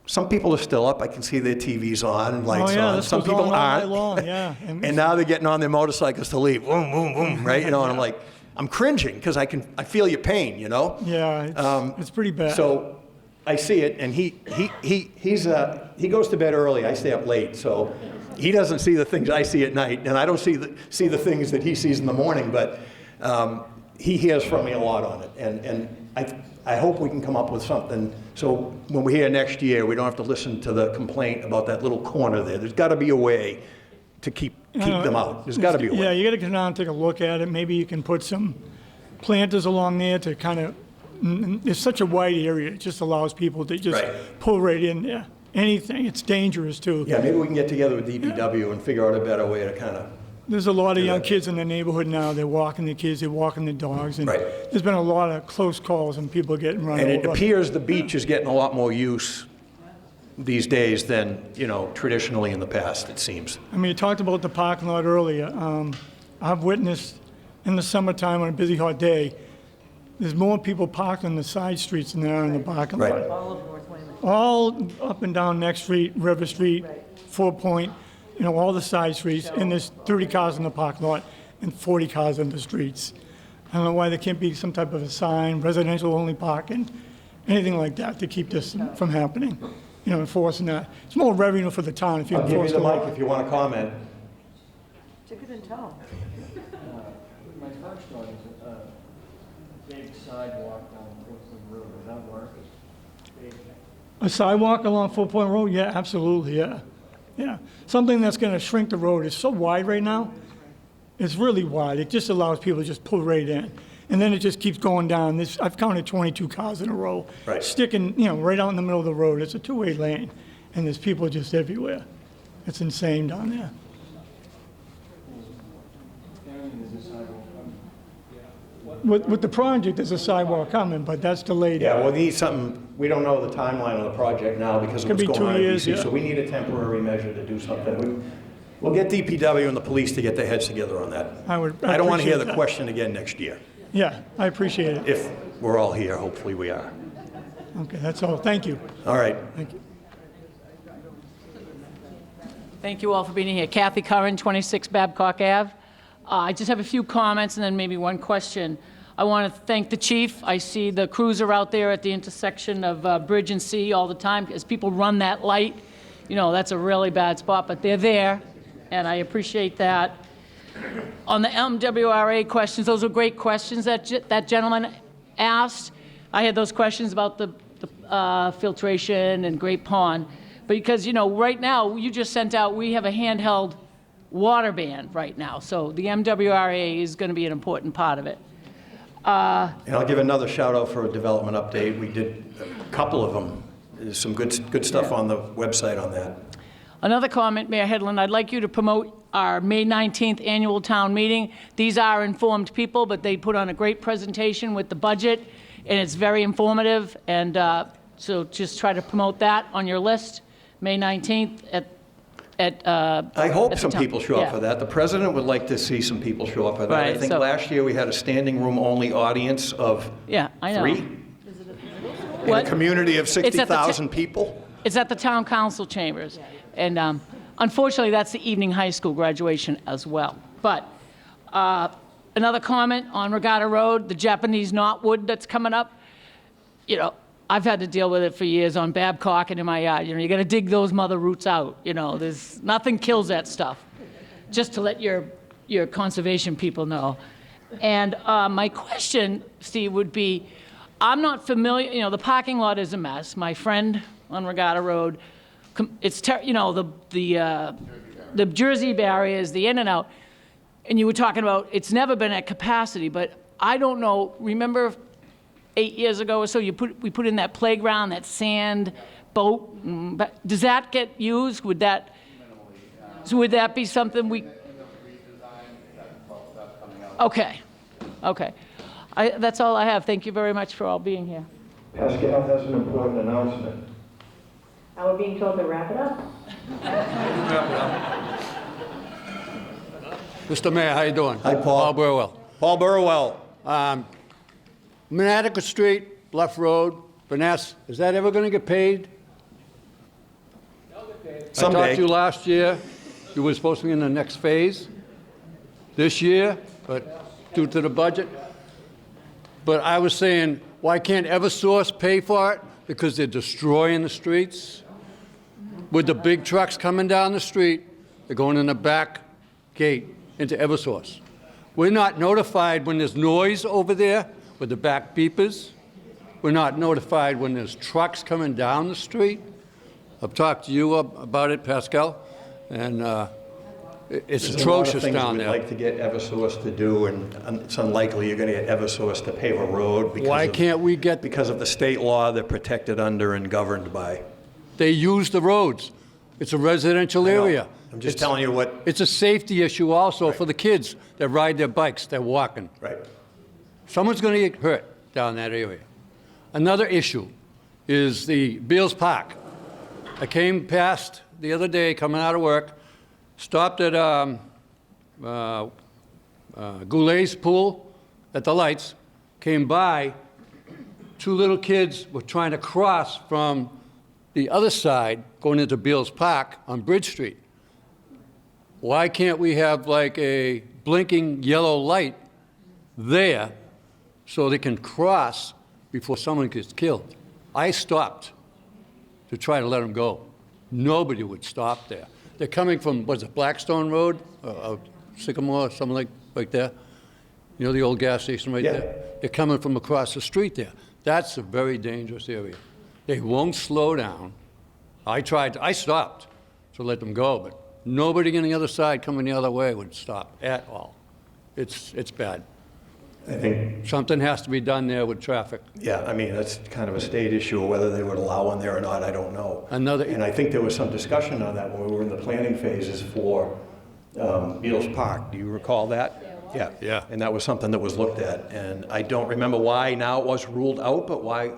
Some people are still up. I can see their TVs on and lights on. Some people aren't. All night long, yeah. And now they're getting on their motorcycles to leave. Boom, boom, boom, right? And I'm like, I'm cringing because I feel your pain, Yeah, it's pretty bad. So I see it, and he goes to bed early. I stay up late, so he doesn't see the things I see at night, and I don't see the things that he sees in the morning. But he hears from me a lot on it, and I hope we can come up with something so when we're here next year, we don't have to listen to the complaint about that little corner there. There's got to be a way to keep them out. There's got to be a way. Yeah, you got to come down and take a look at it. Maybe you can put some planters along there to kind of. It's such a wide area. It just allows people to just pull right in there. Anything. It's dangerous too. Yeah, maybe we can get together with DPW and figure out a better way to kind of. There's a lot of young kids in the neighborhood now. They're walking the kids, they're walking the dogs, and there's been a lot of close calls and people getting run over. And it appears the beach is getting a lot more use these days than, traditionally in the past, it seems. I mean, you talked about the parking lot earlier. I've witnessed in the summertime on a busy hot day, there's more people parked on the side streets than there are in the parking lot. Right. All of North Weymouth. All up and down Next Street, River Street, Four Point, all the side streets, and there's 30 cars in the parking lot and 40 cars on the streets. I don't know why there can't be some type of a sign, residential only parking, anything like that to keep this from happening, enforcing that. It's more revenue for the town if you I'll give you enforce the the law. mic if you want to comment. Ticket and tow. My first one is a big sidewalk down Brooklyn Road, does that work? Big. A sidewalk along Four Point Road? Yeah, absolutely, yeah. Yeah. Something that's going to shrink the road. It's so wide right now. It's really wide. It just allows people to just pull right in. And then it just keeps going down. I've counted 22 cars in a row. Right. Sticking, right out in the middle of the road. It's a two-way lane. And there's people just everywhere. It's insane down there. With the project, there's a sidewalk coming, but that's delayed. Yeah, well, we need something, we don't know the timeline of the project now because of Could what's be going on 2 in years, DC, yeah. so we need a temporary measure to do something. We'll get DPW and the police to get their heads together on that. I don't want to hear appreciate the that. question again next year, Yeah, I appreciate it. if we're all here, hopefully we are. Okay, that's all. Thank you. All right. Thank you. Thank you all for being here. Kathy Curran, 26 Babcock Ave. I just have a few comments and then maybe one question. I want to thank the chief. I see the cruiser out there at the intersection of Bridge and C all the time. As people run that light, that's a really bad spot, but they're there, and I appreciate that. On the MWRA questions, those were great questions that gentleman asked. I had those questions about the filtration and Great Pond. Because, right now, you just sent out, we have a handheld water ban right now. So the MWRA is going to be an important part of it. And I'll give another shout out for a development update. We did a couple of them. There's some good stuff on the website on that. Another comment, Mayor Hedlund, I'd like you to promote our May 19th annual town meeting. These are informed people, but they put on a great presentation with the budget, and it's very informative. And so just try to promote that on your list, May 19th I hope at the some town. people show up Yeah. for that. The president would like to see some people show up for that. I Right, think so- last year we had a standing room only audience of Yeah, I know. 3 in a What? community of It's at the 60,000 people. It's at the town council chambers. And unfortunately, that's the evening high school graduation as well. But another comment on Regatta Road, the Japanese knotwood that's coming up. I've had to deal with it for years on Babcock and in my yard. You got to dig those mother roots out. There's nothing kills that stuff. Just to let your conservation people know. And my question, Steve, would be, I'm not familiar. The parking lot is a mess. My friend on Regatta Road, it's the Jersey barriers, the in and out. And you were talking about it's never been at capacity, but I don't know. Remember 8 years ago or so, we put in that playground, that sand boat. But does that get used? Would that be something we? Okay. That's all I have. Thank you very much for all being here. Pascal has an important announcement. We're being told to wrap it up. Mr. Mayor, how you doing? Hi, Paul. Paul Burwell. Paul Burwell. Manatee Street, Bluff Road, Vanessa, is that ever going to get paid? I Someday. talked to you last year. You were supposed to be in the next phase this year, but due to the budget. But I was saying, why can't Eversource pay for it? Because they're destroying the streets. With the big trucks coming down the street, they're going in the back gate into Eversource. We're not notified when there's noise over there with the back beepers. We're not notified when there's trucks coming down the street. I've talked to you about it, Pascal, and it's atrocious down there. We'd like to get Eversource to do, and it's unlikely you're going to get Eversource to pave a road Why can't we get? because of the state law they're protected under and governed by. They use the roads. It's a residential area. I'm just telling you what. It's a safety issue also for the kids that ride their bikes, they're walking. Right. Someone's going to get hurt down that area. Another issue is the Beals Park. I came past the other day, coming out of work, stopped at Goulet's pool at the lights, came by, two little kids were trying to cross from the other side, going into Beals Park on Bridge Street. Why can't we have like a blinking yellow light there so they can cross before someone gets killed? I stopped to try to let them go. Nobody would stop there. They're coming from, what is it, Blackstone Road, Sycamore, something like that. You know the old gas station right there? They're coming from across the street there. That's a very dangerous area. They won't slow down. I stopped to let them go, but nobody on the other side coming the other way would stop at all. It's bad. I think something has to be done there with traffic. Yeah, I mean, that's kind of a state issue. Whether they would allow one there or not, I don't know. And I think there was some discussion on that when we were in the planning phases for Beals Park. Do you recall that? Yeah. Yeah. And that was something that was looked at. And I don't remember why now it was ruled out, but why?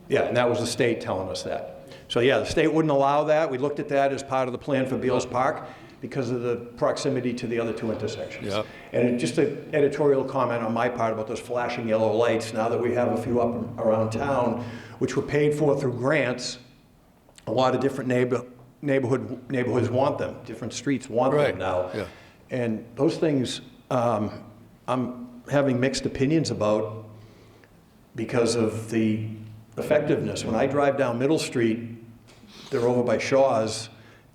Yeah, and that was the state telling us that. So yeah, the state wouldn't allow that. We looked at that as part of the plan for Beals Park because of the proximity to the other two intersections. Yep. And just an editorial comment on my part about those flashing yellow lights, now that we have a few up around town, which were paid for through grants, a lot of different neighborhoods want them, different streets want them now. Yeah. And those things I'm having mixed opinions about because of the effectiveness. When I drive down Middle Street, they're over by Shaw's,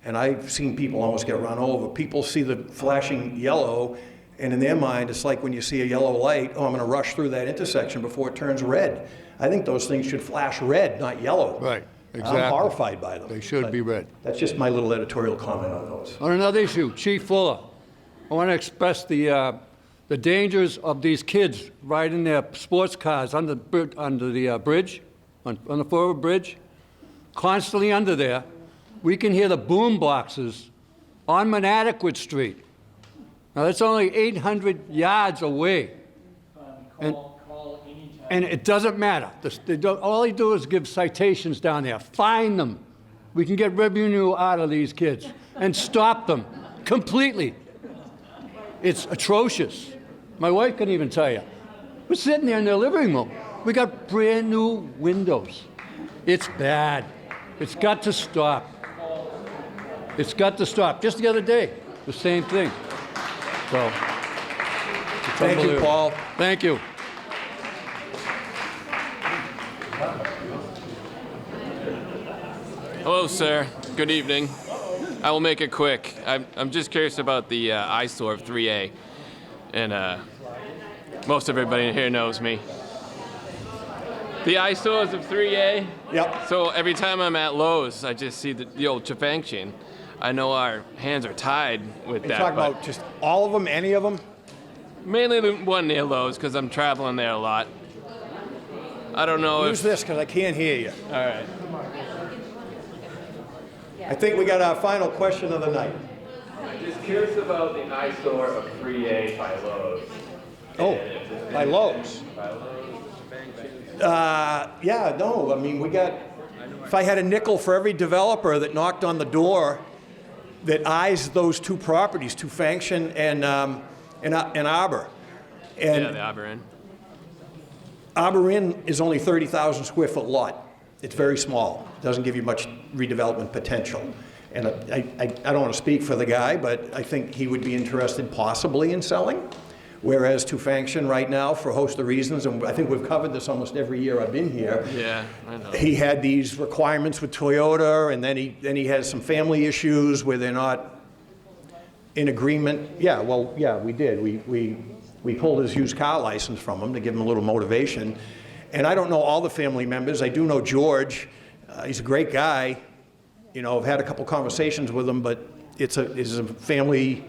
and I've seen people almost get run over. People see the flashing yellow, and in their mind, it's like when you see a yellow light, oh, I'm going to rush through that intersection before it turns red. I think those things should flash red, not yellow. Right, exactly. I'm horrified by them. They should be red. That's just my little editorial comment on those. On another issue, Chief Fuller, I want to express the dangers of these kids riding their sports cars under the bridge, on the forward bridge, constantly under there. We can hear the boom boxes on Monadequid Street. Now, that's only 800 yards away. And it doesn't matter. All they do is give citations down there. Fine them. We can get revenue out of these kids and stop them completely. It's atrocious. My wife couldn't even tell you. We're sitting there in their living room. We got brand new windows. It's bad. It's got to stop. It's got to stop. Just the other day, the same thing. So, Thank you, Paul. Thank you. Hello, sir. Good evening. I will make it quick. I'm just curious about the eyesore of 3A, and most everybody here knows me. The eyesores of 3A. Yep. So every time I'm at Lowe's, I just see the old Chafangchin. I know our hands are tied with Are you that. talking but about just all of them, any of them? mainly the one near Lowe's because I'm traveling there a lot. I don't know Use this because I can't hear you. All right. I think we got our final question of the night. I'm just curious about the eyesore of 3A by Lowe's. Oh, by Lowe's. Yeah, no, I mean, we got, if I had a nickel for every developer that knocked on the door that eyes those two properties, Tufankshin and Arbor. And Yeah, the Arbor Inn. Arbor Inn is only 30,000 square foot lot. It's very small. Doesn't give you much redevelopment potential. And I don't want to speak for the guy, but I think he would be interested possibly in selling. Whereas Tufankshin right now, for a host of reasons, and I think we've covered this almost every year I've been here. Yeah, I know. He had these requirements with Toyota, and then he has some family issues where they're not in agreement. Yeah, well, yeah, we did. We pulled his used car license from him to give him a little motivation. And I don't know all the family members. I do know George. He's a great guy. You know, I've had a couple conversations with him, but it's a family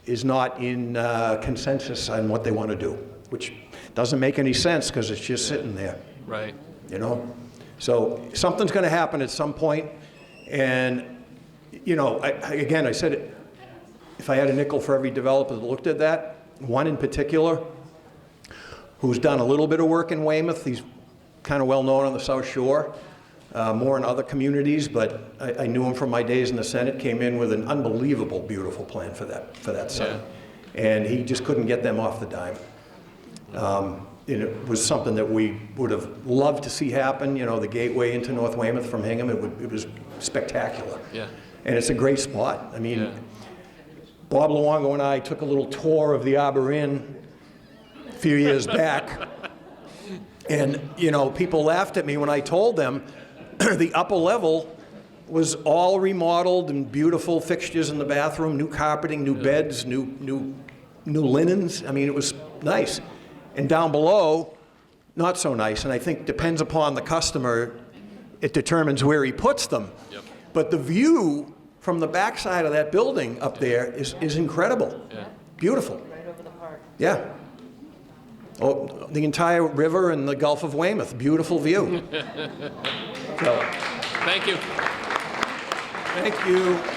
is not in consensus on what they want to do, which doesn't make any sense because it's just sitting there. Right. You know? So something's going to happen at some point, and, you know, I said it, if I had a nickel for every developer that looked at that, one in particular, who's done a little bit of work in Weymouth, he's kind of well-known on the South Shore, more in other communities, but I knew him from my days in the Senate, came in with an unbelievable, beautiful plan for that site. And he just couldn't get them off the dime. It was something that we would have loved to see happen, you know, the gateway into North Weymouth from Hingham. It was spectacular. Yeah. And it's a great spot. I mean, Bob Luongo and I took a little tour of the Arbor Inn a few years back. And, you know, people laughed at me when I told them the upper level was all remodeled and beautiful fixtures in the bathroom, new carpeting, new beds, new linens. I mean, it was nice. And down below, not so nice. And I think depends upon the customer, it determines where he puts them. Yep. But the view from the backside of that building up there is incredible. Yeah. Beautiful. Right over the park. Yeah. Oh, the entire river and the Gulf of Weymouth, beautiful view. So, Thank you. thank you.